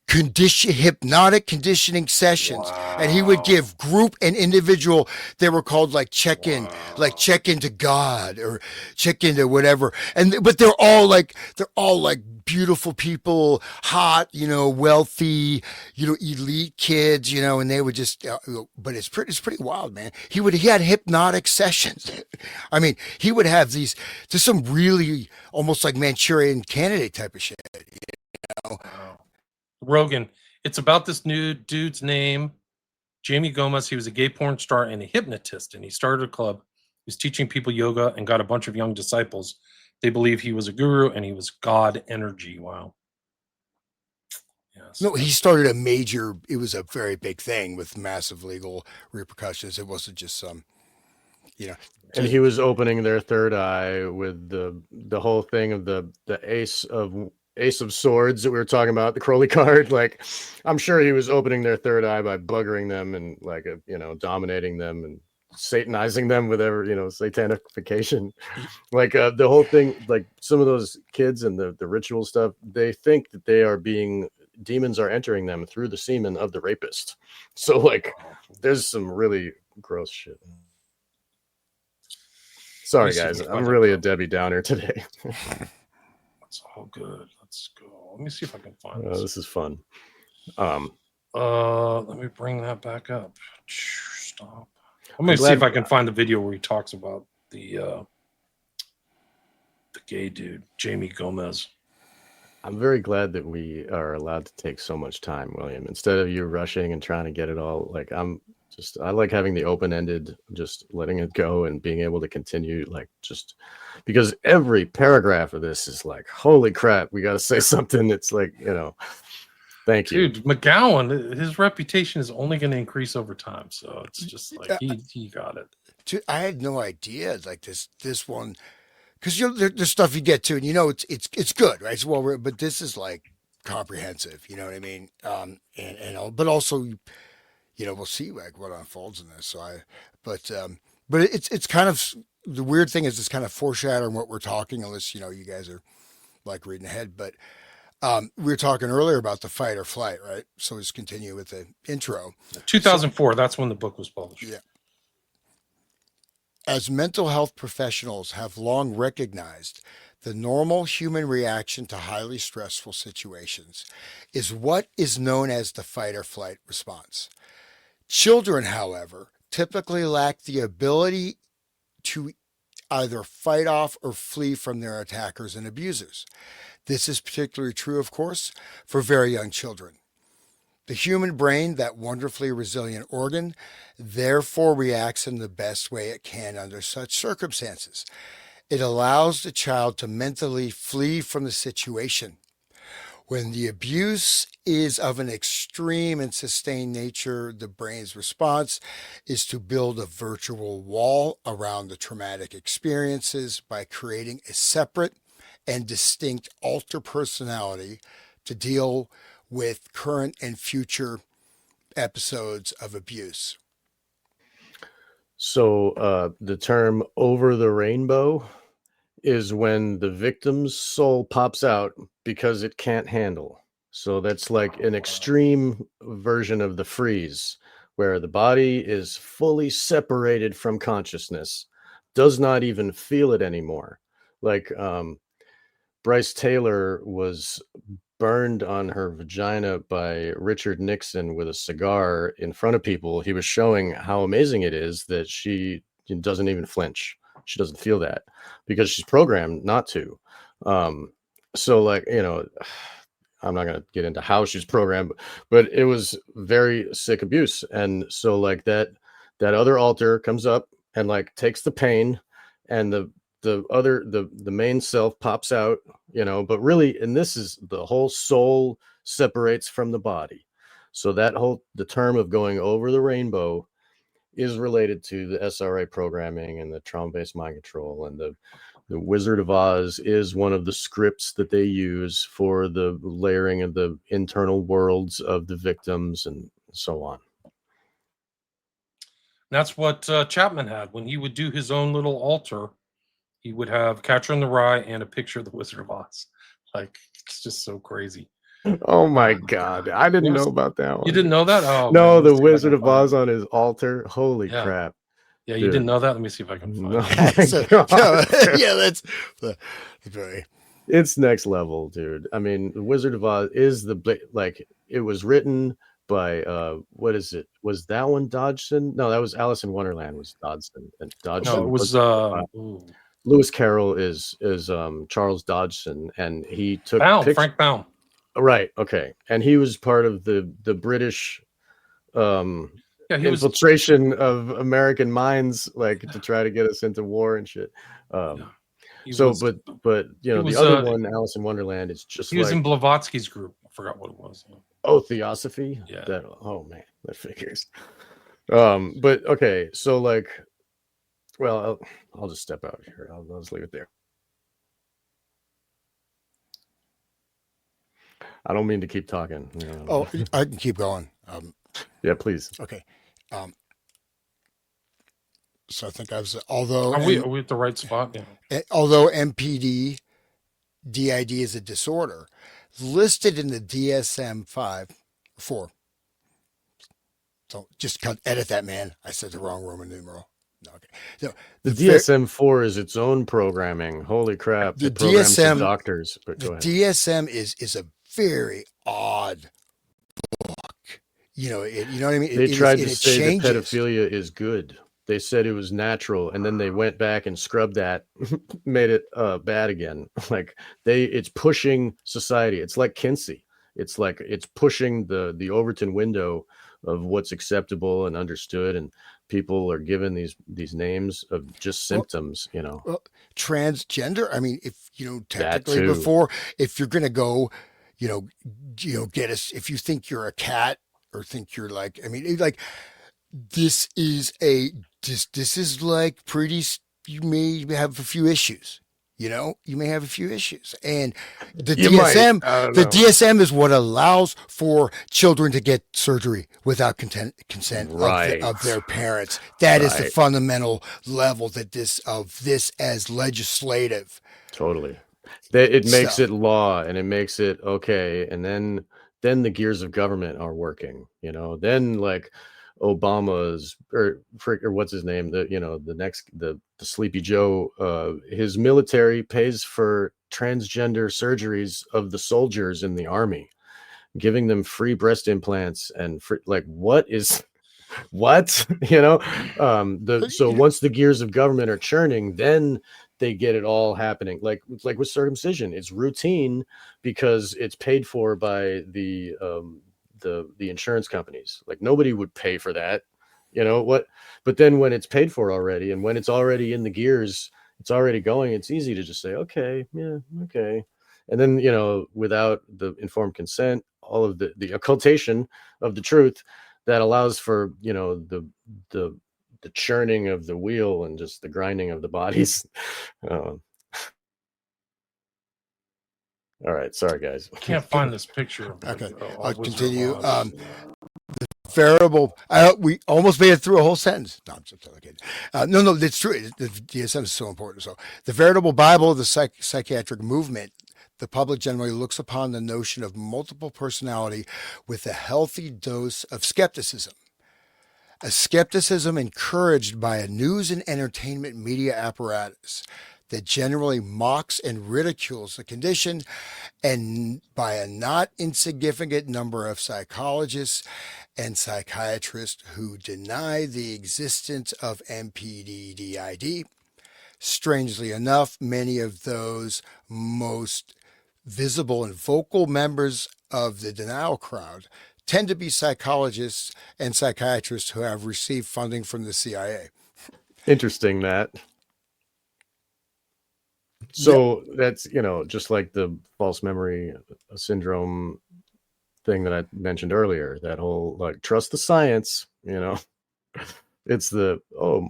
hypnotic conditioning sessions, and he would give group and individual. They were called like check in to God or check into whatever. But they're all like beautiful people, hot, wealthy, elite kids, and they would just. But it's pretty wild, man. He had hypnotic sessions. I mean, he would have there's some really almost like Manchurian Candidate type of shit. Wow. Rogan, it's about this new dude's name, Jamie Gomez. He was a gay porn star and a hypnotist, and he started a club. He was teaching people yoga and got a bunch of young disciples. They believe he was a guru and he was God energy. Wow. Yes. No, he started it was a very big thing with massive legal repercussions. It wasn't just some, And he was opening their third eye with the whole thing of the Ace of Swords that we were talking about, the Crowley card. Like, I'm sure he was opening their third eye by buggering them and dominating them and satanizing them with satanification. Like the whole thing, like some of those kids and the ritual stuff, they think that demons are entering them through the semen of the rapist. So like, there's some really gross shit. Sorry guys, I'm really a Debbie Downer today. That's all good. Let's go. Let me see if I can find this. This is fun. Let me bring that back up. Stop. Let me see if I can find the video where he talks about the gay dude, Jamie Gomez. I'm very glad that we are allowed to take so much time, William, instead of you rushing and trying to get it all. Like I like having the open-ended, just letting it go and being able to continue, like, just because every paragraph of this is like, holy crap, we got to say something. It's like, thank you. Dude, McGowan, his reputation is only going to increase over time. So it's just like, he got it. I had no idea, like this one, because there's stuff you get to, and it's good, right? It's well, but this is like comprehensive, you know what I mean? But also, we'll see like what unfolds in this. So but it's kind of the weird thing is it's kind of foreshadowing what we're talking, unless you guys are like reading ahead. But we were talking earlier about the fight or flight, right? So let's continue with the intro. 2004. That's when the book was published. Yeah. As mental health professionals have long recognized, the normal human reaction to highly stressful situations is what is known as the fight or flight response. Children, however, typically lack the ability to either fight off or flee from their attackers and abusers. This is particularly true, of course, for very young children. The human brain, that wonderfully resilient organ, therefore reacts in the best way it can under such circumstances. It allows the child to mentally flee from the situation. When the abuse is of an extreme and sustained nature, the brain's response is to build a virtual wall around the traumatic experiences by creating a separate and distinct alter personality to deal with current and future episodes of abuse. So the term over the rainbow is when the victim's soul pops out because it can't handle. So that's like an extreme version of the freeze, where the body is fully separated from consciousness, does not even feel it anymore. Like Bryce Taylor was burned on her vagina by Richard Nixon with a cigar in front of people. He was showing how amazing it is that she doesn't even flinch. She doesn't feel that because she's programmed not to. So like, I'm not going to get into how she's programmed, but it was very sick abuse. And so like that other alter comes up and like takes the pain, and the main self pops out, but really, and this is the whole soul separates from the body. So the term of going over the rainbow is related to the SRA programming and the trauma-based mind control, and the Wizard of Oz is one of the scripts that they use for the layering of the internal worlds of the victims and so on. That's what Chapman had when he would do his own little altar. He would have Catcher in the Rye and a picture of the Wizard of Oz. Like, it's just so crazy. Oh my God. I didn't know about that one. You didn't know that? Oh, no, man, the Wizard of Oz on his altar. Holy Yeah. crap. Yeah, you didn't know that? Let me see if I can find it. That's very. It's next level, dude. I mean, the Wizard of Oz is it was written by what is it? Was that one Dodgson? No, that was Alice in Wonderland was Dodgson. And Dodgson. No, it was Lewis Carroll is Charles Dodgson, and he took Frank Baum. Right. Okay. And he was part of the British infiltration of American minds, like to try to get us into war and shit. But the other one, Alice in Wonderland, is just he was in Blavatsky's group. I forgot what it was. Oh, Theosophy. Yeah. Oh man, that figures. But okay, so like, well, I'll just step out here. I'll just leave it there. I don't mean to keep talking. Oh, I can keep going. Yeah, please. Okay. So I think I was, although... Are we at the right spot? Yeah. Although MPD, DID is a disorder, listed in the DSM-5, 4. So just edit that, man. I said the wrong Roman numeral. No, okay. So the DSM-4 is its own programming. Holy crap. The DSM... doctors. But the DSM is a very odd book. You know what I mean? They tried to say that pedophilia is good. They said it was natural, and then they went back and scrubbed that, made it bad again. Like it's pushing society. It's like Kinsey. It's like it's pushing the Overton window of what's acceptable and understood, and people are given these names of just symptoms. Well, transgender. I mean, if technically before, if you're gonna go, get us. If you think you're a cat or think you're like, I mean, like. This is like pretty, you may have a few issues, you may have a few issues. And the You might. DSM, I don't the know. DSM is what allows for children to get surgery without consent Right. of their parents. That is the Right. fundamental level that this as legislative. Totally. It makes stuff. it law, and it makes it okay. And then the gears of government are working, then like Obama's or what's his name, the Sleepy Joe, his military pays for transgender surgeries of the soldiers in the army, giving them free breast implants and free, like, what so once the gears of government are churning, then they get it all happening, like with circumcision. It's routine because it's paid for by the insurance companies. Like, nobody would pay for that, but then when it's paid for already, and when it's already in the gears, it's already going, it's easy to just say, okay, yeah, okay. And then, without the informed consent, all of the occultation of the truth that allows for, the churning of the wheel and just the grinding of the bodies. All right, sorry guys. Can't find this picture of Okay, Wizard of continue. Oz. Variable. We almost made it through a whole sentence. No, I'm just kidding. No, that's true. The DSM is so important. So, the veritable Bible of the psychiatric movement. The public generally looks upon the notion of multiple personality with a healthy dose of skepticism. A skepticism encouraged by a news and entertainment media apparatus that generally mocks and ridicules the condition, and by a not insignificant number of psychologists and psychiatrists who deny the existence of MPDDID. Strangely enough, many of those most visible and vocal members of the denial crowd tend to be psychologists and psychiatrists who have received funding from the CIA. Interesting, Matt. So that's, just like the false memory syndrome thing that I mentioned earlier, that whole, like, trust the science, it's the,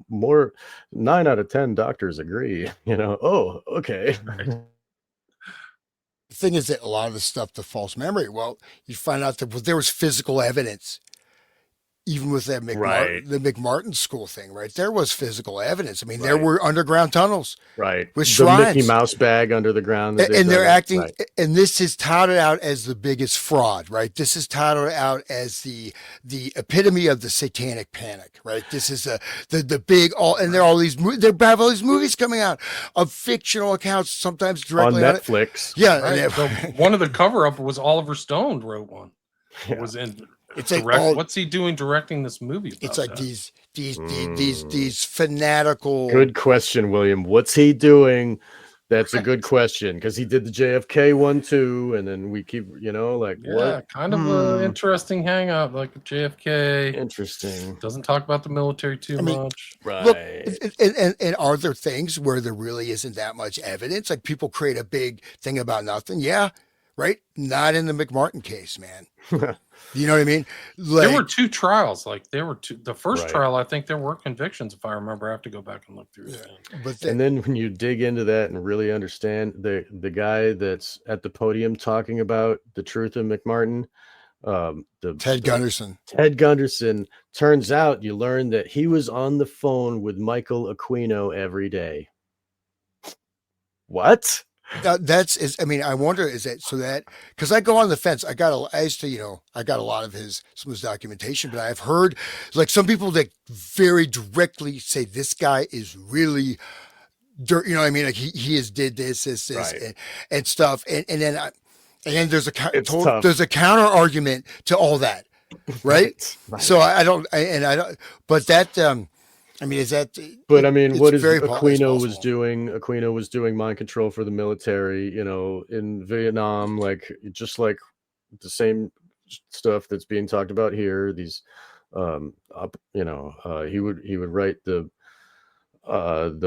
more 9 out of 10 doctors agree, oh, okay. The thing is that a lot of the stuff, the false memory, well, you find out that there was physical evidence. Even with that the McMartin school thing, right? There was physical evidence. I mean, there were underground tunnels, right, with the shrines. Mickey Mouse bag under the ground, and they're acting. Right. And this is touted out as the biggest fraud, right? This is touted out as the epitome of the satanic panic, right? This is the big and there are all these movies coming out of fictional accounts, sometimes directly on Netflix. Yeah, right. One of the cover up was Oliver Stone wrote one. Yeah. It was in. It's like what's he doing directing this movie? It's like these fanatical. Good question, William. What's he doing? That's a good question, because he did the JFK one too, and then we keep, what? Kind of an interesting hang up, like JFK. Interesting. Doesn't talk about the military too much. Right. Look, and are there things where there really isn't that much evidence? Like, people create a big thing about nothing. Yeah. Right? Not in the McMartin case, man. You know what I mean? Like, there were 2 trials. Like, there were 2. The first trial, I think there were convictions, if I remember. I have to go back and look through it. And then when you dig into that and really understand the guy that's at the podium talking about the truth of McMartin, Ted Gunderson. Ted Gunderson, turns out you learn that he was on the phone with Michael Aquino every day. What? I wonder, is that so that, because I go on the fence. I got a lot of some of his documentation, but I've heard, like, some people that very directly say this guy is really dirt. You know what I mean? Like, he has did this, right. and stuff. And then there's a counter argument to all that. Right. So I don't, but that, is that? But what is Aquino was doing? Aquino was doing mind control for the military, in Vietnam, like, just like the same stuff that's being talked about here. These, he would write the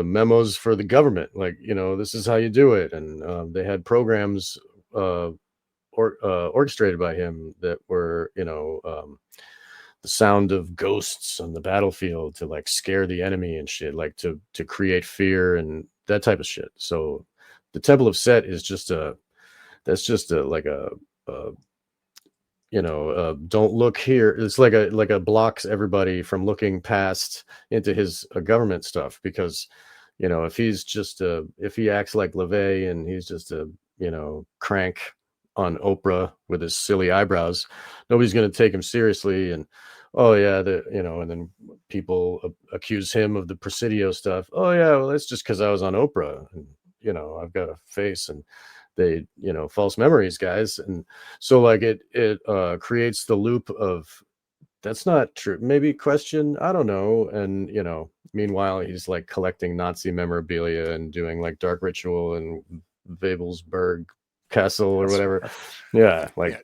memos for the government, like, this is how you do it, and they had programs orchestrated by him that were, the sound of ghosts on the battlefield to, like, scare the enemy and shit, like to create fear and that type of shit. So the Temple of Set is just that's just like a don't look here. It's like a blocks everybody from looking past into his government stuff, because if he's just if he acts like LaVey and he's just a crank on Oprah with his silly eyebrows, nobody's going to take him seriously. And oh yeah, and then people accuse him of the Presidio stuff. Oh yeah, well that's just because I was on Oprah, and I've got a face, and they false memories, guys. And so like it creates the loop of that's not true, maybe question, I don't know. And meanwhile he's like collecting Nazi memorabilia and doing like dark ritual and Webelsberg Castle or whatever. Yeah, like Yeah.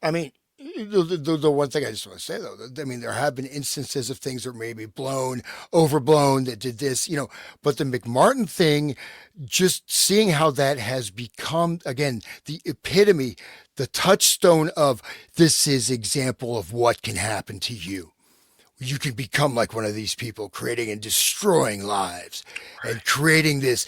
I mean, the one thing I just want to say though, I mean, there have been instances of things that may be overblown, that did this, but the McMartin thing, just seeing how that has become again the epitome, the touchstone of this is example of what can happen to you. You can become like one of these people, creating and destroying lives, and creating this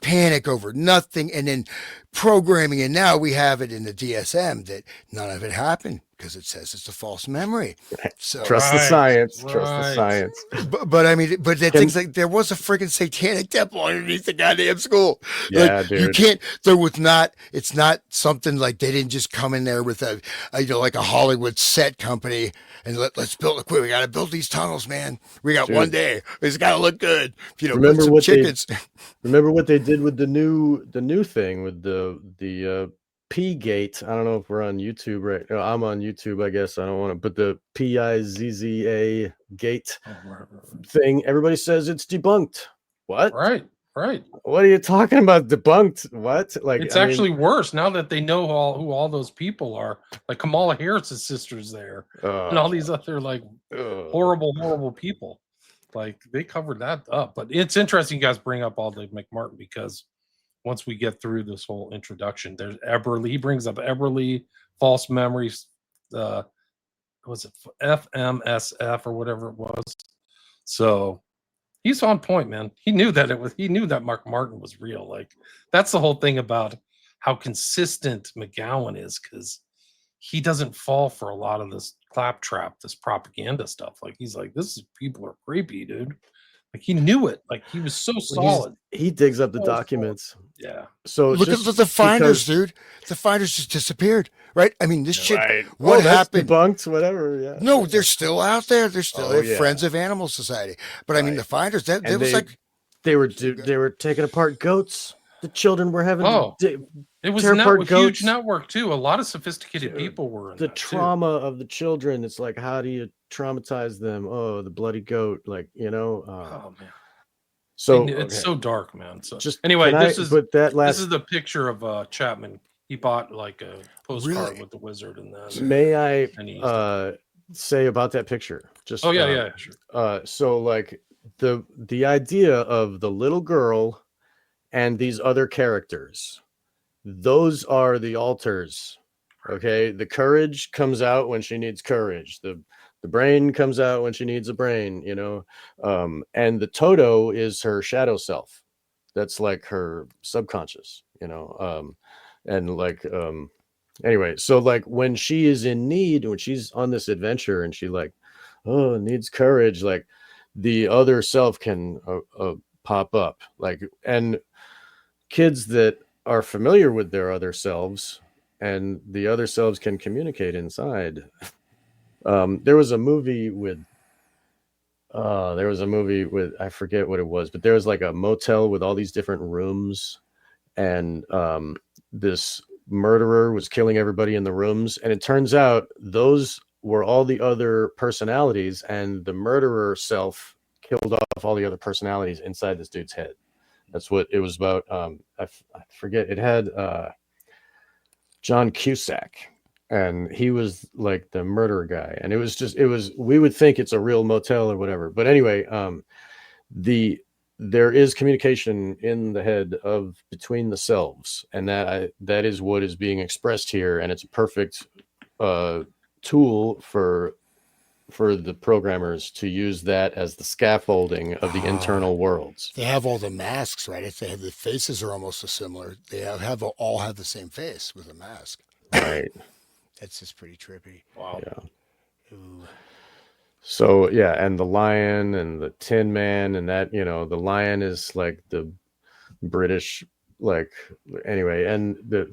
panic over nothing, and then programming. And now we have it in the DSM that none of it happened because it says it's a false memory. So trust the science. Trust the right. science. but I mean, but the things like there was a freaking satanic temple underneath the goddamn school. Yeah, Like, dude. you can't. There was not. It's not something like they didn't just come in there with a like a Hollywood set company and let's build a quick. We got to build these tunnels, man. We got Dude. one day. It's got to look good. Remember put some what chickens. Remember what they did with the new thing with the P gate. I don't know if we're on YouTube right now. I'm on YouTube, I guess. I don't want to, but the PIZZA gate thing, everybody says it's debunked. What? Right. What are you talking about? Debunked? What? Like It's actually worse now that they know who all those people are. Like Kamala Harris's sister's there, and all these other like horrible people. Like they covered that up. But it's interesting you guys bring up all the McMartin, because once we get through this whole introduction, there's Eberly. He brings up Eberly, false memories. Was it FMSF or whatever it was? So he's on point, man. He knew that he knew that Mark Martin was real. Like that's the whole thing about how consistent McGowan is, because he doesn't fall for a lot of this claptrap, this propaganda stuff. Like he's like, people are creepy, dude. Like he knew it. Like he was so solid. He digs up the So documents. solid. Yeah. So Look at the finders, dude. The finders just disappeared, right? I mean, this shit. Right. What that's happened? Debunked, whatever. Yeah. No, they're still out there. They're still yeah. Friends of Animal Society. But I mean, the finders. That was like they were taking apart goats. The children were having it was tear apart a goats. huge network too. A lot of sophisticated people were in the that trauma of the children. It's like, how do you traumatize them? Oh, the bloody goat, like oh man. So it's so dark, man. So just anyway, this is the picture of Chapman. He bought like a postcard Really? with the wizard and that. May I say about that picture? Just sure. So like the idea of the little girl and these other characters, those are the altars. Okay, the courage comes out when she needs courage. The brain comes out when she needs a brain, and the Toto is her shadow self. That's like her subconscious, and like anyway, so like when she is in need, when she's on this adventure and she like needs courage, like the other self can pop up, like, and kids that are familiar with their other selves and the other selves can communicate inside. There was a movie with I forget what it was, but there was like a motel with all these different rooms, and this murderer was killing everybody in the rooms, and it turns out those were all the other personalities, and the murderer self killed off all the other personalities inside this dude's head. That's what it was about. I forget. It had John Cusack, and he was like the murderer guy, and we would think it's a real motel or whatever, but anyway, there is communication in the head between the selves, and that is what is being expressed here, and it's a perfect tool for for the programmers to use that as the scaffolding of the internal worlds. They have all the masks, right? If they have the faces are almost similar. They all have the same face with a mask. Right. That's just pretty trippy. Wow. Yeah. Ooh. So yeah, and the lion and the Tin Man, and that, you know, the lion is like the British, like, anyway, and the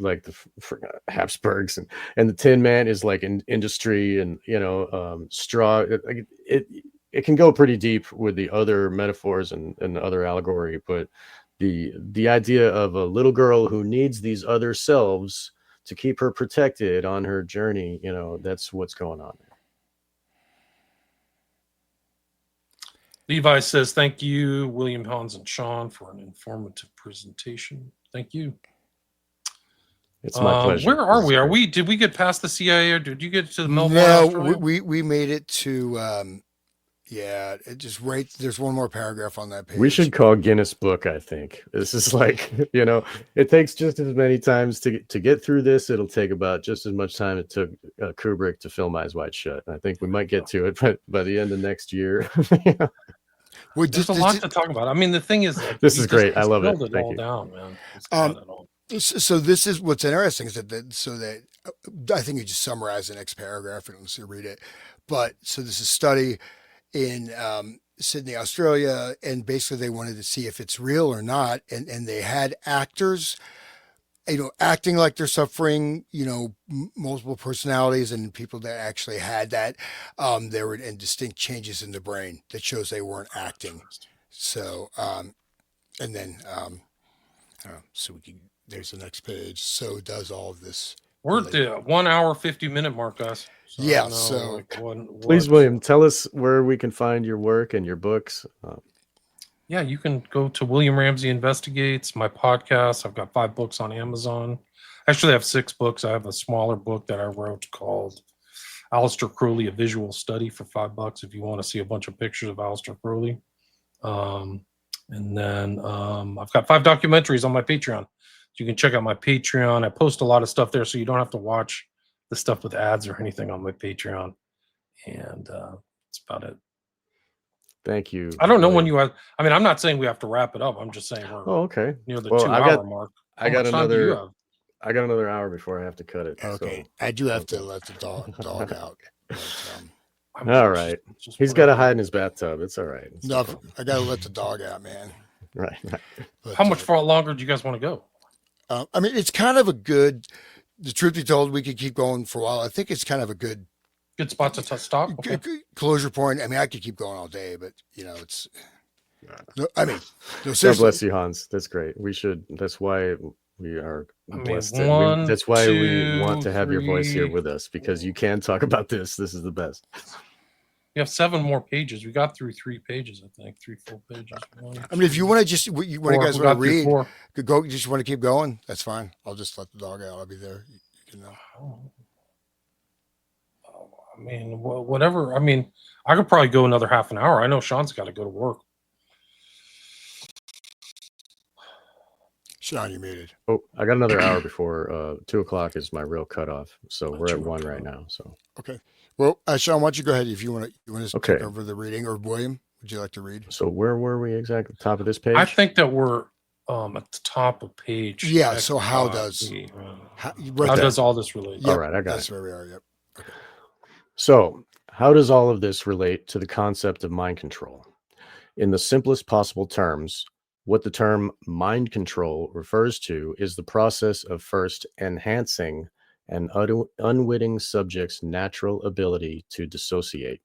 Habsburgs, and the Tin Man is like in industry, and you know, straw. It can go pretty deep with the other metaphors and the other allegory, but the idea of a little girl who needs these other selves to keep her protected on her journey, you know, that's what's going on there. Levi says, thank you, William, Hans, and Sean, for an informative presentation. Thank you. It's my pleasure. Where are we? Did we get past the CIA, or did you get to the Melbourne? No, Australia? we made it to yeah, it just right. There's one more paragraph on that page. We should call Guinness Book, I think. This is like, you know, it takes just as many times to get through this. It'll take about just as much time it took Kubrick to film Eyes Wide Shut. I think we might get to it by the end of next year. Yeah. Well, There's a lot to talk about. I mean, the thing is, like, this is great. I love it. It Thank all you. down, man. So this is what's interesting is that I think you just summarize the next paragraph and let's read it. But so this is a study in Sydney, Australia, and basically they wanted to see if it's real or not, and they had actors, you know, acting like they're suffering, you know, multiple personalities, and people that actually had that, there were distinct changes in the brain that shows they weren't acting. So, and then, I don't know, so we can, there's the next page. So does all of this. We're at the 1 hour, 50-minute mark, guys. So Yeah. know, So like, please, William, tell us where we can find your work and your books. Yeah, you can go to William Ramsey Investigates, my podcast. I've got 5 books on Amazon. Actually, I have 6 books. I have a smaller book that I wrote called Aleister Crowley, A Visual Study, for $5 if you want to see a bunch of pictures of Aleister Crowley. And then I've got 5 documentaries on my Patreon. So you can check out my Patreon. I post a lot of stuff there, so you don't have to watch the stuff with ads or anything on my Patreon. And that's about it. Thank you. I don't know when you have. I mean, I'm not saying we have to wrap it up. I'm just saying we're okay. Near the 2-hour mark. I got another hour before I have to cut it. Okay. So. I do have to let the dog out. But, all right. He's got to hide in his bathtub. It's all right. No, I got to let the dog out, man. Right. But, how much far longer do you guys want to go? I mean, it's kind of a good, the truth be told, we could keep going for a while. I think it's kind of a good spot to stop. Okay. Closure point. I mean, I could keep going all day, but you know, it's, I mean, no, God bless you, Hans. That's great. That's why we are blessed. That's why we want to have your voice here with us, because you can talk about this. This is the best. We have 7 more pages. We got through 3 pages, I think. 3 full pages. I mean, if you want to just, you guys want to read, go, you just want to keep going, that's fine. I'll just let the dog out. I'll be there. You can, I mean, whatever. I mean, I could probably go another half an hour. I know Sean's got to go to work. Sean, you muted. Oh, I got another hour before 2 o'clock is my real cutoff. So we're at 1 right now. So okay. Well, Sean, why don't you go ahead if you want to take over the reading, or William, would you like to read? So where were we exactly? Top of this page? I think that we're at the top of page. Yeah. So how does does all this relate? Yep, all right, I got that's it. Where we are. Yep. Okay. So how does all of this relate to the concept of mind control? In the simplest possible terms, what the term mind control refers to is the process of first enhancing an unwitting subject's natural ability to dissociate,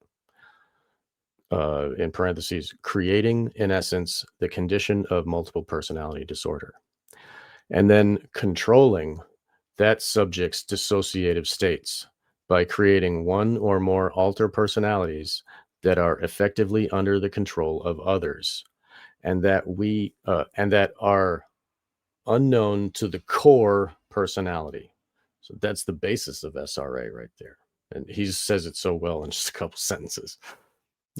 in parentheses, creating, in essence, the condition of multiple personality disorder, and then controlling that subject's dissociative states by creating one or more alter personalities that are effectively under the control of others, and that are unknown to the core personality. So that's the basis of SRA right there. And he says it so well in just a couple sentences.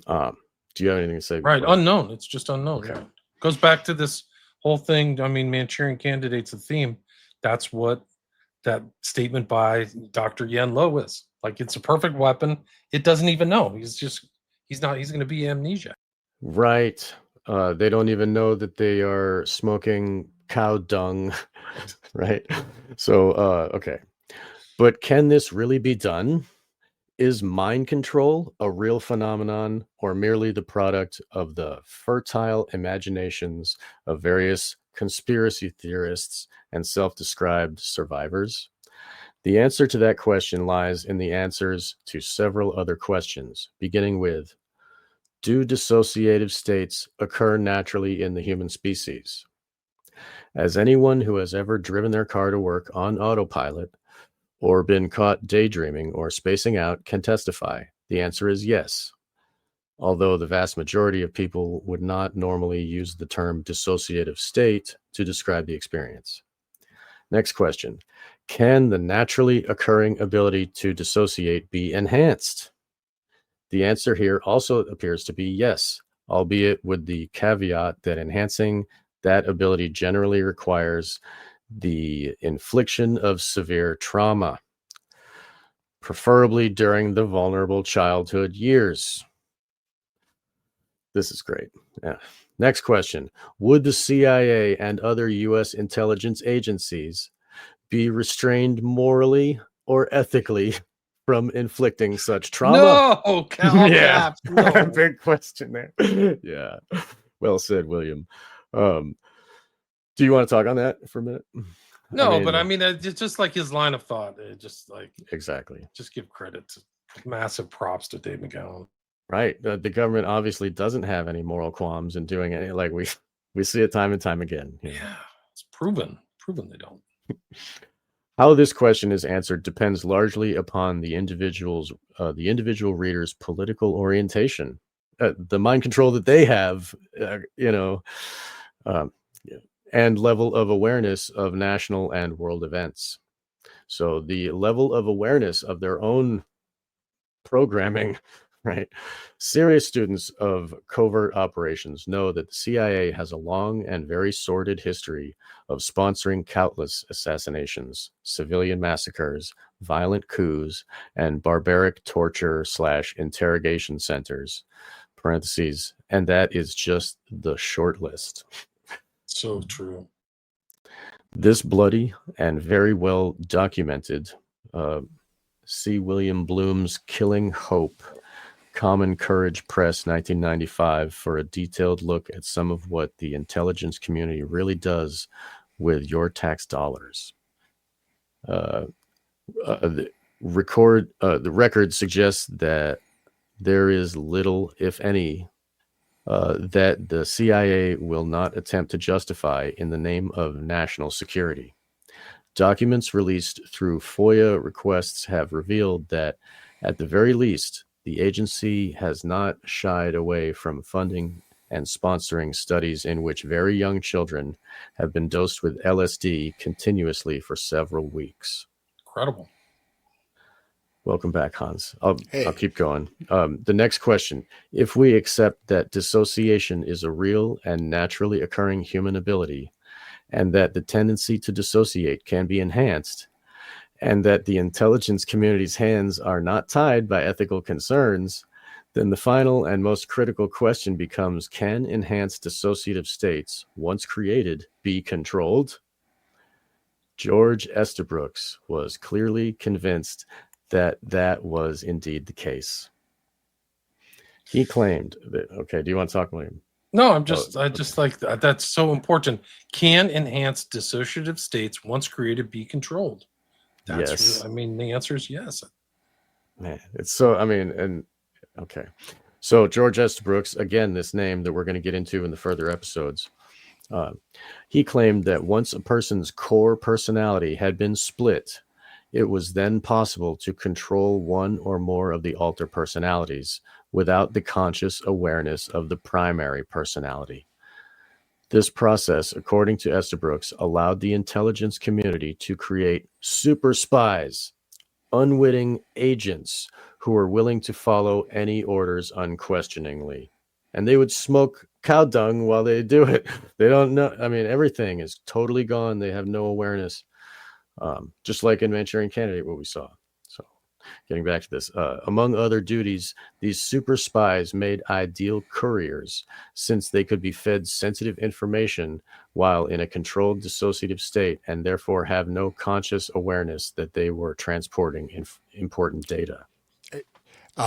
Do you have anything to say? Right. Unknown. It's just unknown. Okay. Right. Goes back to this whole thing. I mean, Manchurian Candidate's a theme. That's what that statement by Dr. Yen Lois. Like, it's a perfect weapon. It doesn't even know. He's going to be amnesia. Right. They don't even know that they are smoking cow dung. Right. So, okay. But can this really be done? Is mind control a real phenomenon or merely the product of the fertile imaginations of various conspiracy theorists and self-described survivors? The answer to that question lies in the answers to several other questions, beginning with, do dissociative states occur naturally in the human species? As anyone who has ever driven their car to work on autopilot or been caught daydreaming or spacing out can testify, the answer is yes. Although the vast majority of people would not normally use the term dissociative state to describe the experience. Next question. Can the naturally occurring ability to dissociate be enhanced? The answer here also appears to be yes, albeit with the caveat that enhancing that ability generally requires the infliction of severe trauma, preferably during the vulnerable childhood years. This is great. Yeah. Next question. Would the CIA and other U.S. intelligence agencies be restrained morally or ethically from inflicting such trauma? No, caps. No. Big question there. Yeah. Well said, William. Do you want to talk on that for a minute? No, but I mean, it's just like his line of thought. Just like, exactly. Just give credit to massive props to Dave McGowan. Right. The government obviously doesn't have any moral qualms in doing it. Like we see it time and time again. You know? Yeah, it's proven they don't. How this question is answered depends largely upon the individual reader's political orientation, the mind control that they have, and level of awareness of national and world events. So the level of awareness of their own programming, right? Serious students of covert operations know that the CIA has a long and very sordid history of sponsoring countless assassinations, civilian massacres, violent coups, and barbaric torture / interrogation centers, parentheses, and that is just the short list. So true. This bloody and very well documented, see William Bloom's Killing Hope, Common Courage Press, 1995, for a detailed look at some of what the intelligence community really does with your tax dollars. The record suggests that there is little, if any, that the CIA will not attempt to justify in the name of national security. Documents released through FOIA requests have revealed that, at the very least, the agency has not shied away from funding and sponsoring studies in which very young children have been dosed with LSD continuously for several weeks. Incredible. Welcome back, Hans. I'll keep going. The next question. If we accept that dissociation is a real and naturally occurring human ability, and that the tendency to dissociate can be enhanced, and that the intelligence community's hands are not tied by ethical concerns, then the final and most critical question becomes, can enhanced dissociative states, once created, be controlled? George Estabrooks was clearly convinced that that was indeed the case. He claimed that, okay, do you want to talk, William? No, I just like that. That's so important. Can enhanced dissociative states, once created, be controlled? Yes. I mean, the answer is yes. Man, it's so, okay. So George Estabrooks, again, this name that we're going to get into in the further episodes, he claimed that once a person's core personality had been split, it was then possible to control one or more of the alter personalities without the conscious awareness of the primary personality. This process, according to Estabrooks, allowed the intelligence community to create super spies, unwitting agents who were willing to follow any orders unquestioningly. And they would smoke cow dung while they do it. They don't know. I mean, everything is totally gone. They have no awareness. Just like in Manchurian Candidate, what we saw. So, getting back to this, among other duties, these super spies made ideal couriers since they could be fed sensitive information while in a controlled dissociative state and therefore have no conscious awareness that they were transporting important data.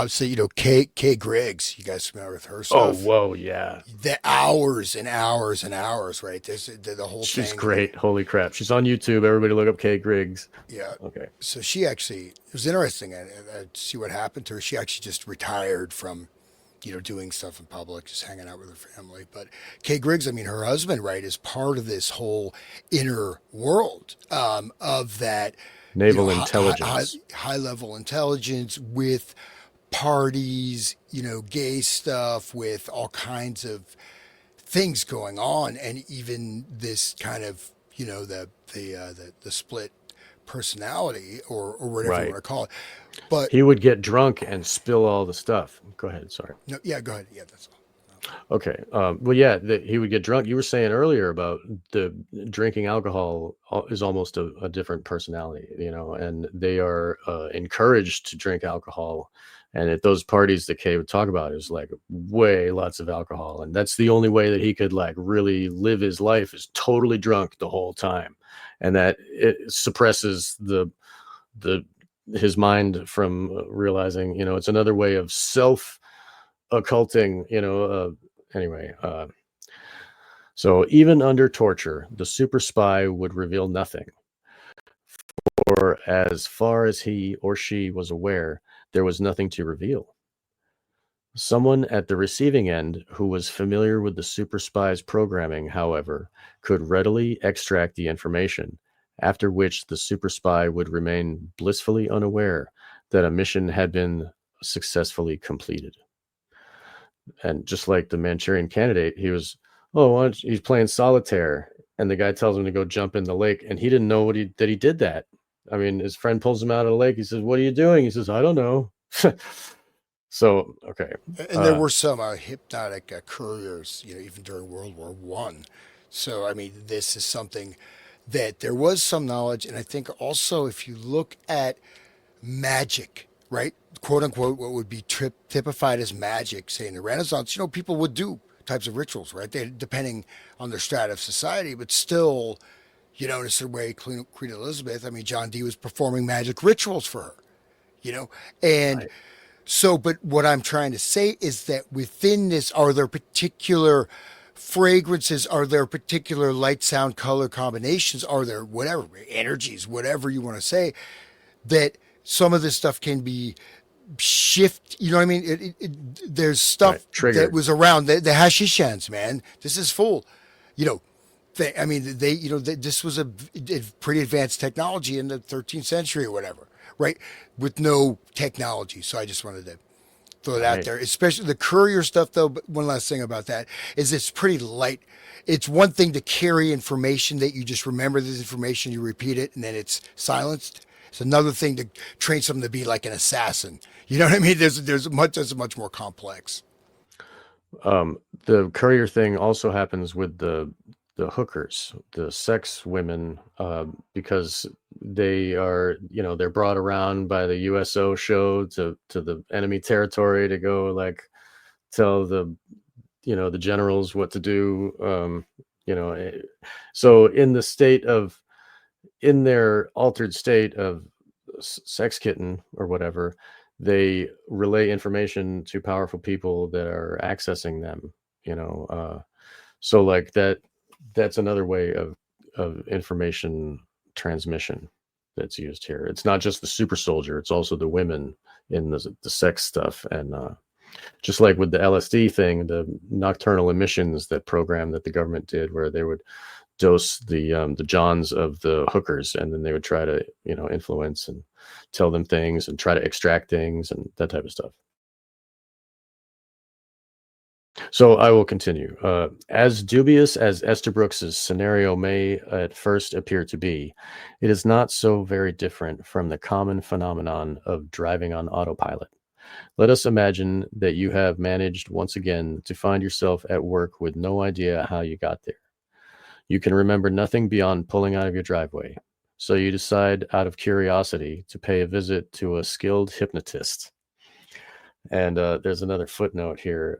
So Kay Griggs, you guys familiar with her Oh, stuff? whoa, yeah. The hours and hours and hours, right? The whole She's thing. great. Holy crap. She's on YouTube. Everybody look up Kay Griggs. Yeah. Okay. So she actually, it was interesting. I see what happened to her. She actually just retired from, doing stuff in public, just hanging out with her family. But Kay Griggs, I mean, her husband, right, is part of this whole inner world of that Naval intelligence. high level intelligence with parties, gay stuff, with all kinds of things going on, and even this kind of, the split personality or whatever you Right. want to call it. But He would get drunk and spill all the stuff. Go ahead. Sorry. no, yeah, go ahead. Yeah, that's all. Okay. Well, yeah, he would get drunk. You were saying earlier about the drinking alcohol is almost a different personality, and they are encouraged to drink alcohol. And at those parties that Kay would talk about is like way lots of alcohol. And that's the only way that he could like really live his life is totally drunk the whole time. And that it suppresses his mind from realizing, it's another way of self occulting, anyway. So even under torture, the super spy would reveal nothing. For as far as he or she was aware, there was nothing to reveal. Someone at the receiving end who was familiar with the super spy's programming, however, could readily extract the information, after which the super spy would remain blissfully unaware that a mission had been successfully completed. And just like the Manchurian Candidate, he was, he's playing solitaire, and the guy tells him to go jump in the lake, and he didn't know that he did that. I mean, his friend pulls him out of the lake. He says, "What are you doing?" He says, "I don't know." So, okay. And there were some hypnotic couriers, even during World War One. So, I mean, this is something that there was some knowledge, and I think also if you look at magic, right, quote unquote, what would be typified as magic, say in the Renaissance, people would do types of rituals, right? They, depending on their strata of society, but still, in a certain way, Queen Elizabeth, I mean, John Dee was performing magic rituals for her, and. Right. So, but what I'm trying to say is that within this, are there particular fragrances? Are there particular light, sound, color combinations? Are there whatever energies, whatever you want to say, that some of this stuff can be shift? You know what I mean? There's stuff that was around the Hashishans, man. This is full, this was a pretty advanced technology in the 13th century or whatever. Right, with no technology. So I just wanted to throw it out there, especially the courier stuff, though. But one last thing about that is it's pretty light. It's one thing to carry information that you just remember this information, you repeat it, and then it's silenced. It's another thing to train someone to be like an assassin. You know what I mean? There's much more complex. The courier thing also happens with the hookers, the sex women, because they are, they're brought around by the USO show to the enemy territory to go like tell the generals what to do. So in their altered state of sex kitten or whatever, they relay information to powerful people that are accessing them, so like that's another way of information transmission that's used here. It's not just the super soldier, it's also the women in the sex stuff. And just like with the LSD thing, the nocturnal emissions, that program that the government did where they would dose the johns of the hookers, and then they would try to influence and tell them things and try to extract things and that type of stuff. So I will continue. As dubious as Estabrooks's scenario may at first appear to be, it is not so very different from the common phenomenon of driving on autopilot. Let us imagine that you have managed once again to find yourself at work with no idea how you got there. You can remember nothing beyond pulling out of your driveway. So you decide out of curiosity to pay a visit to a skilled hypnotist. And there's another footnote here.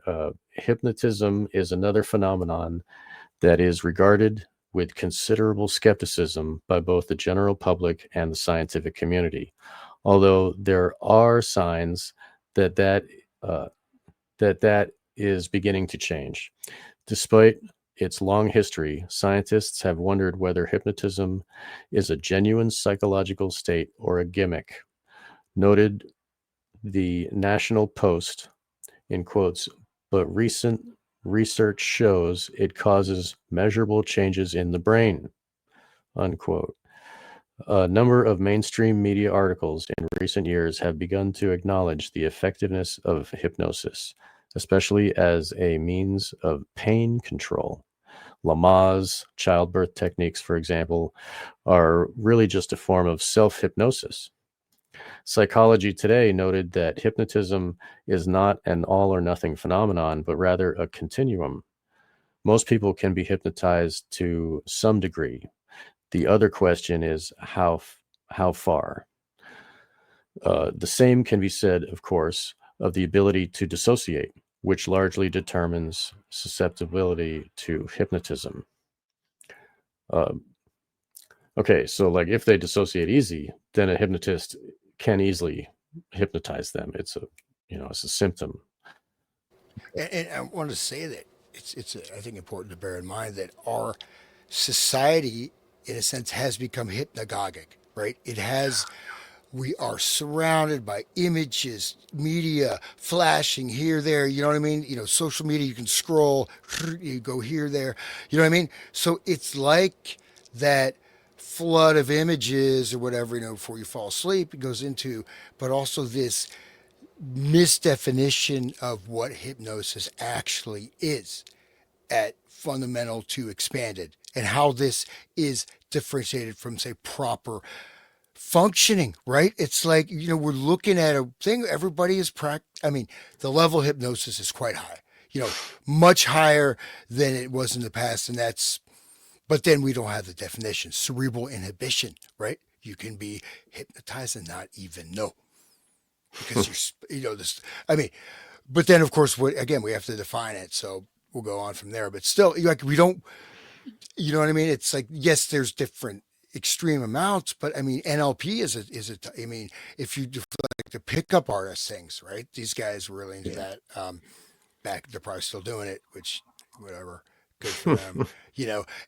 Hypnotism is another phenomenon that is regarded with considerable skepticism by both the general public and the scientific community, although there are signs that that is beginning to change. Despite its long history, scientists have wondered whether hypnotism is a genuine psychological state or a gimmick. Noted the National Post, in quotes, but recent research shows it causes measurable changes in the brain, unquote. A number of mainstream media articles in recent years have begun to acknowledge the effectiveness of hypnosis, especially as a means of pain control. Lamaze childbirth techniques, for example, are really just a form of self-hypnosis. Psychology Today noted that hypnotism is not an all or nothing phenomenon, but rather a continuum. Most people can be hypnotized to some degree. The other question is how far. The same can be said, of course, of the ability to dissociate, which largely determines susceptibility to hypnotism. Okay, so like if they dissociate easy, then a hypnotist can easily hypnotize them. It's a symptom. And I want to say that it's I think important to bear in mind that our society, in a sense, has become hypnagogic, right? It has. We are surrounded by images, media flashing here, there. You know what I mean? Social media. You can scroll, you go here, there. You know what I mean? So it's like that flood of images or whatever. Before you fall asleep, it goes into, but also this misdefinition of what hypnosis actually is at fundamental to expanded, and how this is differentiated from, say, proper functioning, right? It's like, we're looking at a thing, everybody is I mean, the level of hypnosis is quite high, much higher than it was in the past. And but then we don't have the definition, cerebral inhibition, right? You can be hypnotized and not even know, because this, I mean, but then of course, again, we have to define it. So we'll go on from there, but still, like, we don't, you know what I mean? It's like, yes, there's different extreme amounts, but I mean, NLP I mean, if you do like the pickup artist things, right? These guys were really into that. Back, they're probably still doing it, which, whatever, good for them.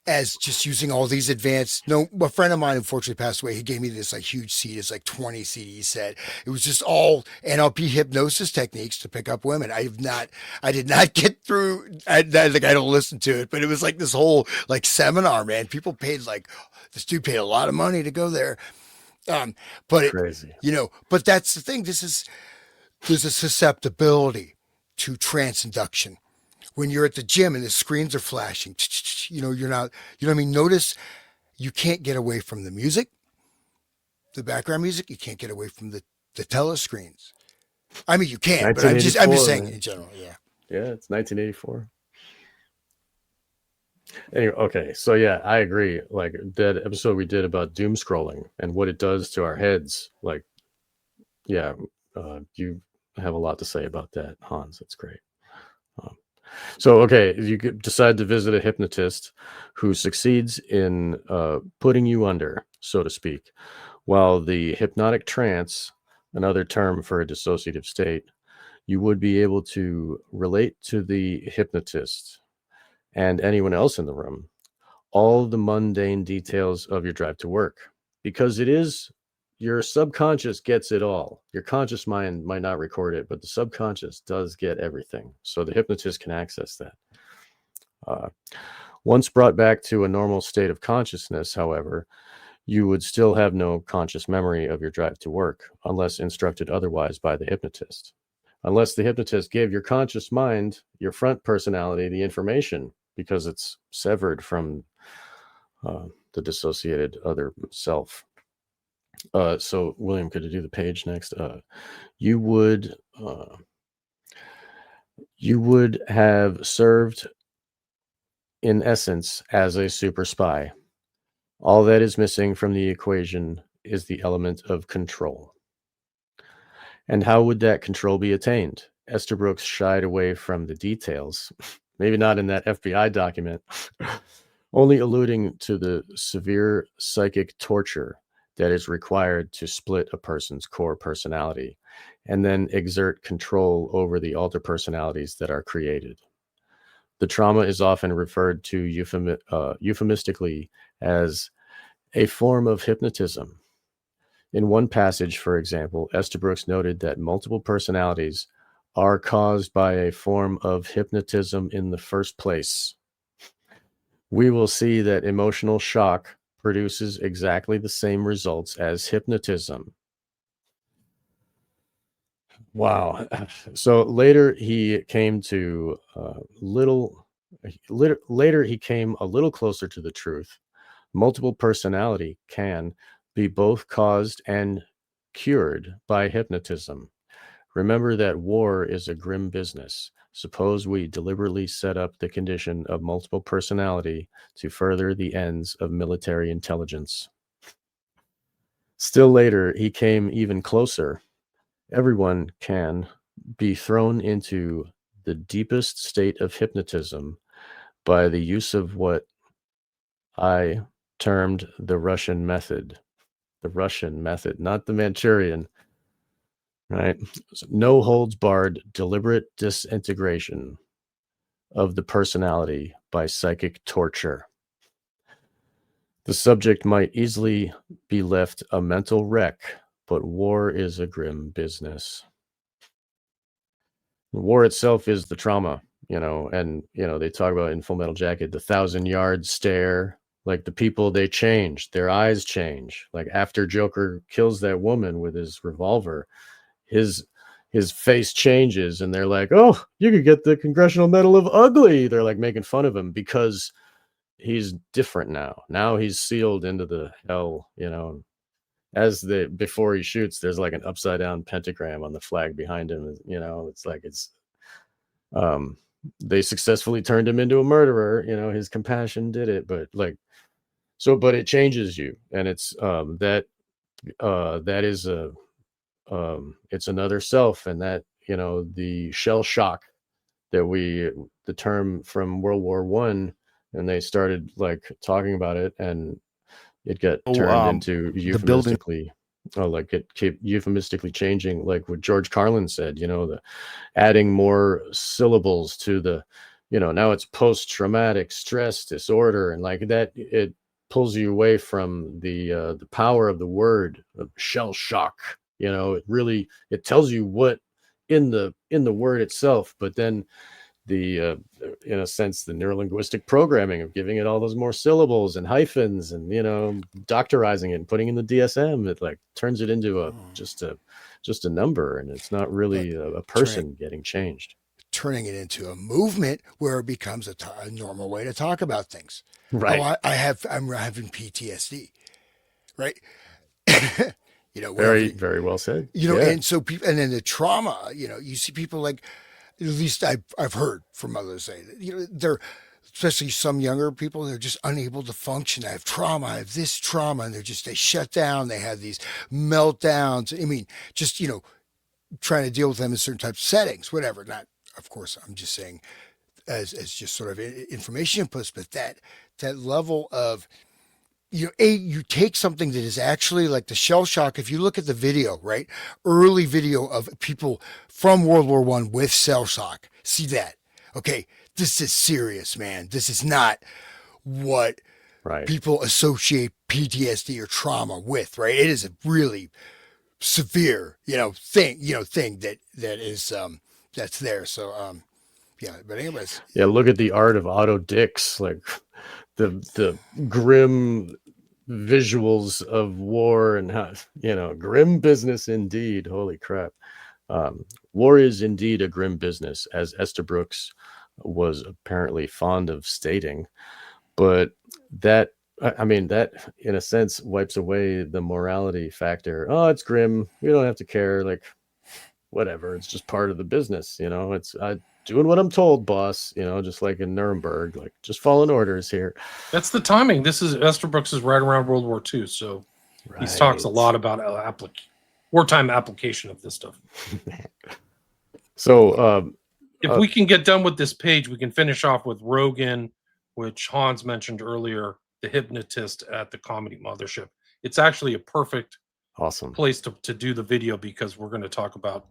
As just using all these advanced. No, a friend of mine unfortunately passed away. He gave me this like huge CD. It's like 20 CD set. It was just all NLP hypnosis techniques to pick up women. I did not get through. I think I don't listen to it, but it was like this whole like seminar, man. People paid this dude paid a lot of money to go there. But Crazy. But that's the thing. There's a susceptibility to transinduction. When you're at the gym and the screens are flashing, you're not, what I mean? Notice you can't get away from the music, the background music. You can't get away from the telescreens. I mean, you can, but I'm just saying, man. In general. Yeah. Yeah. It's 1984. Anyway, okay. So yeah, I agree. Like that episode we did about doom scrolling and what it does to our heads. Like, yeah, you have a lot to say about that, Hans. That's great. So, okay, you could decide to visit a hypnotist who succeeds in putting you under, so to speak, while the hypnotic trance, another term for a dissociative state, you would be able to relate to the hypnotist and anyone else in the room all the mundane details of your drive to work, because it is your subconscious gets it all. Your conscious mind might not record it, but the subconscious does get everything. So the hypnotist can access that. Once brought back to a normal state of consciousness, however, you would still have no conscious memory of your drive to work unless instructed otherwise by the hypnotist. Unless the hypnotist gave your conscious mind, your front personality, the information, because it's severed from the dissociated other self. So William, could you do the page next? You would have served in essence as a super spy. All that is missing from the equation is the element of control. And how would that control be attained? Estabrooks shied away from the details, maybe not in that FBI document, only alluding to the severe psychic torture that is required to split a person's core personality and then exert control over the alter personalities that are created. The trauma is often referred to euphemistically as a form of hypnotism. In one passage, for example, Estabrooks noted that multiple personalities are caused by a form of hypnotism in the first place. We will see that emotional shock produces exactly the same results as hypnotism. Wow. So later he came to later he came a little closer to the truth. Multiple personality can be both caused and cured by hypnotism. Remember that war is a grim business. Suppose we deliberately set up the condition of multiple personality to further the ends of military intelligence. Still later, he came even closer. Everyone can be thrown into the deepest state of hypnotism by the use of what I termed the Russian method. The Russian method, not the Manchurian, right? So no holds barred, deliberate disintegration of the personality by psychic torture. The subject might easily be left a mental wreck, but war is a grim business. The war itself is the trauma, and they talk about in Full Metal Jacket the 1,000-yard stare. Like the people, they change, their eyes change. Like after Joker kills that woman with his revolver, his face changes, and they're like, "Oh, you could get the Congressional Medal of Ugly." They're like making fun of him because he's different now. Now he's sealed into the hell, before he shoots, there's like an upside down pentagram on the flag behind him. It's like um they successfully turned him into a murderer. His compassion did it, but but it changes you, and it's that is a it's another self, and that the shell shock the term from World War One, and they started like talking about it, and it got turned into the building. euphemistically, like it kept euphemistically changing, like what George Carlin said, the adding more syllables to the, now it's post-traumatic stress disorder, and like that, it pulls you away from the power of the word of shell shock. It tells you what in the word itself, but then the in a sense the neurolinguistic programming of giving it all those more syllables and hyphens, and doctorizing it and putting in the DSM, it like turns it into just a number, and it's not really a person getting changed. Turning it into a movement where it becomes a normal way to talk about things. Right. Oh, I'm having PTSD, right? Very, very well said. And so people, and then the trauma, you see people like, at least I've heard from others say that, they're, especially some younger people, they're just unable to function. I have trauma, I have this trauma, and they shut down. They have these meltdowns. I mean, just, trying to deal with them in certain types of settings, whatever. Not, of course, I'm just saying as just sort of information inputs, but that level of, you take something that is actually like the shell shock. If you look at the video, right, early video of people from World War One with shell shock, see that. Okay, this is serious, man. This is not what people associate PTSD or trauma with, right? It is a really severe, thing that is that's there. So but anyways, look at the art of Otto Dix, like the grim visuals of war, and how grim business indeed. Holy crap. War is indeed a grim business, as Estabrooks was apparently fond of stating, but that in a sense wipes away the morality factor. Oh, it's grim, we don't have to care, like whatever, it's just part of the business. It's doing what I'm told, boss. Just like in Nuremberg, like just following orders here. That's the timing. This is Estabrooks is right around World War II, so he talks a lot about wartime application of this stuff. So if we can get done with this page, we can finish off with Rogan, which Hans mentioned earlier, the hypnotist at the Comedy Mothership. It's actually a perfect place to do the video because we're going to talk about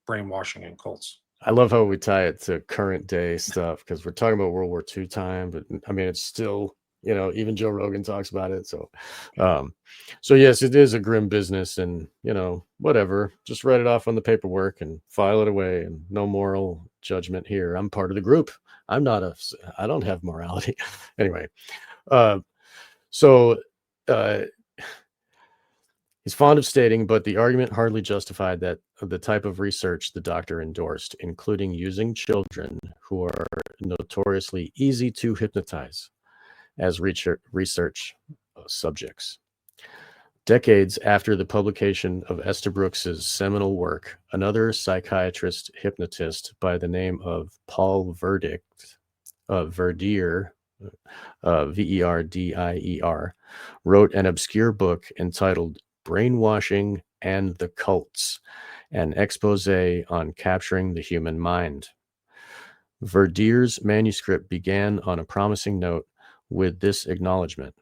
brainwashing and cults. I love how we tie it to current day stuff because we're talking about World War II time, but I mean, it's still, even Joe Rogan talks about it. So yes, it is a grim business and, whatever, just write it off on the paperwork and file it away and no moral judgment here. I'm part of the group. I don't have morality. Anyway. He's fond of stating, but the argument hardly justified that the type of research the doctor endorsed, including using children who are notoriously easy to hypnotize as research subjects. Decades after the publication of Estabrooks' seminal work, another psychiatrist hypnotist by the name of Paul Verdier, Verdier, wrote an obscure book entitled Brainwashing and the Cults, an expose on capturing the human mind. Verdier's manuscript began on a promising note with this acknowledgement.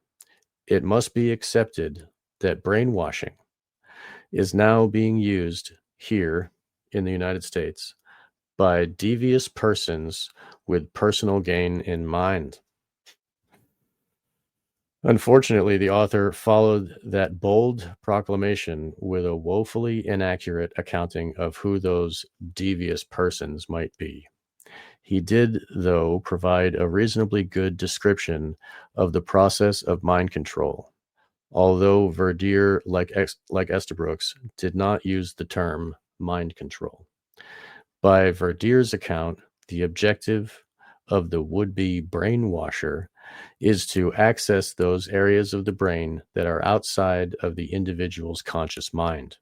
It must be accepted that brainwashing is now being used here in the United States by devious persons with personal gain in mind. Unfortunately, the author followed that bold proclamation with a woefully inaccurate accounting of who those devious persons might be. He did, though, provide a reasonably good description of the process of mind control, although Verdier, like Estabrooks, did not use the term mind control. By Verdier's account, the objective of the would-be brainwasher is to access those areas of the brain that are outside of the individual's conscious mind.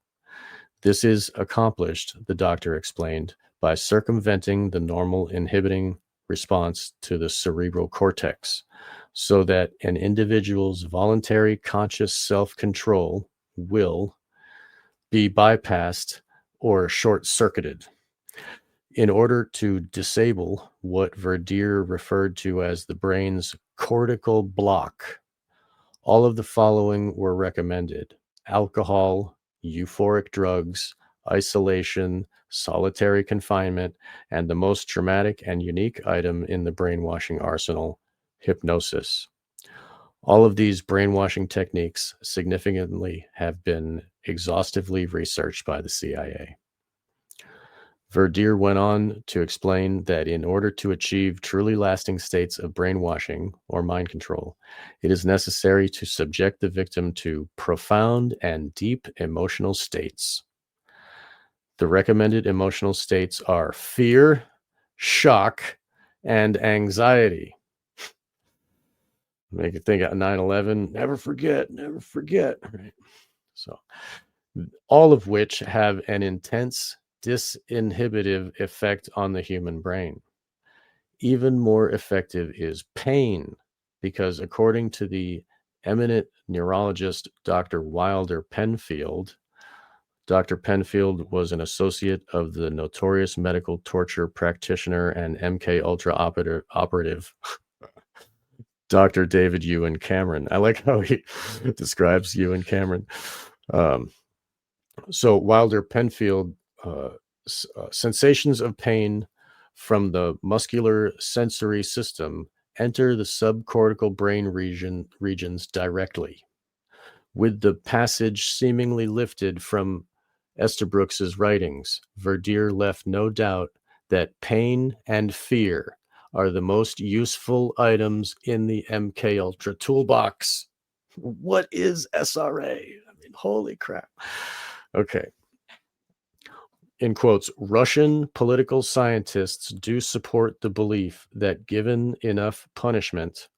This is accomplished, the doctor explained, by circumventing the normal inhibiting response to the cerebral cortex, so that an individual's voluntary conscious self-control will be bypassed or short-circuited. In order to disable what Verdier referred to as the brain's cortical block, all of the following were recommended: alcohol, euphoric drugs, isolation, solitary confinement, and the most dramatic and unique item in the brainwashing arsenal, hypnosis. All of these brainwashing techniques significantly have been exhaustively researched by the CIA. Verdier went on to explain that in order to achieve truly lasting states of brainwashing or mind control, it is necessary to subject the victim to profound and deep emotional states. The recommended emotional states are fear, shock, and anxiety. Make you think of 9/11, never forget, right? So, all of which have an intense disinhibitive effect on the human brain. Even more effective is pain, because according to the eminent neurologist Dr. Wilder Penfield, Dr. Penfield was an associate of the notorious medical torture practitioner and MK Ultra operative Dr. David Ewan Cameron. I like how he describes Ewan Cameron. So Wilder Penfield, sensations of pain from the muscular sensory system enter the subcortical brain regions directly. With the passage seemingly lifted from Estabrooks' writings, Verdier left no doubt that pain and fear are the most useful items in the MK Ultra toolbox. What is SRA? I mean, holy crap. Okay. In quotes, Russian political scientists do support the belief that given enough punishment,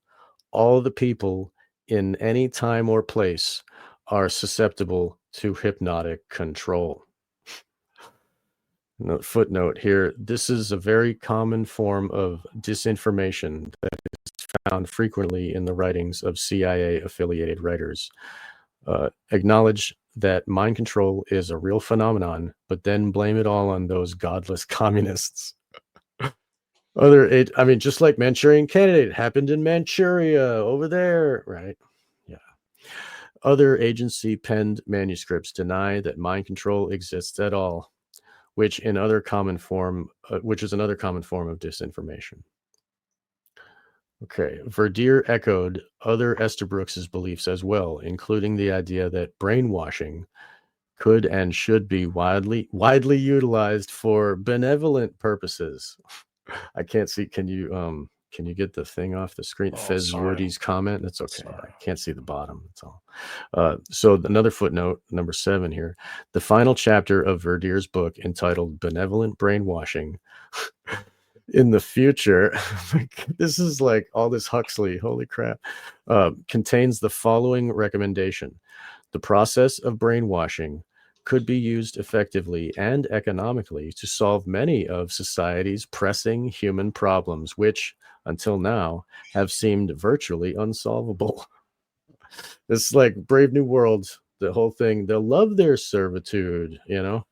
all the people in any time or place are susceptible to hypnotic control. Footnote here. This is a very common form of disinformation that is found frequently in the writings of CIA-affiliated writers. Acknowledge that mind control is a real phenomenon, but then blame it all on those godless communists. Just like Manchurian Candidate happened in Manchuria over there, right? Yeah. Other agency-penned manuscripts deny that mind control exists at all, which is another common form of disinformation. Okay, Verdier echoed other Estabrooks's beliefs as well, including the idea that brainwashing could and should be widely utilized for benevolent purposes. I can't see. Can you get the thing off the screen? Fez Woody's comment. That's okay. Sorry. I can't see the bottom. That's all. So another footnote, number 7 here. The final chapter of Verdier's book, entitled "Benevolent Brainwashing." In the future, this is like all this Huxley, holy crap, contains the following recommendation. The process of brainwashing could be used effectively and economically to solve many of society's pressing human problems, which, until now, have seemed virtually unsolvable. It's like Brave New World, the whole thing. They'll love their servitude, So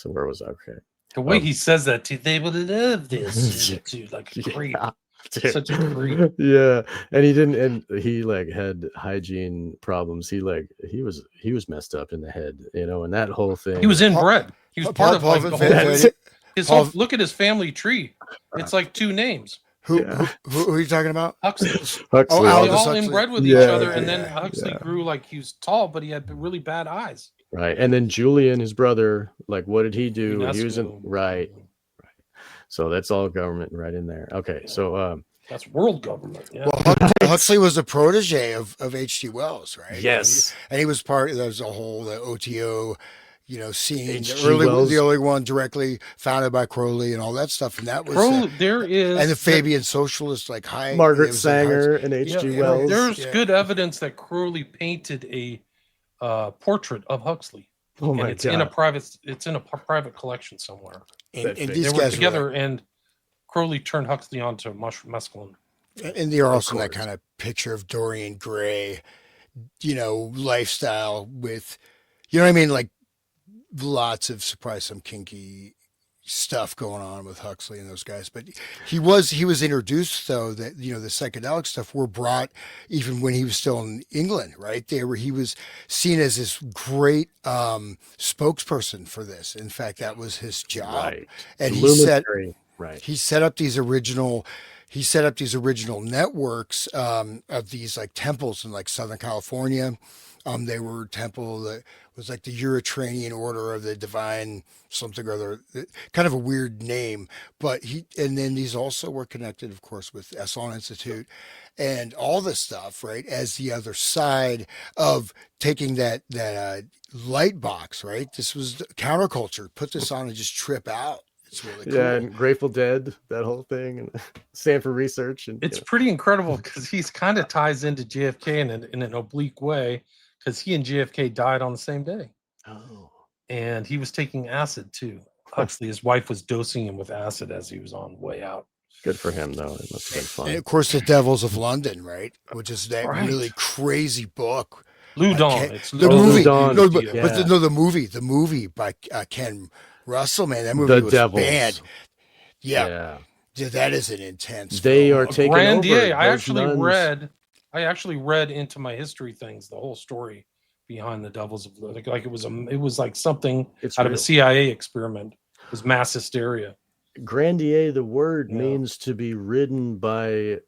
where was I? Okay. The way he says that, too, they would love this servitude, like a creep. Such a creep. Yeah, and he like had hygiene problems. He was messed up in the head, and that whole thing. He was inbred. He was part of like the whole. His whole look at his family tree. It's like 2 names. Who are you talking about? Huxley. Huxley. They all inbred with each other, and then Huxley grew like he was tall, but he had really bad eyes. Right, and then Julian, his brother, like what did he do? He was right. So that's all government right in there. Okay, so that's world government. Yeah. Well, Huxley was a protege of H.G. Wells, right? Yes, and he was part. There was a whole OTO, scene, the early one directly founded by Crowley and all that stuff, and that was and the Fabian socialist like Margaret Sanger and H.G. Wells. There's good evidence that Crowley painted a portrait of Huxley. Oh my God! It's in a private collection somewhere. And they these were guys together, and Crowley turned Huxley onto mescaline. And they're also in that kind of picture of Dorian Gray, lifestyle with, what I mean, like lots of some kinky stuff going on with Huxley and those guys. But he was introduced, though, that the psychedelic stuff were brought even when he was still in England, right? He was seen as this great spokesperson for this. In fact, that was his job, right. And he set up these original networks of these like temples in like Southern California. They were a temple that was like the Eritrean Order of the Divine something or other, kind of a weird name. But and then these also were connected, of course, with Esalen Institute and all this stuff, right? As the other side of taking that light box, right? This was counterculture. Put this on and just trip out. It's really cool. Yeah, and Grateful Dead, that whole thing, and Stanford Research, and it's pretty incredible because he's kind of ties into JFK in an oblique way. Because he and JFK died on the same day. Oh. And he was taking acid too. Huxley, his wife was dosing him with acid as he was on way out. Good for him, though. It must have been fun. And of course, The Devils of London, right? Which is that really crazy book. Loudon. It's the movie. Loudon. The movie by Ken Russell, man. That movie was banned. Yeah. That is an intense They film. are taking Grandier. over. I actually read into my history things, the whole story behind the Devils of like it was like something out of a CIA experiment. It was mass hysteria. Grandier, the word means to be ridden by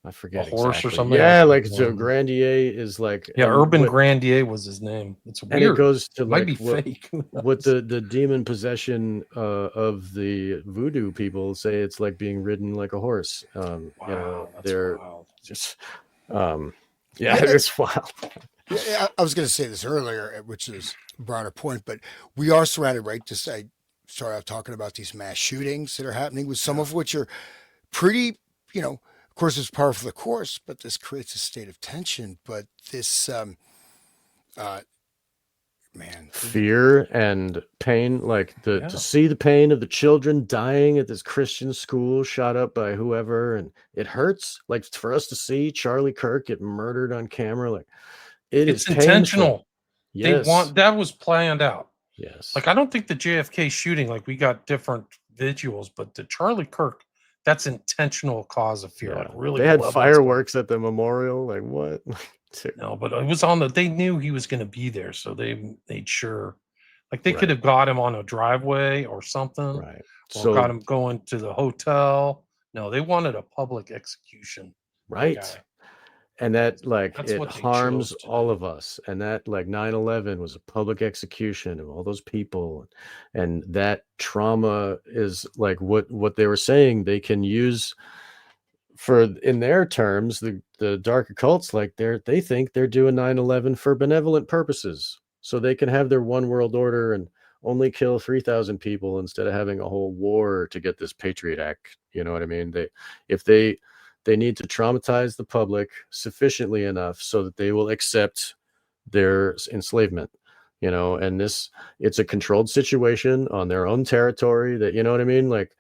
I forget a horse exactly. or something. Yeah, so Grandier is like Urban Grandier was his name. It's weird. And it goes to might be fake. What the demon possession of the voodoo people say, it's like being ridden like a horse. Wow, they're wild. just it's wild. Yeah, I was going to say this earlier, which is a broader point, but we are surrounded, right? I started out talking about these mass shootings that are happening, with some of which are pretty, of course, it's par for the course, but this creates a state of tension. But this man. Fear and pain, like to see the pain of the children dying at this Christian school shot up by whoever, and it hurts. Like for us to see Charlie Kirk get murdered on camera, like it's intentional. Yes. That was planned out. Yes. Like I don't think the JFK shooting, like we got different visuals, but the Charlie Kirk, that's intentional cause of fear. Yeah. Like really, they had fireworks at the memorial. Like what? No, but it was they knew he was going to be there, so they made sure. Like they Right. could have got him on a driveway or something, Right? or So got him going to the hotel. No, they wanted a public execution. right. Guy. And that like That's it what they harms chose to all do. of us. And that like 9/11 was a public execution of all those people. And that trauma is like what they were saying they can use for, in their terms, the dark occults, like they think they're doing 9/11 for benevolent purposes. So they can have their one world order and only kill 3,000 people instead of having a whole war to get this Patriot Act. You know what I mean? They need to traumatize the public sufficiently enough so that they will accept their enslavement, and it's a controlled situation on their own territory that, you know what I mean? Like,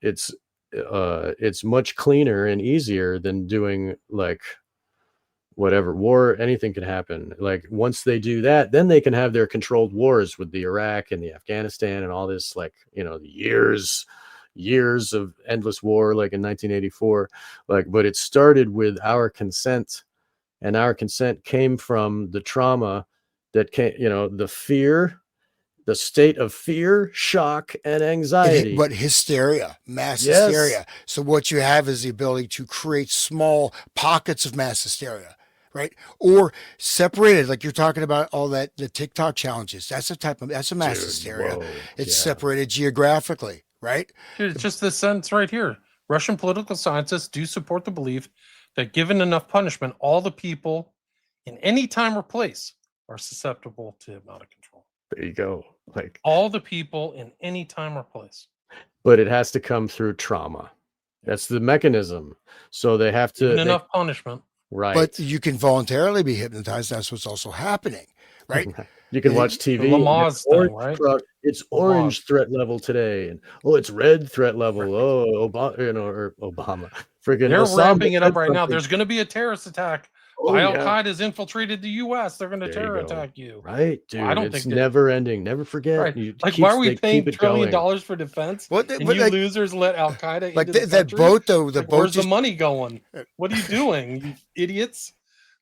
it's much cleaner and easier than doing like whatever war. Anything can happen. Like once they do that, then they can have their controlled wars with the Iraq and the Afghanistan and all this, like, the years of endless war, like in 1984, but it started with our consent, and our consent came from the trauma that came, the fear, the state of fear, shock, and anxiety. But hysteria, mass Yes. hysteria. So what you have is the ability to create small pockets of mass hysteria, right? Or separated, like you're talking about all the TikTok challenges. That's a mass Dude, hysteria. whoa, It's yeah. separated geographically, right? Dude, it's just this sentence right here. Russian political scientists do support the belief that given enough punishment, all the people in any time or place are susceptible to hypnotic control. There you go. Like all the people in any time or place. But it has to come through trauma. That's the mechanism. So they have to enough punishment. Right. But you can voluntarily be hypnotized. That's what's also happening, right? You can watch TV. Lamaze thing, right? It's orange threat level today, and it's red threat level. Right. Oh, Obama, or Obama. Friggin' they're Osama ramping it up right now. There's going to be a terrorist attack. Al Qaeda's infiltrated the U.S. They're going to terror attack you. Right, dude. Well, I don't think never ending. Never forget. Right. Why are we paying $1 trillion for defense? And you losers let Al Qaeda like into the that boat, though. The boat. Where's the money going? What are you doing, you idiots?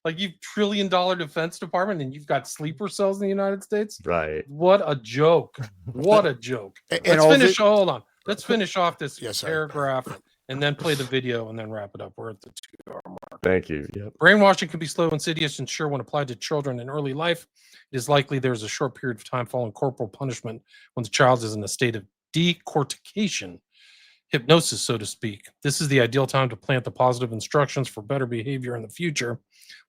Like you've $1 trillion defense department, and you've got sleeper cells in the United States. Right. What a joke! What a joke. Let's finish. Hold on. Let's finish off this paragraph. And then play the video and then wrap it up. We're at the 2-hour mark. Thank you. Yep. Brainwashing can be slow, insidious, and sure when applied to children in early life. It is likely there's a short period of time following corporal punishment when the child is in a state of decortication, hypnosis, so to speak. This is the ideal time to plant the positive instructions for better behavior in the future.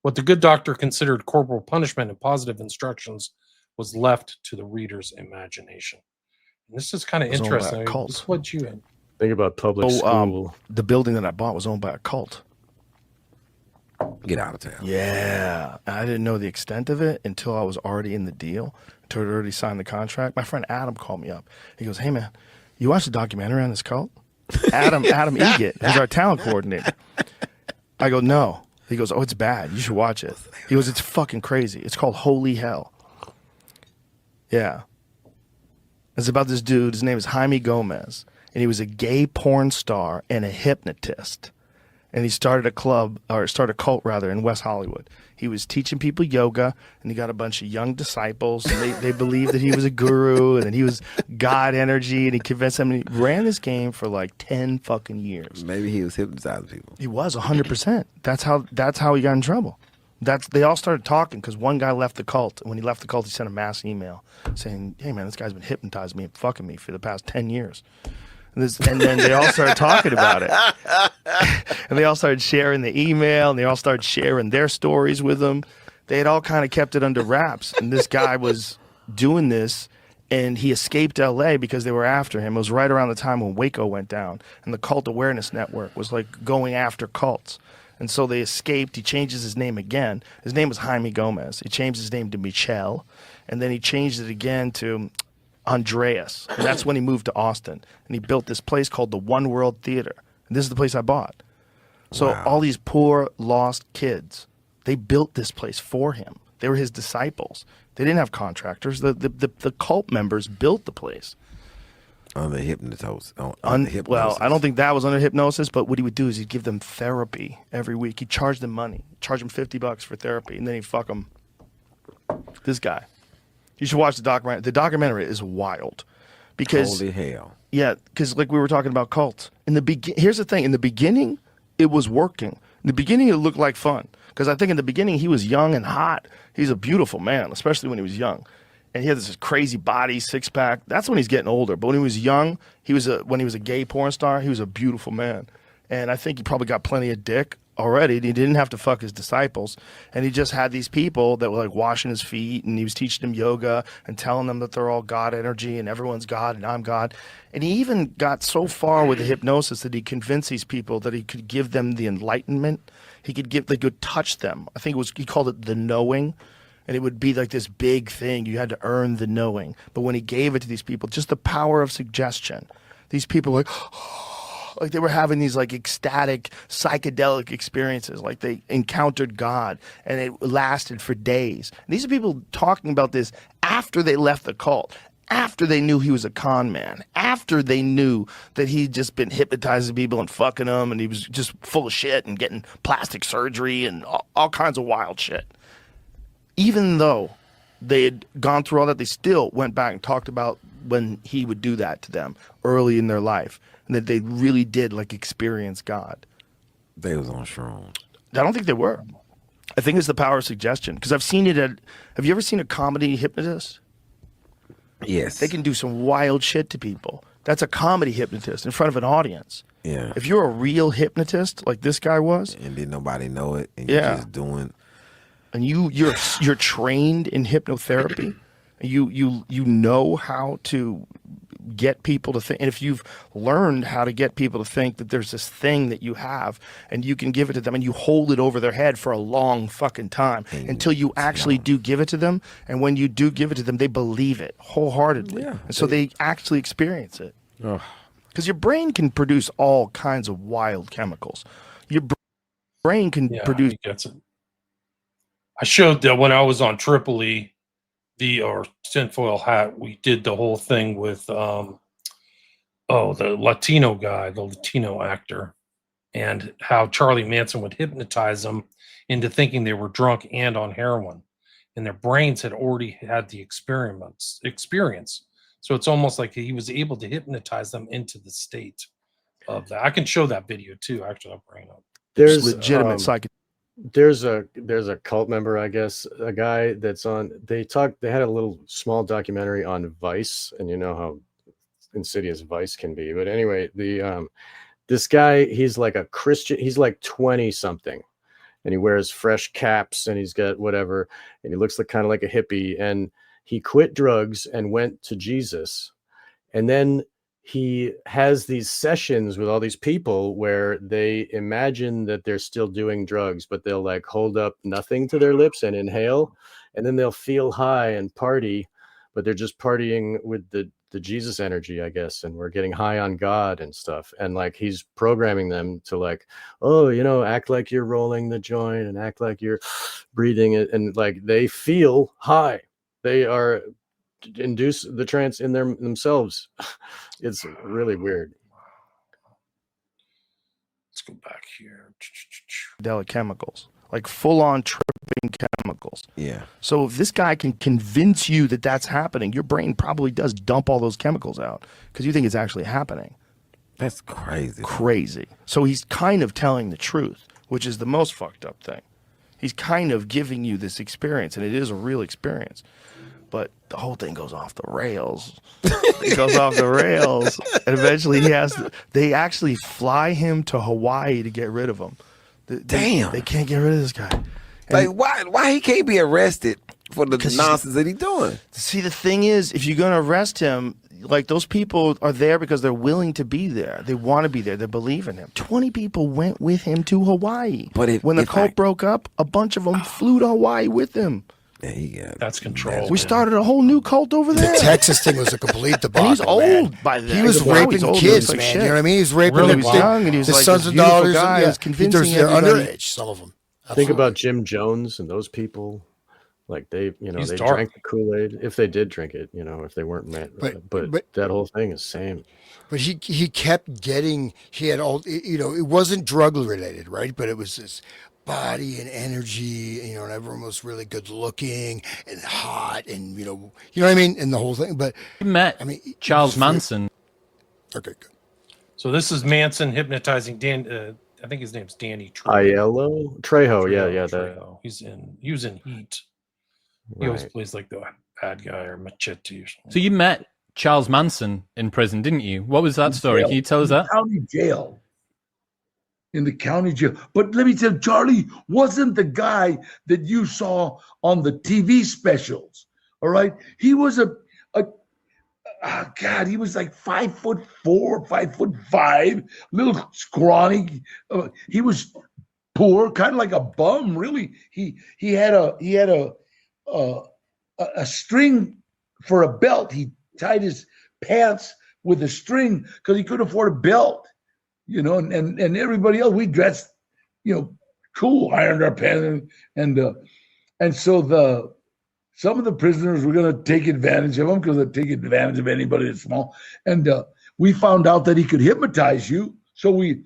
What the good doctor considered corporal punishment and positive instructions was left to the reader's imagination. And this is kind of interesting. This is what you had. Think about public school. The building that I bought was owned by a cult. Get out of town. Yeah. I didn't know the extent of it until I was already in the deal, until I already signed the contract. My friend Adam called me up. He goes, "Hey, man, you watched the documentary on this cult?" Adam Egett, who's our talent coordinator. I go, "No." He goes, "Oh, it's bad. You should watch it." He goes, "It's fucking crazy. It's called Holy Hell." Yeah. It's about this dude. His name is Jaime Gomez. And he was a gay porn star and a hypnotist. And he started a cult in West Hollywood. He was teaching people yoga, and he got a bunch of young disciples, and they believed that he was a guru, and that he was God energy, and he convinced them, and he ran this game for like 10 fucking years. Maybe he was hypnotizing people. He was 100%. That's how he got in trouble. They all started talking because one guy left the cult. And when he left the cult, he sent a mass email saying, "Hey, man, this guy's been hypnotizing me and fucking me for the past 10 years. And then they all started talking about it. And they all started sharing the email, and they all started sharing their stories with him. They had all kind of kept it under wraps. And this guy was doing this, and he escaped L.A. because they were after him. It was right around the time when Waco went down, and the Cult Awareness Network was like going after cults. And so they escaped. He changes his name again. His name was Jaime Gomez. He changed his name to Michel, and then he changed it again to Andreas. And that's when he moved to Austin. And he built this place called the One World Theater. And this is the place I bought. So all these poor, lost kids, they built this place for him. They were his disciples. They didn't have contractors. The cult members built the place. Under hypnosis. Well, I don't think that was under hypnosis, but what he would do is he'd give them therapy every week. He'd charge them money, charge them $50 for therapy, and then he'd fuck them. This guy. You should watch the documentary. The documentary is wild. Because, holy hell. Yeah, because like we were talking about cults. Here's the thing. In the beginning, it was working. In the beginning, it looked like fun. Because I think in the beginning, he was young and hot. He's a beautiful man, especially when he was young. And he had this crazy body, six-pack. That's when he's getting older. But when he was young, when he was a gay porn star, he was a beautiful man. And I think he probably got plenty of dick already. He didn't have to fuck his disciples. And he just had these people that were like washing his feet, and he was teaching them yoga and telling them that they're all God energy and everyone's God and I'm God. And he even got so far with the hypnosis that he convinced these people that he could give them the enlightenment. They could touch them. I think he called it the knowing. And it would be like this big thing. You had to earn the knowing. But when he gave it to these people, just the power of suggestion, these people were like they were having these like ecstatic, psychedelic experiences. Like they encountered God, and it lasted for days. And these are people talking about this after they left the cult, after they knew he was a con man, after they knew that he'd just been hypnotizing people and fucking them, and he was just full of shit and getting plastic surgery and all kinds of wild shit. Even though they had gone through all that, they still went back and talked about when he would do that to them early in their life, and that they really did like experience God. They was on shrooms. I don't think they were. I think it's the power of suggestion, because I've seen it have you ever seen a comedy hypnotist? Yes. They can do some wild shit to people. That's a comedy hypnotist in front of an audience. Yeah. If you're a real hypnotist, like this guy was, and then nobody know it, and you're just doing. And you're trained in hypnotherapy. You know how to get people to think. And if you've learned how to get people to think that there's this thing that you have, and you can give it to them, and you hold it over their head for a long fucking time until you actually do give it to them. And when you do give it to them, they believe it wholeheartedly. Yeah, and so they actually experience it. Because your brain can produce all kinds of wild chemicals. Your brain can produce. He gets it. I showed that when I was on Tripoli, or tinfoil hat, we did the whole thing with the Latino guy, the Latino actor, and how Charlie Manson would hypnotize them into thinking they were drunk and on heroin, and their brains had already had the experience. So it's almost like he was able to hypnotize them into the state of that. I can show that video too. Actually, I'll bring it up. There's legitimate psychedelic. There's a cult member, I guess, a guy that's on. They had a little small documentary on Vice, and you know how insidious Vice can be. But anyway, this guy, he's like a Christian. He's like 20 something, and he wears fresh caps, and he's got whatever, and he looks like kind of like a hippie. And he quit drugs and went to Jesus, and then he has these sessions with all these people where they imagine that they're still doing drugs, but they'll like hold up nothing to their lips and inhale, and then they'll feel high and party, but they're just partying with the Jesus energy, I guess. And we're getting high on God and stuff. And like, he's programming them to like, act like you're rolling the joint and act like you're breathing it. And like, they feel high. They are induce the trance in themselves. It's really weird. Let's go back here. Psychedelic chemicals, like full-on tripping chemicals. Yeah. So if this guy can convince you that that's happening, your brain probably does dump all those chemicals out because you think it's actually happening. That's crazy. Crazy. So he's kind of telling the truth, which is the most fucked up thing. He's kind of giving you this experience, and it is a real experience. But the whole thing goes off the rails. It goes off the rails. And eventually they actually fly him to Hawaii to get rid of him. Damn. They can't get rid of this guy. And why he can't be arrested for the nonsense that he's doing? See, the thing is, if you're going to arrest him, like those people are there because they're willing to be there. They want to be there. They believe in him. 20 people went with him to Hawaii. But when the cult broke up, a bunch of them flew to Hawaii with him. That's control. We started a whole new cult over there. The Texas thing was a complete debacle. And he's old man. by then. He was raping kids, man. You know what I mean? He was raping He was young, and he was his like sons this and beautiful daughters. guy. Yeah. Was convincing They're everybody. underage, some of them. Think about Jim Jones and those people. Like they He's they dark. drank the Kool-Aid if they did drink it. If they weren't mad. But that whole thing is same. But he kept getting. He had all. It wasn't drug related, right? But it was this body and energy. And everyone was really good looking and hot, and you know what I mean, and the whole thing. But You met Charles Manson. Okay, good. So this is Manson hypnotizing Dan. I think his name's Danny Trejo. Yeah. Trejo. He was in Heat. He always plays like the bad guy or Machete or something. So you met Charles Manson in prison, didn't you? What was that story? Can you tell us that? County jail. In the county jail. But let me tell you, Charlie wasn't the guy that you saw on the TV specials. All right. He was he was like 5'4", 5'5", little scrawny. He was poor, kind of like a bum, really. He had a string for a belt. He tied his pants with a string because he couldn't afford a belt. And everybody else, we dressed, cool, ironed our pants, and so some of the prisoners were going to take advantage of him because they'd take advantage of anybody that's small. And we found out that he could hypnotize you, so we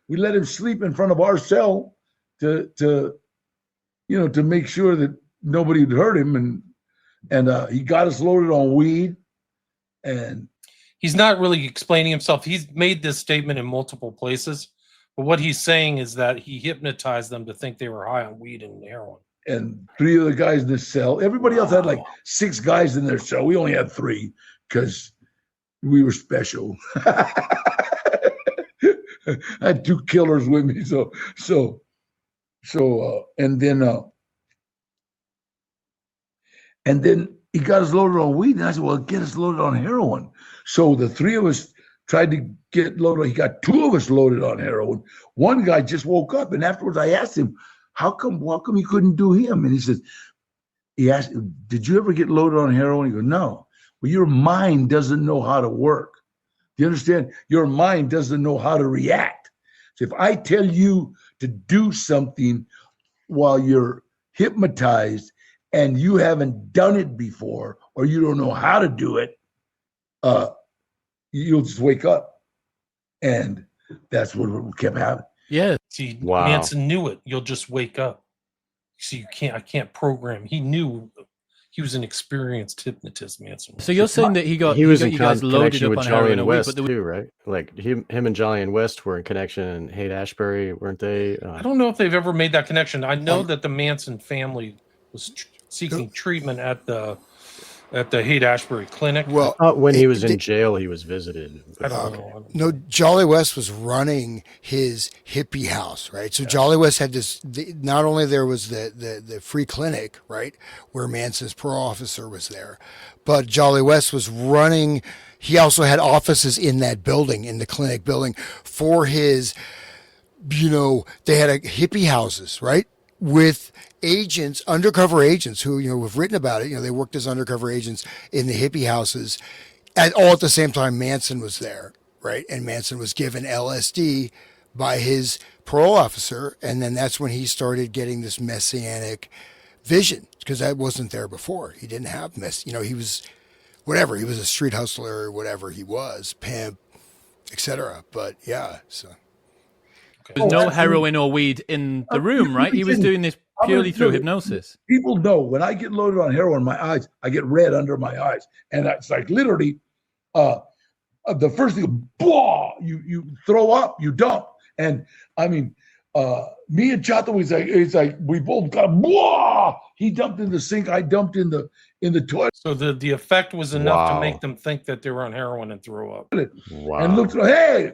let him sleep in front of our cell to make sure that nobody would hurt him, and he got us loaded on weed, and. He's not really explaining himself. He's made this statement in multiple places, but what he's saying is that he hypnotized them to think they were high on weed and heroin. And 3 of the guys in the cell. Everybody else had like 6 guys in their cell. We only had 3 because we were special. I had 2 killers with me. And then he got us loaded on weed, and I said, "Well, get us loaded on heroin." So the 3 of us tried to get loaded. He got 2 of us loaded on heroin. One guy just woke up, and afterwards I asked him, how come he couldn't do him? And he asked, "Did you ever get loaded on heroin?" He goes, "No." Well, your mind doesn't know how to work. Do you understand? Your mind doesn't know how to react. So if I tell you to do something while you're hypnotized and you haven't done it before, or you don't know how to do it, you'll just wake up. And that's what kept happening. Yeah. See, Wow. Manson knew it. You'll just wake up. See, I can't program. He knew. He was an experienced hypnotist, Manson. So you're saying that he was in you guys loaded connection up with on Jolly heroin and a week, West but there was, too, right? Like him and Jolly and West were in connection, and Haight-Ashbury, weren't they? I don't know if they've ever made that connection. I know that the Manson family was seeking treatment at the Haight-Ashbury clinic. Well, when he was in jail, he was visited. I don't know. No, Jolly West was running his hippie house, right? So Jolly West had this. Not only there was the free clinic, right, where Manson's parole officer was there, but Jolly West was running. He also had offices in that building, in the clinic building, for his. They had hippie houses, right, with agents, undercover agents who, have written about it. They worked as undercover agents in the hippie houses all at the same time Manson was there, right? And Manson was given LSD by his parole officer. And then that's when he started getting this messianic vision, because that wasn't there before. He didn't have he was whatever. He was a street hustler or whatever he was, pimp, etc. But yeah, so. there's no heroin or weed in the room, right? He was doing this purely through hypnosis. People know when I get loaded on heroin, my eyes, I get red under my eyes. And it's like literally the first thing, blah, you throw up, you dump. And I mean, me and Chato, it's like we both got blah. He dumped in the sink, I dumped in the toilet. So the effect was enough to make them think that they were on heroin and throw up. Wow. And looked, hey,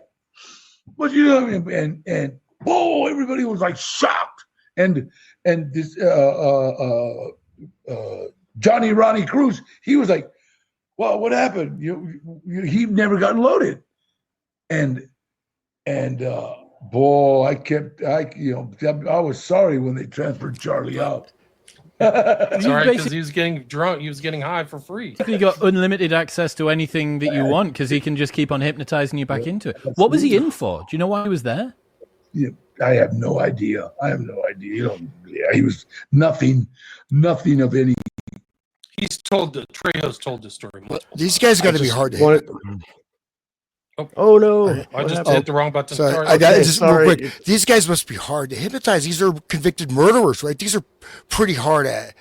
what you doing? And whoa, everybody was like shocked. And this Johnny Ronnie Cruz, he was like, well, what happened? He never got loaded. And boy, I was sorry when they transferred Charlie out. It's all right, because he was getting drunk. He was getting high for free. You got unlimited access to anything that you want because he can just keep on hypnotizing you back into it. What was he in for? Do you know why he was there? Yeah, I have no idea. He was nothing of any. Trejo's told the story. These guys got to be hard to hit. Oh no! I just hit the wrong button. Sorry, I got just real quick. These guys must be hard to hypnotize. These are convicted murderers, right? These are pretty hard at.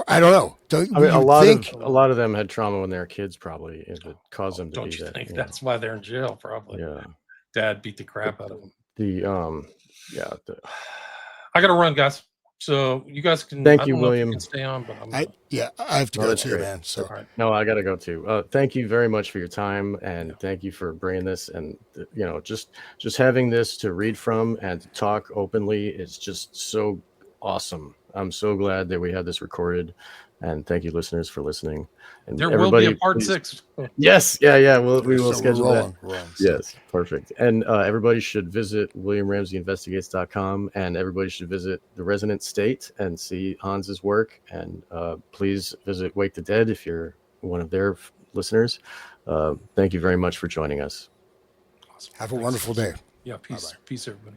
I don't know. A lot of them had trauma when they were kids, probably. If it caused them to don't do you that. think that's why they're in jail? Probably. Yeah. Dad beat the crap out of them. I got to run, guys. So you guys can. Thank you, William. You can stay on, but I have to go too, man. So right. No, I got to go too. Thank you very much for your time, and thank you for bringing this. And just having this to read from and to talk openly is just so awesome. I'm so glad that we had this recorded, and thank you, listeners, for listening. And there will be a part 6. Yes, yeah. We will schedule that. Rolling. Yes, perfect. And everybody should visit WilliamRamseyInvestigates.com, and everybody should visit the Resonant State and see Hans's work. And please visit Wake the Dead if you're one of their listeners. Thank you very much for joining us. Awesome. Have a wonderful day. Yeah, peace. Bye-bye. Peace, everybody.